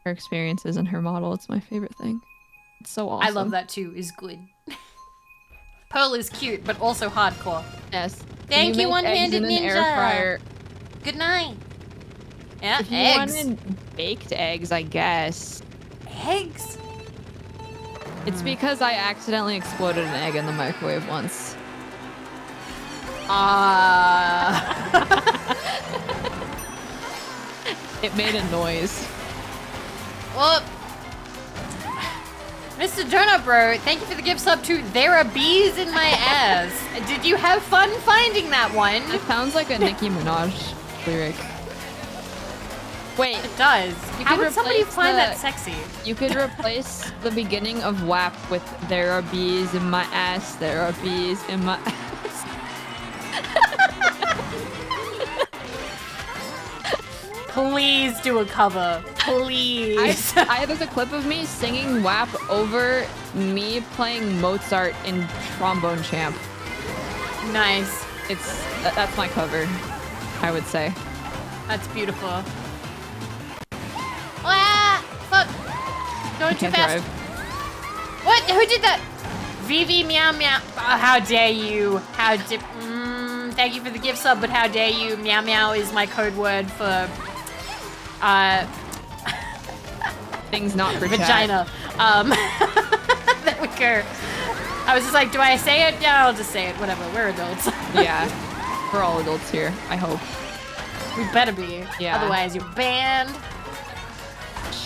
her experiences and her model. It's my favorite thing. It's so awesome. I love that too. Is good. Pearl is cute, but also hardcore. Yes. Thank you, one-handed ninja. Air fryer. Good night. Yeah, if you eggs. wanted baked eggs, I guess. Eggs? It's because I accidentally exploded an egg in the microwave once. It made a noise. Well, Mr. Donut Bro, thank you for the gift sub to There Are Bees in My Ass. Did you have fun finding that one? It sounds like a Nicki Minaj lyric. Wait, it does. How would somebody find that sexy? You could replace the beginning of WAP with "There are bees in my ass, there are bees in my ass." Please do a cover. Please. There's a clip of me singing WAP over me playing Mozart in Trombone Champ. Nice. That's my cover, I would say. That's beautiful. Ah, fuck. Going too fast. Drive. What? Who did that? Vivi meow meow. Oh, how dare you? Thank you for the gift sub, but how dare you? Meow meow is my code word for things not for vagina. There we go. I was just like, do I say it? Yeah, I'll just say it. Whatever. We're adults. Yeah, we're all adults here. I hope. We better be. Yeah. Otherwise, you're banned.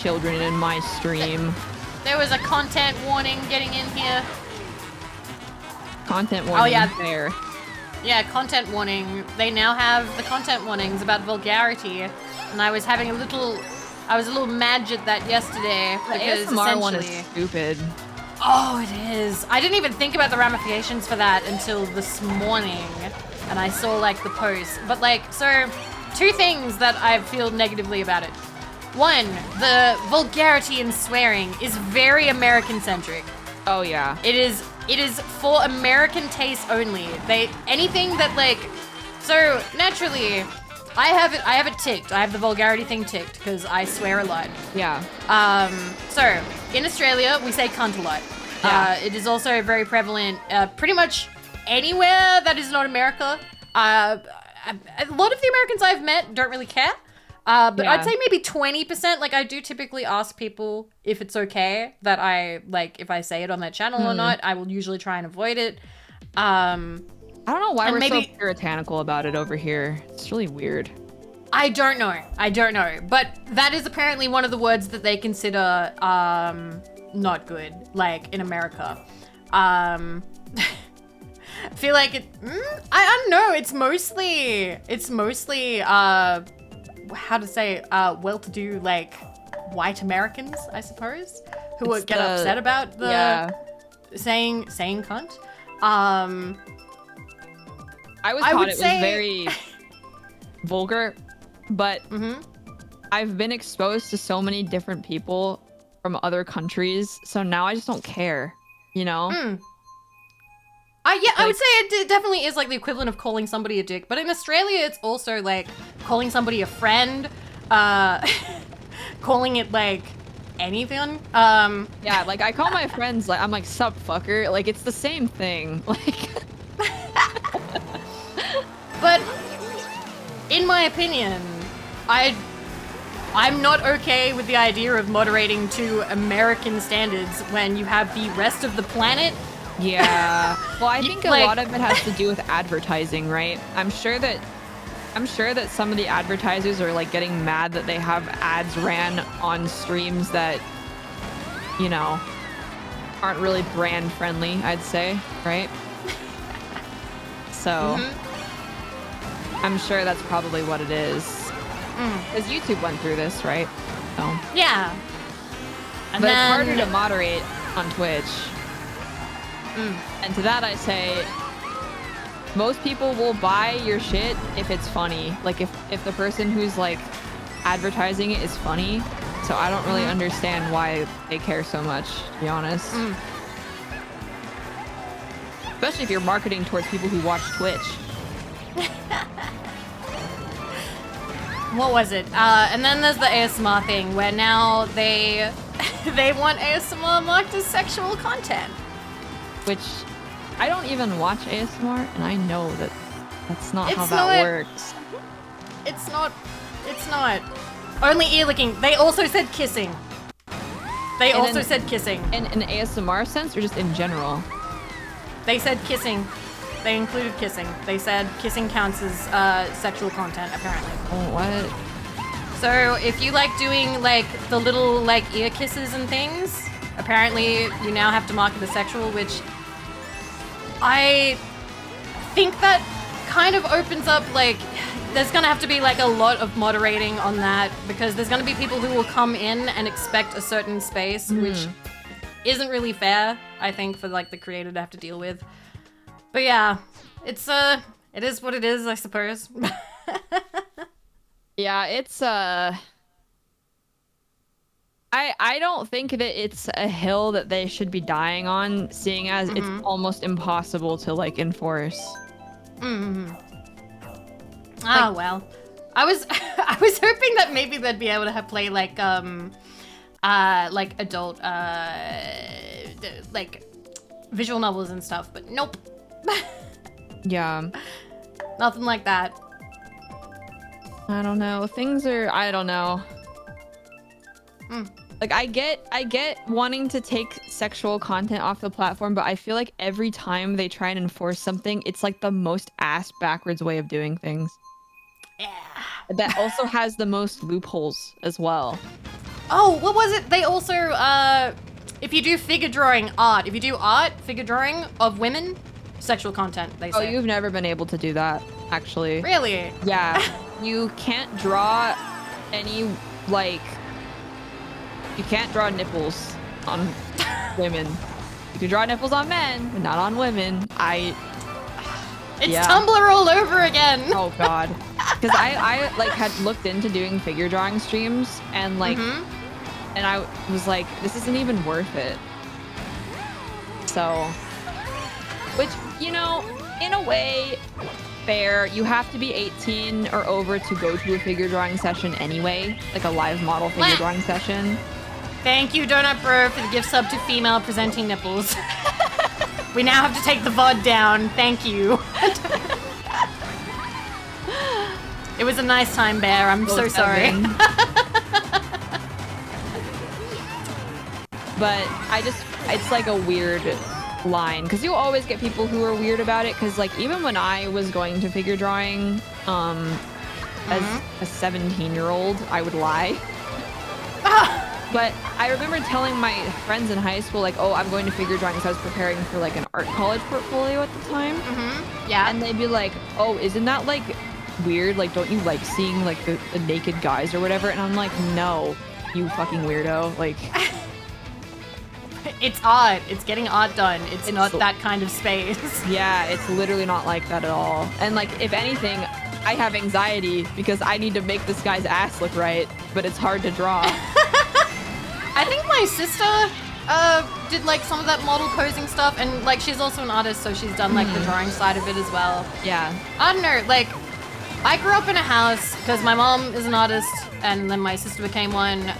Children in my stream. There was a content warning getting in here. Content warning. Oh yeah, there. Yeah, content warning. They now have the content warnings about vulgarity, and I was a little mad at that yesterday because The ASMR one is essentially. stupid. Oh, it is. I didn't even think about the ramifications for that until this morning, and I saw like the post. But like, so two things that I feel negatively about it. One, the vulgarity and swearing is very American-centric. Oh yeah. It is for American taste only. Anything that like, so naturally, I have it ticked. I have the vulgarity thing ticked because I swear a lot. Yeah. So in Australia, we say cunt a lot. Yeah. It is also very prevalent pretty much anywhere that is not America. A lot of the Americans I've met don't really care. But I'd say maybe 20%. Like, I do typically ask people if it's okay that if I say it on their channel or not. I will usually try and avoid it. I don't know why we're so puritanical about it over here. It's really weird. I don't know. But that is apparently one of the words that they consider not good, like, in America. I feel like I don't know. It's mostly how to say well-to-do, like, white Americans, I suppose, who would get upset about the saying cunt. I thought it was very vulgar, but I've been exposed to so many different people from other countries, so now I just don't care, you know? I would say it definitely is like the equivalent of calling somebody a dick, but in Australia it's also like calling somebody a friend, calling it like anything. Yeah, like I call my friends, like, I'm like, sup fucker, like it's the same thing. Like but in my opinion, I'm not okay with the idea of moderating to American standards when you have the rest of the planet. Yeah. Well, I think a lot of it has to do with advertising, right? I'm sure that some of the advertisers are like getting mad that they have ads ran on streams that, you know, aren't really brand friendly, I'd say, right? So I'm sure that's probably what it is. Because YouTube went through this, right? So yeah. But it's harder to moderate on Twitch. And to that I say, most people will buy your shit if it's funny. Like if the person who's like advertising it is funny. So I don't really understand why they care so much, to be honest. Especially if you're marketing towards people who watch Twitch. What was it? And then there's the ASMR thing where now they want ASMR marked as sexual content. Which I don't even watch ASMR, and I know that that's not how that works. It's not. Only ear licking. They also said kissing. They also said kissing. In an ASMR sense, or just in general? They said kissing. They included kissing. They said kissing counts as sexual content, apparently. Oh, what? So if you like doing like the little like ear kisses and things, apparently you now have to mark it as sexual, which I think that kind of opens up, like, there's gonna have to be like a lot of moderating on that, because there's gonna be people who will come in and expect a certain space, which isn't really fair, I think, for like the creator to have to deal with. But yeah, it is what it is, I suppose. Yeah, it's I don't think that it's a hill that they should be dying on, seeing as it's almost impossible to like enforce. Oh well, I was hoping that maybe they'd be able to play like adult like visual novels and stuff, but nope. Yeah, nothing like that. I don't know. I don't know. Like I get wanting to take sexual content off the platform, but I feel like every time they try and enforce something, it's like the most ass backwards way of doing things. Yeah. That also has the most loopholes as well. Oh, what was it? They also, if you do figure drawing art, if you do art, figure drawing of women, sexual content, they say. Oh, you've never been able to do that, actually. Really? Yeah. You can't draw any, like... You can't draw nipples on women. You can draw nipples on men, but not on women. It's Tumblr all over again. Oh god. Because I like had looked into doing figure drawing streams, and like, and I was like, this isn't even worth it. So, which, you know, in a way, fair. You have to be 18 or over to go to a figure drawing session anyway, like a live model figure drawing session. Thank you, Donut Bro, for the gift sub to female presenting nipples. We now have to take the VOD down. Thank you. It was a nice time, Bear. I'm so sorry. But it's like a weird line because you always get people who are weird about it. Because like even when I was going to figure drawing, as a 17-year-old, I would lie. But I remember telling my friends in high school, like, oh, I'm going to figure drawing because I was preparing for like an art college portfolio at the time. Yeah. And they'd be like, oh, isn't that like weird? Like, don't you like seeing like the naked guys or whatever? And I'm like, no, you fucking weirdo. Like, it's art. It's getting art done. It's not that kind of space. Yeah, it's literally not like that at all. And like, if anything, I have anxiety because I need to make this guy's ass look right, but it's hard to draw. I think my sister did like some of that model posing stuff, and like she's also an artist, so she's done like the drawing side of it as well. Yeah. I don't know, like I grew up in a house because my mom is an artist and then my sister became one.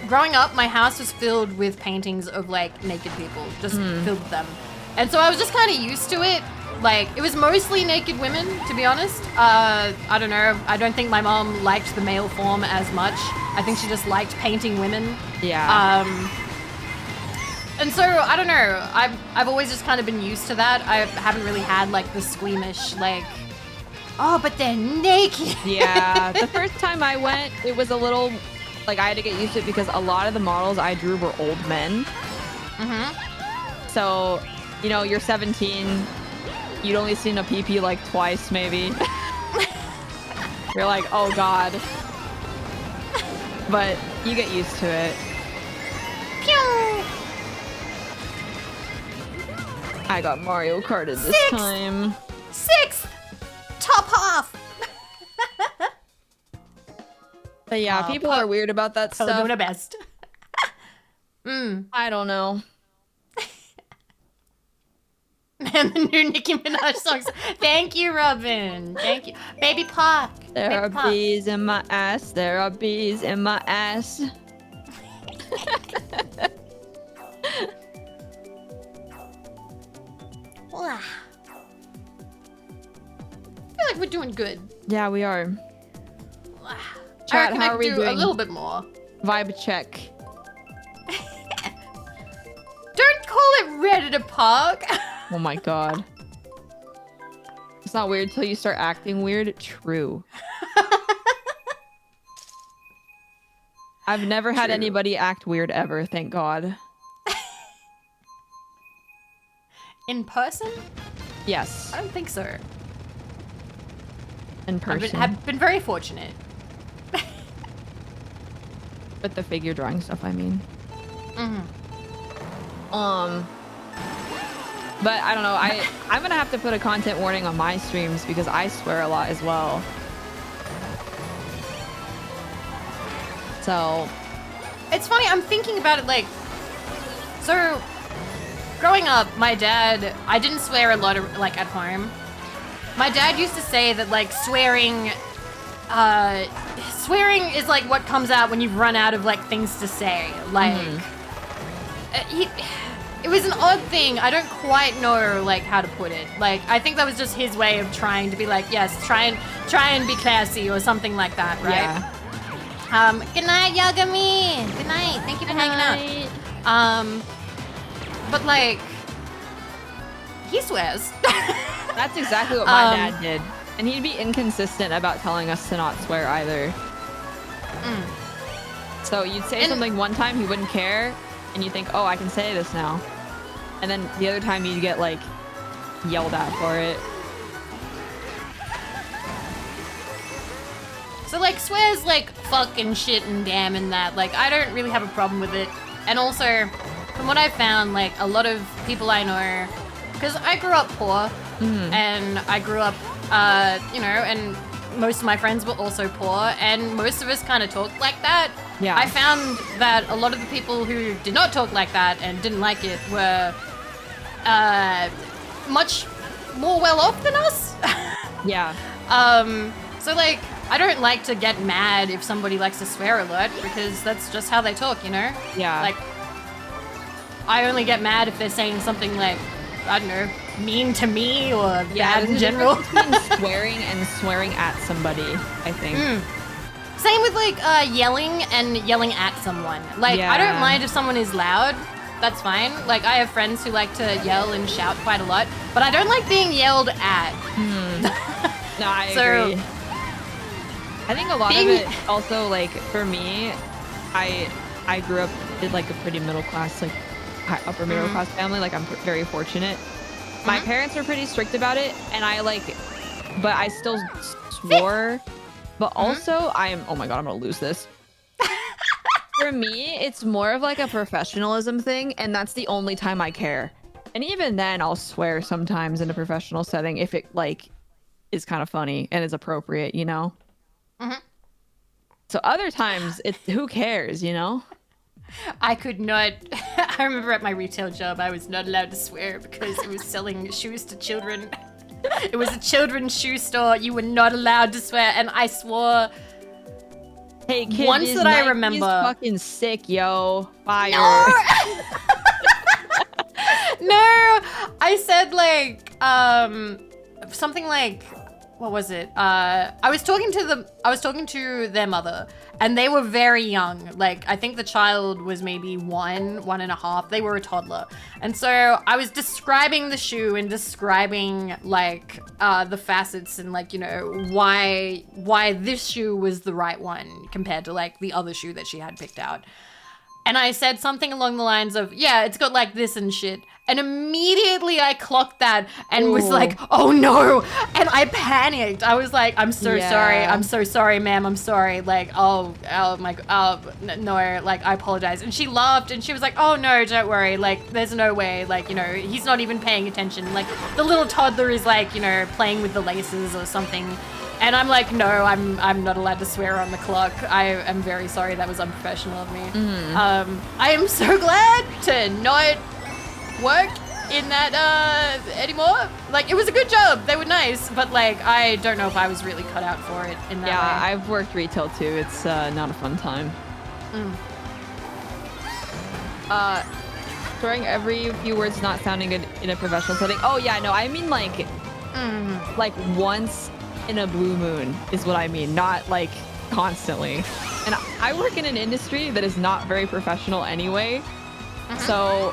Growing up, my house was filled with paintings of like naked people, just filled with them. And so I was just kind of used to it. Like, it was mostly naked women, to be honest. I don't know. I don't think my mom liked the male form as much. I think she just liked painting women. Yeah. And so, I don't know. I've always just kind of been used to that. I haven't really had, like, the squeamish, like, oh, but they're naked. Yeah. The first time I went, it was a little, like, I had to get used to it because a lot of the models I drew were old men. So, you know, you're 17... You'd only seen a pee-pee like twice, maybe. You're like, oh god. But you get used to it. Pew! I got Mario Karted this time. 6th! Top half! But yeah, people are weird about that stuff. Doing the best. I don't know. And the new Nicki Minaj songs. Thank you, Robin. Thank you. Baby Park. There are bees in my ass. There are bees in my ass. I feel like we're doing good. Yeah, we are. I Chat, reckon how I are could we do doing? a little bit more. Vibe check. Don't call it Redditor Park. Oh my god. It's not weird till you start acting weird. True. I've never had anybody act weird ever, thank god. In person? Yes. I don't think so. In person. I've been very fortunate. With the figure drawing stuff, I mean. But I don't know, I'm gonna have to put a content warning on my streams because I swear a lot as well. So it's funny, I'm thinking about it like, so growing up, my dad, I didn't swear a lot of, like at home. My dad used to say that like swearing is like what comes out when you've run out of like things to say. Like, it was an odd thing. I don't quite know like how to put it. Like, I think that was just his way of trying to be like, yes, try and be classy or something like that, right? yeah. Good night, Yagami. Good night. Thank you for hanging out. But like, he swears. That's exactly what my dad did. And he'd be inconsistent about telling us to not swear either. So you'd say something one time, he wouldn't care, and you think, oh, I can say this now. And then the other time you'd get like yelled at for it. So like swears like fuck and shit and damn and that. Like, I don't really have a problem with it. And also, from what I've found, like a lot of people I know, because I grew up poor, and I grew up, you know, and most of my friends were also poor, and most of us kind of talked like that. Yeah. I found that a lot of the people who did not talk like that and didn't like it were much more well off than us. Yeah. So like, I don't like to get mad if somebody likes to swear a lot, because that's just how they talk, you know? Yeah. Like, I only get mad if they're saying something like, I don't know, mean to me or Yeah, bad in there's a general. difference between swearing and swearing at somebody, I think. Same with like yelling and yelling at someone. Like I don't Yeah. mind if someone is loud. That's fine. Like I have friends who like to yell and shout quite a lot, but I don't like being yelled at. No, I So- agree. I think a lot of it also, like, for me, I grew up in like a pretty middle class, like upper middle class family. Like I'm very fortunate. My parents were pretty strict about it, and but I still swore. But also, oh my God, I'm gonna lose this. For me, it's more of like a professionalism thing, and that's the only time I care. And even then, I'll swear sometimes in a professional setting if it like is kind of funny and is appropriate, you know? So other times, who cares, you know? I could not. I remember at my retail job, I was not allowed to swear because it was selling shoes to children. It was a children's shoe store. You were not allowed to swear, and I swore. Hey, kid, Once these that I Nikes remember- fucking sick, yo. Fire. No, I said like something like, what was it? I was talking to their mother, and they were very young. Like I think the child was maybe 1.5. They were a toddler, and so I was describing the shoe and describing like the facets and like, you know, why this shoe was the right one compared to like the other shoe that she had picked out. And I said something along the lines of, yeah, it's got like this and shit. And immediately I clocked that and was like, oh no. And I panicked. I was like, I'm so sorry. I'm so sorry, ma'am. I'm sorry. Like, no, like, I apologize. And she laughed and she was like, oh no, don't worry. Like, there's no way. Like, you know, he's not even paying attention. Like, the little toddler is like, you know, playing with the laces or something. And I'm like, no, I'm not allowed to swear on the clock. I am very sorry. That was unprofessional of me. I am so glad to not work in that anymore. Like, it was a good job. They were nice, but like, I don't know if I was really cut out for it in that way. Yeah, I've worked retail too. It's not a fun time. Throwing every few words not sounding good in a professional setting. Oh yeah, no, I mean like once in a blue moon is what I mean, not like constantly. And I work in an industry that is not very professional anyway. So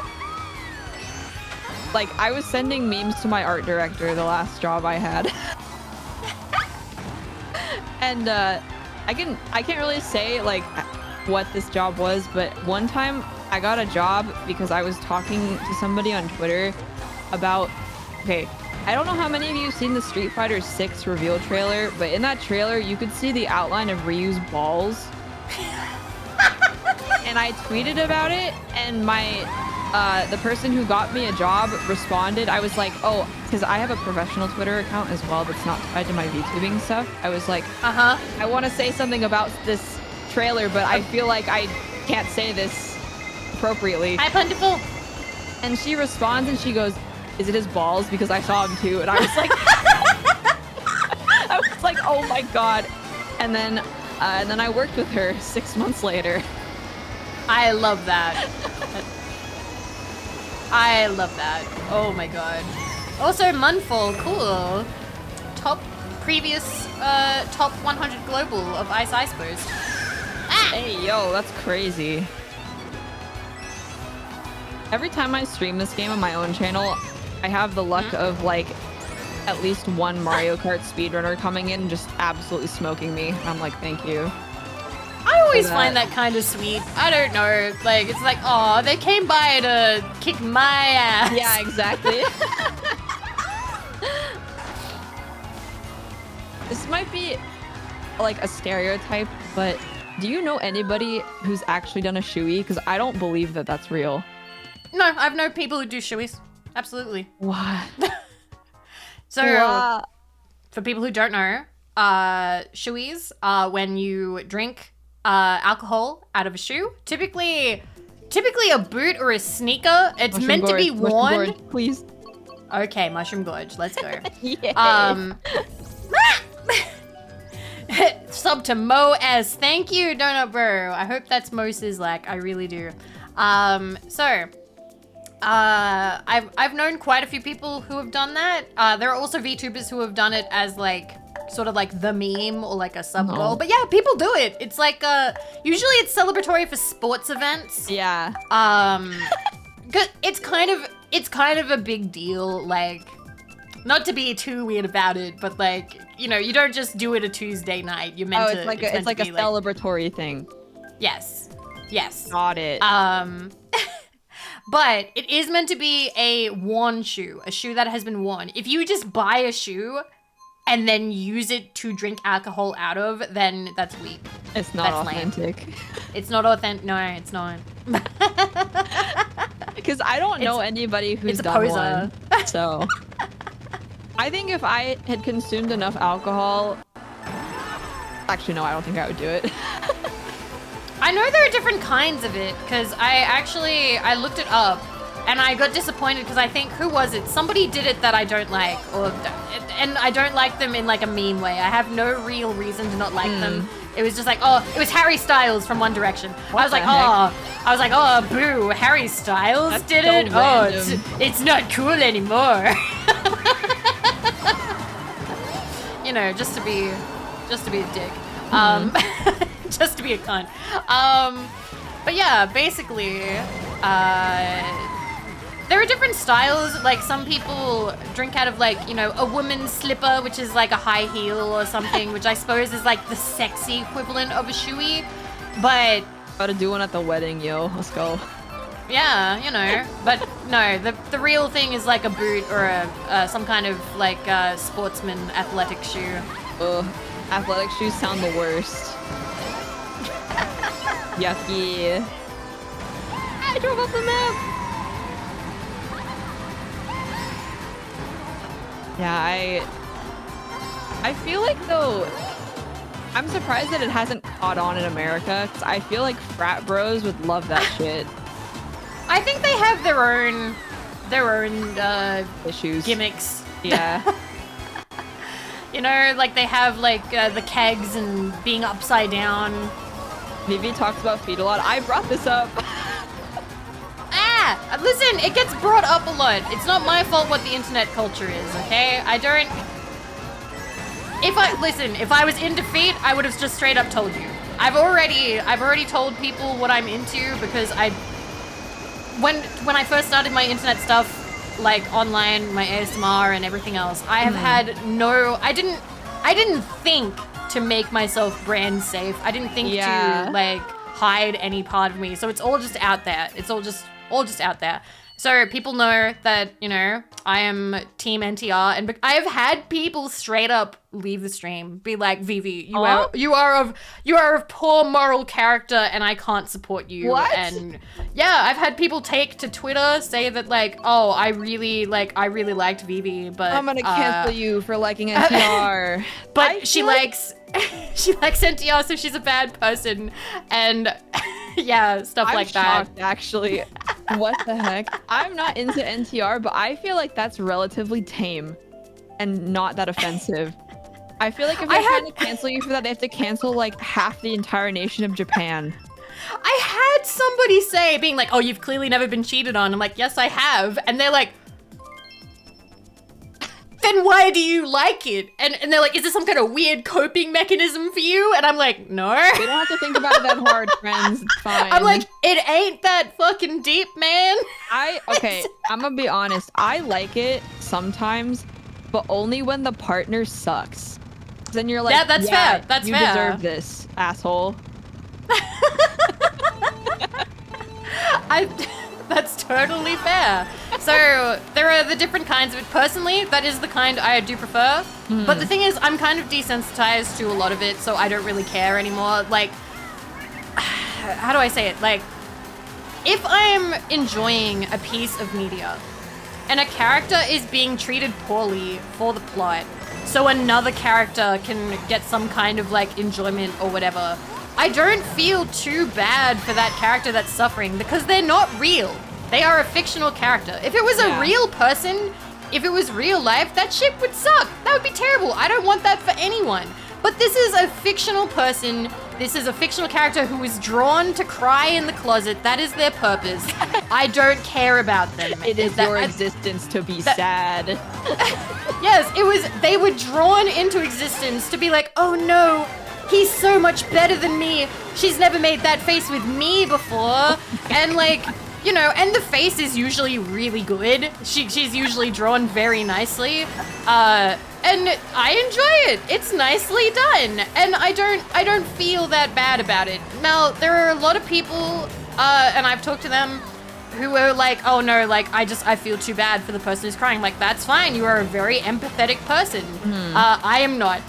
like I was sending memes to my art director the last job I had. And I can't really say like what this job was, but one time I got a job because I was talking to somebody on Twitter about, okay, I don't know how many of you have seen the Street Fighter 6 reveal trailer, but in that trailer you could see the outline of Ryu's balls. And I tweeted about it, and the person who got me a job responded. I was like, oh, because I have a professional Twitter account as well that's not tied to my VTubing stuff. I was like, I want to say something about this trailer, but I feel like I can't say this appropriately. Hi, Plentiful. And she responds and she goes, is it his balls? Because I saw him too. And I was like, oh my God. And then I worked with her 6 months later. I love that. I love that. Oh my God. Also, Munful, cool. Top 100 global of Ice Burst. Hey, yo, that's crazy. Every time I stream this game on my own channel, I have the luck of like at least one Mario Kart speedrunner coming in and just absolutely smoking me. I'm like, thank you. I always find that kind of sweet. I don't know. Like, it's like, oh, they came by to kick my ass. Yeah, exactly. This might be like a stereotype, but do you know anybody who's actually done a shoey? Because I don't believe that that's real. No, I've known people who do shoeys. Absolutely. What? So, What? for people who don't know, shoeys are when you drink alcohol out of a shoe. Typically a boot or a sneaker. It's Mushroom meant to be gorge, worn. mushroom gorge, please. Okay, mushroom gorge. Let's go. Yeah. Sub to Mo as thank you, Donut Bro. I hope that's Mo's like. I really do. So I've known quite a few people who have done that. There are also VTubers who have done it as like sort of like the meme or like a sub goal. But yeah, people do it. It's like usually it's celebratory for sports events. Yeah. It's kind of a big deal. Like, not to be too weird about it, but like, you know, you don't just do it a Tuesday night. You're meant to. It's like a celebratory thing. Yes. Got it. But it is meant to be a worn shoe, a shoe that has been worn. If you just buy a shoe and then use it to drink alcohol out of, then that's weak. It's not authentic. Lame. It's not authentic. No, it's not. Because I don't know anybody who's done one. So I think if I had consumed enough alcohol, actually no, I don't think I would do it. I know there are different kinds of it, because I looked it up and I got disappointed because I think, who was it? Somebody did it that I don't like, and I don't like them in like a meme way. I have no real reason to not like them. It was just like, it was Harry Styles from One Direction. I was like, boo, Harry Styles That's did so it? random. It's not cool anymore. You know, just to be a dick. Just to be a cunt. But yeah, basically, there are different styles. Like, some people drink out of, like, you know, a woman's slipper, which is like a high heel or something, which I suppose is like the sexy equivalent of a shoey. But Gotta do one at the wedding, yo. Let's go. yeah, you know. But no, the real thing is like a boot or a some kind of like sportsman athletic shoe. Ugh. Athletic shoes sound the worst. Yucky. I drove off the map. Yeah, I feel like, though, I'm surprised that it hasn't caught on in America, because I feel like frat bros would love that shit. I think they have their own Issues. gimmicks. Yeah. You know, like they have like the kegs and being upside down. Vivi talks about feet a lot. I brought this up. Listen, it gets brought up a lot. It's not my fault what the internet culture is, okay? If I was into feet, I would have just straight up told you. I've already told people what I'm into, because when I first started my internet stuff, like online, my ASMR and everything else, I have had I didn't think to make myself brand safe. I didn't think to like hide any part of me. So it's all just out there. It's all just out there. So people know that, you know, I am Team NTR, and I have had people straight up leave the stream, be like, Vivi, you are of poor moral character, and I can't support you. What? And yeah, I've had people take to Twitter, say that like, oh, I really liked Vivi, but I'm gonna cancel you for liking NTR. But she likes NTR, so she's a bad person, and yeah, stuff like that. I'm shocked, actually. What the heck? I'm not into NTR, but I feel like that's relatively tame and not that offensive. I feel like if they're trying to cancel you for that, they have to cancel like half the entire nation of Japan. I had somebody say, being like, oh, you've clearly never been cheated on. I'm like, yes, I have. And they're like, then why do you like it? And they're like, is this some kind of weird coping mechanism for you? And I'm like, no. You don't have to think about it that hard, friends. It's fine. I'm like, it ain't that fucking deep, man. I'm gonna be honest. I like it sometimes, but only when the partner sucks. Then you're like, yeah, that's fair. That's you fair. Deserve this, asshole. That's totally fair. So there are the different kinds of it. Personally, that is the kind I do prefer. But the thing is, I'm kind of desensitized to a lot of it, so I don't really care anymore. Like, how do I say it? Like, if I'm enjoying a piece of media and a character is being treated poorly for the plot, so another character can get some kind of like enjoyment or whatever, I don't feel too bad for that character that's suffering, because they're not real. They are a fictional character. If it was a real person, if it was real life, that shit would suck. That would be terrible. I don't want that for anyone. But this is a fictional person. This is a fictional character who is drawn to cry in the closet. That is their purpose. I don't care about them. It is your existence to be sad. Yes, it was. They were drawn into existence to be like, oh no, he's so much better than me. She's never made that face with me before. And like, you know, and the face is usually really good. She's usually drawn very nicely. And I enjoy it. It's nicely done. And I don't feel that bad about it. Now, there are a lot of people, and I've talked to them, who are like, oh no, like, I feel too bad for the person who's crying. Like, that's fine. You are a very empathetic person. I am not.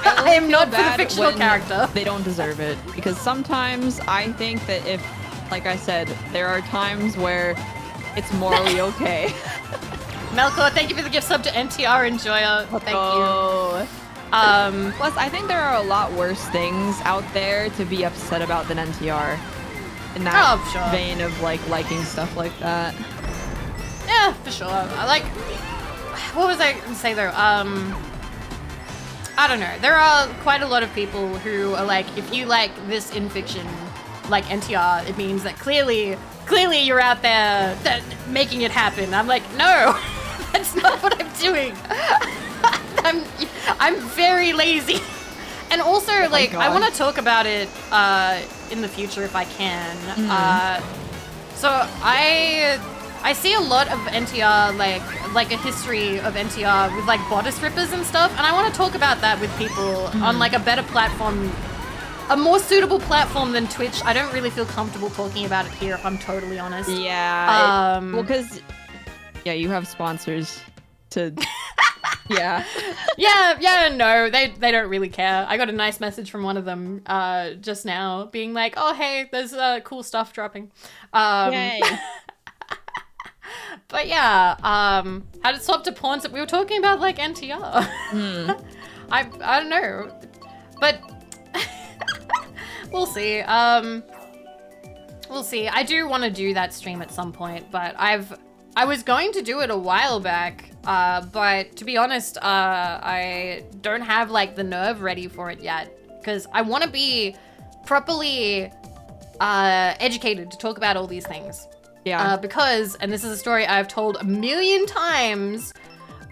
I am not for the fictional character. They don't deserve it. Because sometimes I think that if, like I said, there are times where it's morally okay. Melkor, thank you for the gift sub to NTR Enjoyer. Thank you. Plus, I think there are a lot worse things out there to be upset about than NTR. In that vein of like liking stuff like that. Yeah, for sure. I like. What was I gonna say though? I don't know. There are quite a lot of people who are like, if you like this in fiction, like NTR, it means that clearly you're out there making it happen. I'm like, no, that's not what I'm doing. I'm very lazy. And also, like, I want to talk about it in the future if I can. So I see a lot of NTR, like a history of NTR with like bodice rippers and stuff, and I want to talk about that with people on like a better platform, a more suitable platform than Twitch. I don't really feel comfortable talking about it here, if I'm totally honest. Yeah. Well, because you have sponsors to. Yeah. No, they don't really care. I got a nice message from one of them just now being like, oh, hey, there's cool stuff dropping. Yay. But yeah, how to swap to pawns. We were talking about like NTR. I don't know, but we'll see. We'll see. I do want to do that stream at some point, but I was going to do it a while back, but to be honest, I don't have like the nerve ready for it yet, because I want to be properly educated to talk about all these things. Yeah. Because, and this is a story I've told a million times,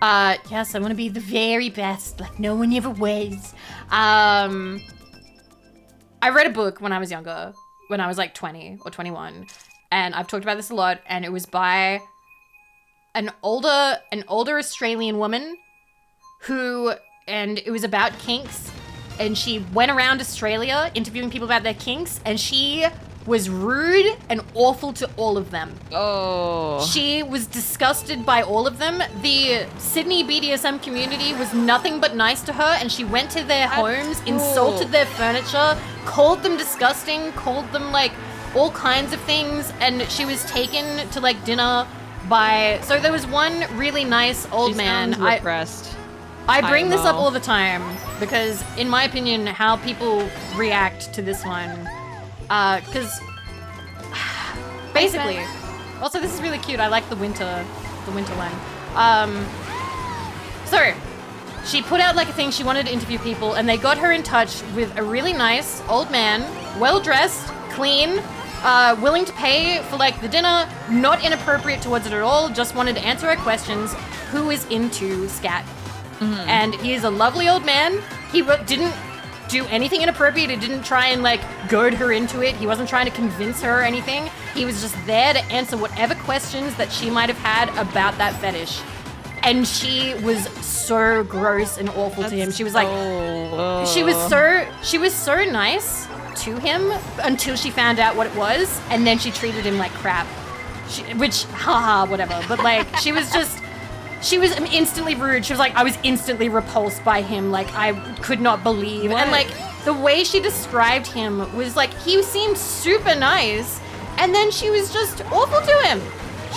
yes, I want to be the very best, like no one ever was. I read a book when I was younger, when I was like 20 or 21, and I've talked about this a lot, and it was by an older Australian woman and it was about kinks, and she went around Australia interviewing people about their kinks, and she was rude and awful to all of them. Oh. She was disgusted by all of them. The Sydney BDSM community was nothing but nice to her, and she went to their homes, insulted their furniture, called them disgusting, called them like all kinds of things, and she was taken to like dinner by... So there was one really nice old man. Sounds repressed. I bring this up all the time because, in my opinion, how people react to this one, because basically, also this is really cute. I like the winter one. So she put out like a thing. She wanted to interview people, and they got her in touch with a really nice old man, well dressed, clean, willing to pay for like the dinner, not inappropriate towards it at all. Just wanted to answer her questions. Who is into scat? And he is a lovely old man. He didn't do anything inappropriate. He didn't try and like goad her into it. He wasn't trying to convince her or anything. He was just there to answer whatever questions that she might have had about that fetish. And she was so gross and awful to him. She was like, she was so nice to him until she found out what it was, and then she treated him like crap. Which, haha, whatever. But like, she was instantly rude. She was like, I was instantly repulsed by him. Like, I could not believe. What? And like, the way she described him was like, he seemed super nice, and then she was just awful to him.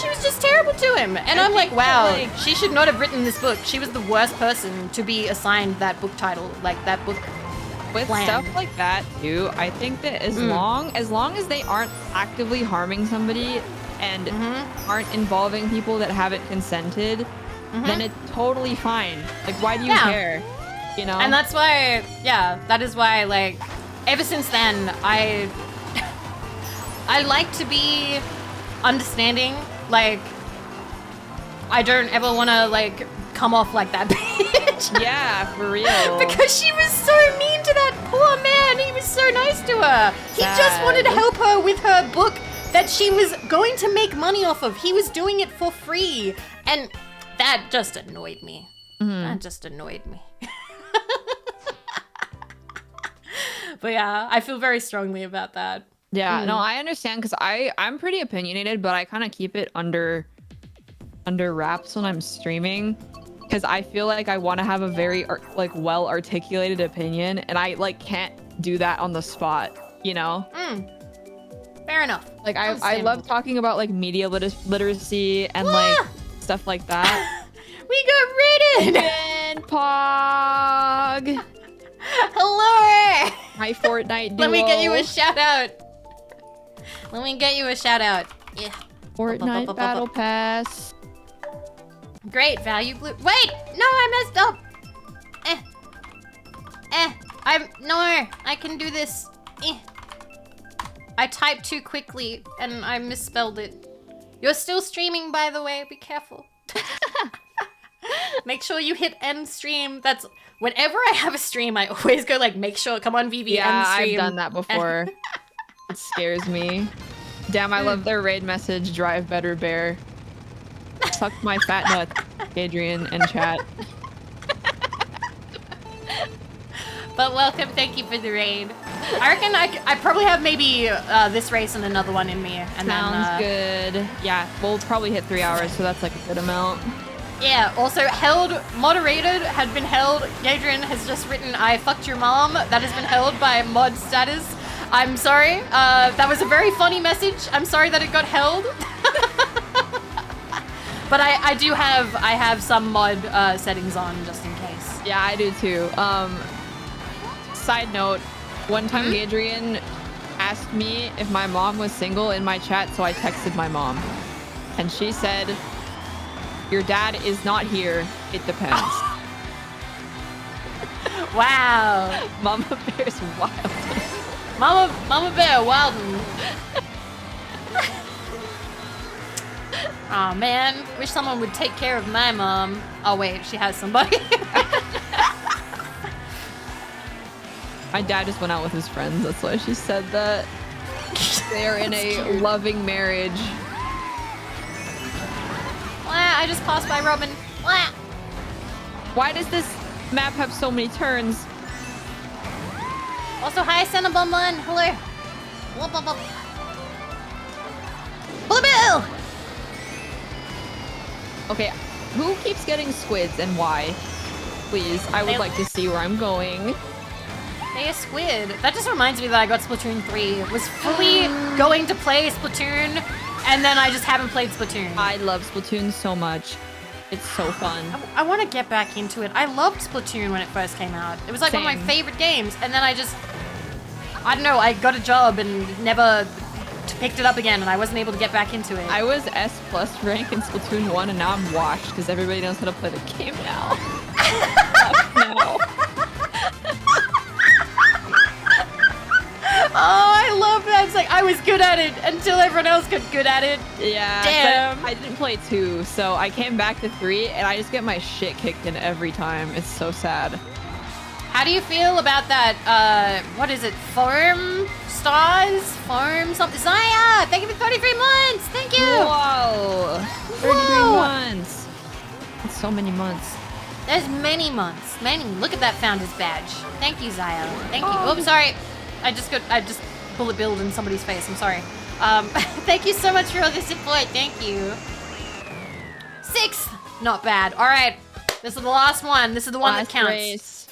She was just terrible to him. And I'm like, wow, she should not have written this book. She was the worst person to be assigned that book title, like that book with plan. Stuff like that too. I think that as long as they aren't actively harming somebody and aren't involving people that haven't consented, then it's totally fine. Like, why do you care? You know? And that's why, yeah, that is why, like, ever since then, I like to be understanding. Like, I don't ever want to, like, come off like that bitch. Yeah, for real. Because she was so mean to that poor man. He was so nice to her. He just wanted to help her with her book that she was going to make money off of. He was doing it for free. And that just annoyed me. That just annoyed me. But yeah, I feel very strongly about that. Yeah, no, I understand because I'm pretty opinionated, but I kind of keep it under wraps when I'm streaming because I feel like I want to have a very like well articulated opinion, and I like can't do that on the spot, you know? Fair enough. Like I love talking about like media literacy and like stuff like that. We got raided! And Pog! Hello! My Fortnite duo. Let me get you a shout out. Let me get you a shout out. Yeah. Fortnite Battle Pass. Great value blue. Wait! No, I messed up! I can do this. I typed too quickly and I misspelled it. You're still streaming, by the way. Be careful. Make sure you hit end stream. That's whenever I have a stream, I always go like, make sure, come on, Vivi, end stream. I've done that before. It scares me. Damn, I love their raid message, drive better bear. Suck my fat nuts, Adrian and chat. But welcome, thank you for the raid. I reckon I probably have maybe this race and another one in me. And Sounds good. Yeah, we'll probably hit 3 hours, so that's like a good amount. Yeah, also held, moderated, had been held. Adrian has just written, I fucked your mom. That has been held by mod status. I'm sorry. That was a very funny message. I'm sorry that it got held. But I have some mod settings on just in case. Yeah, I do too. Side note, one time Adrian asked me if my mom was single in my chat, so I texted my mom. And she said, your dad is not here. It depends. Wow. Mama Bear's wild. Mama Bear wildin'. Aw, man. Wish someone would take care of my mom. Oh, wait. She has somebody. My dad just went out with his friends. That's why she said that. They're in a loving marriage. I just passed by Robin. Why does this map have so many turns? Also, hi, Cinnabon. Hello. Bill. Okay, who keeps getting squids and why? Please, I would like to see where I'm going. They a squid. That just reminds me that I got Splatoon 3. Was fully going to play Splatoon, and then I just haven't played Splatoon. I love Splatoon so much. It's so fun. I want to get back into it. I loved Splatoon when it first came out. It was like one of my favorite games, and then I don't know, I got a job and never picked it up again, and I wasn't able to get back into it. I was S+ rank in Splatoon 1, and now I'm washed because everybody knows how to play the game now. No. Oh, I love that. It's like I was good at it until everyone else got good at it. Yeah. Damn. I didn't play 2, so I came back to 3, and I just get my shit kicked in every time. It's so sad. How do you feel about that, what is it, Farm Stars? Farm something? Zaya! Thank you for 33 months! Thank you! Whoa! 33 months! That's so many months. There's many months. Many. Look at that founder's badge. Thank you, Zaya. Thank you. Oh, sorry. I just bullet billed in somebody's face. I'm sorry. Thank you so much for all the support. Thank you. 6th! Not bad. Alright. This is the last one. This is the one that counts. Race.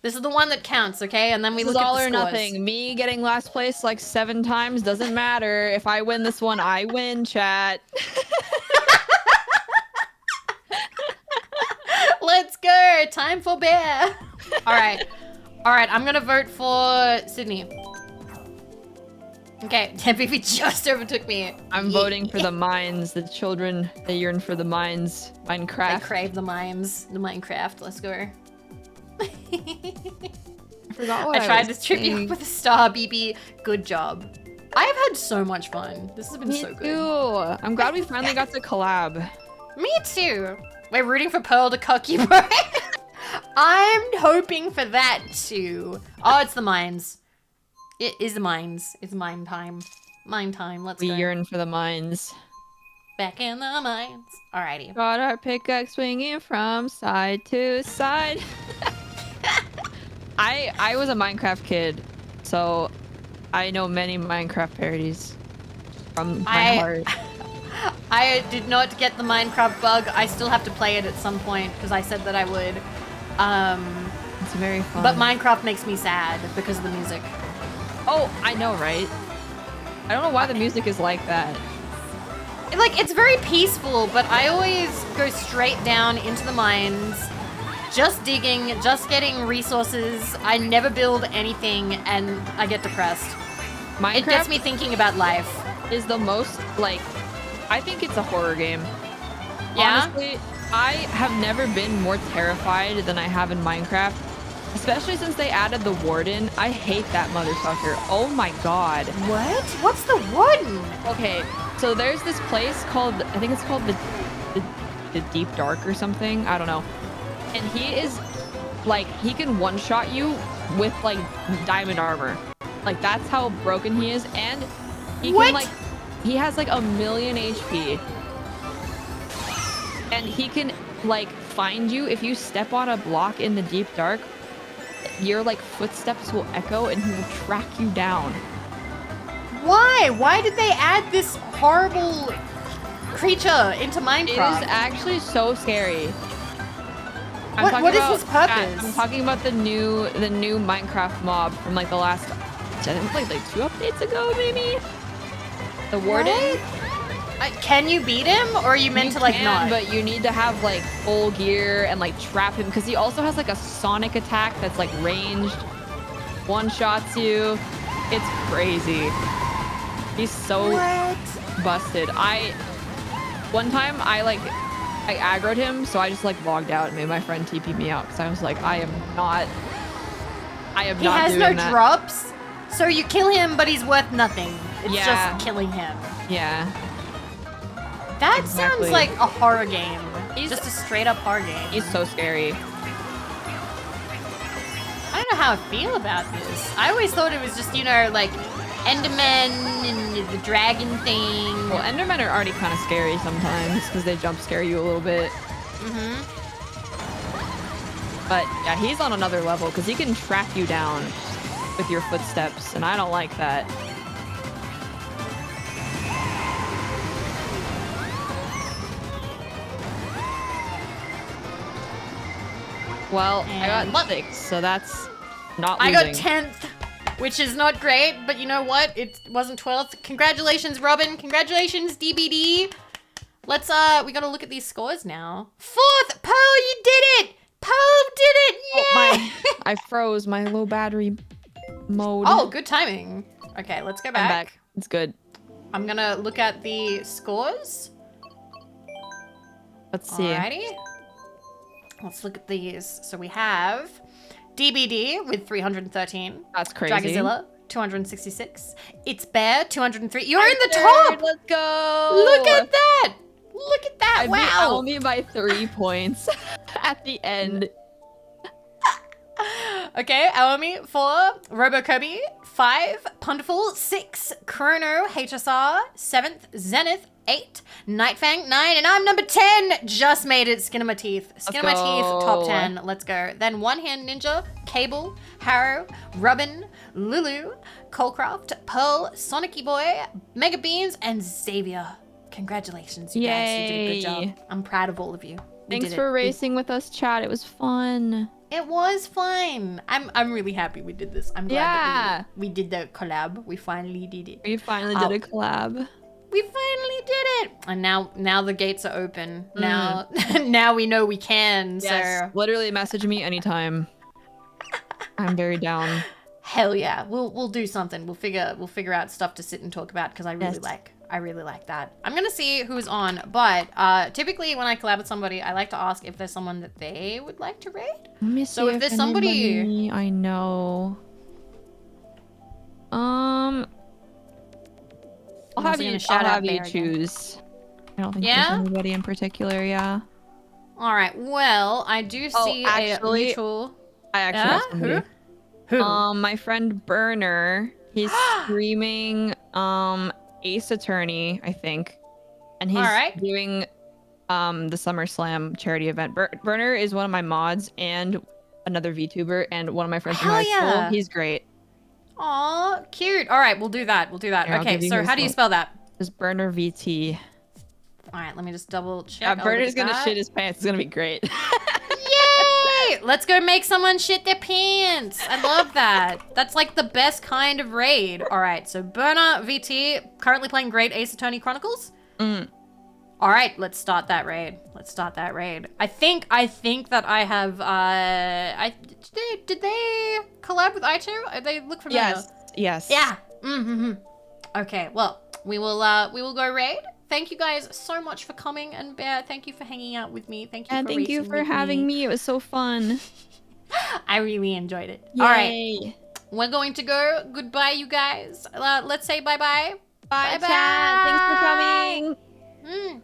This is the one that counts, okay? And then we look at the scores. All or nothing. Me getting last place like 7 times doesn't matter. If I win this one, I win, chat. Let's go. Time for bear. All right. All right. I'm going to vote for Sydney. Okay. Vivi just overtook me. I'm voting for the mines. The children, they yearn for the mines. Minecraft. They crave the mines. The Minecraft. Let's go. Forgot what I tried was to trip you saying. up with a star, BB. Good job. I have had so much fun. This has been Me so good. too. I'm glad we finally got to collab. Me too. We're rooting for Pearl to cock you, bro. I'm hoping for that too. Oh, it's the mines. It is the mines. It's mine time. Mine time. Let's We go. yearn for the mines. Back in the mines. Alrighty. Got our pickaxe swinging from side to side. I was a Minecraft kid, so I know many Minecraft parodies from my heart. I did not get the Minecraft bug. I still have to play it at some point because I said that I would. It's very fun. But Minecraft makes me sad because of the music. Oh, I know, right? I don't know why the music is like that. Like, it's very peaceful, but I always go straight down into the mines, just digging, just getting resources. I never build anything, and I get depressed. Minecraft It gets me thinking about life. is the most, like, I think it's a horror game. Yeah? Honestly, I have never been more terrified than I have in Minecraft. Especially since they added the warden. I hate that motherfucker. Oh my god. What? What's the warden? Okay, so there's this place called, I think it's called the Deep Dark or something. I don't know. And he is, like, he can one-shot you with, like, diamond armor. Like, that's how broken he is. And he What? can, like, he has, like, 1,000,000 HP. And he can, like, find you if you step on a block in the Deep Dark. Your, like, footsteps will echo and he will track you down. Why? Why did they add this horrible creature into Minecraft? It is actually so scary. What is his purpose? I'm talking about the new Minecraft mob from like the last, I think like 2 updates ago, maybe. The warden. Can you beat him, or are you meant to like not? But you need to have like full gear and like trap him because he also has like a sonic attack that's like ranged, one shots you. It's crazy. He's so busted. One time I aggroed him, so I just like logged out and made my friend TP me out because I was like, I am not He doing has no that. drops, so you kill him, but he's worth nothing. It's Yeah. just killing him. Yeah. That Exactly. sounds like a horror game. He's- Just a straight up horror game. He's so scary. I don't know how I feel about this. I always thought it was just, you know, like Enderman and the dragon thing. Well, Endermen are already kind of scary sometimes because they jump scare you a little bit. Mm-hmm. But yeah, he's on another level because he can track you down with your footsteps, and I don't like that. Well, I And- got 6, so that's not I losing. got 10th, which is not great, but you know what? It wasn't 12th. Congratulations, Robin. Congratulations, DBD. Let's, we gotta look at these scores now. 4th! Pearl, you did it! Pearl did it! Yay! I froze my low battery mode. Oh, good timing. Okay, let's go I'm back. back. It's good. I'm gonna look at the scores. Let's see. Alrighty. Let's look at these. So we have DBD with 313. That's crazy. Dragozilla, 266. It's Bear, 203. You're in the Third, top! Let's go. Look at that! Look at that! I beat Wow! Elmi by 3 points at the end. Okay, Aomi, 4. Robokobi, 5. Pundful, 6. Chrono, HSR, 7th. Zenith, 8. Nightfang, 9. And I'm number 10! Just made it. Skin of my teeth. Skin of my teeth, top go. 10. Let's go. Then One Hand Ninja, Cable, Harrow, Robin, Lulu, Colecraft, Pearl, Sonicy Boy, Mega Beans, and Xavier. Congratulations, you guys. You did a good Yay. job. I'm proud of all of you. We Thanks did for it. racing with us, chat. It was fun. It was fun. I'm really happy we did this. I'm glad that we did the collab. We finally did it. We finally Oh. did a collab. We finally did it. And now the gates are open. Now now we know we can. Yes. So Literally message me anytime. I'm very down. hell yeah. We'll do something. We'll figure out stuff to sit and talk about because I really Yes. like I really like that. I'm gonna see who's on, but typically when I collab with somebody, I like to ask if there's someone that they would like to raid. Let me So see if there's somebody, anybody I know. I'll have you choose. I don't think there's anybody in particular, yeah. All right. Well, I do see a mutual. I actually have somebody. Who? My friend Burner. He's streaming Ace Attorney, I think, and he's doing the SummerSlam charity event. Burner is one of my mods and another VTuber and one of my friends from high school. He's great. Aw, cute. All right, we'll do that. We'll do that. Here, okay, so how do you spell that? Just Burner VT. All right, let me just double check. Burner's gonna shit his pants. It's gonna be great. Yay! Let's go make someone shit their pants. I love that. That's like the best kind of raid. All right, so Burner VT, currently playing Great Ace Attorney Chronicles. All right, let's start that raid. I think that I have. Did they collab with I2? They look familiar. Yes. Yeah. Okay. Well, we will go raid. Thank you guys so much for coming, and Bear, thank you for hanging out with me. Thank you for thank you for having me. It was so fun. I really enjoyed it. Yay. All right, we're going to go. Goodbye, you guys. Let's say bye-bye. Bye, chat. Thanks for coming.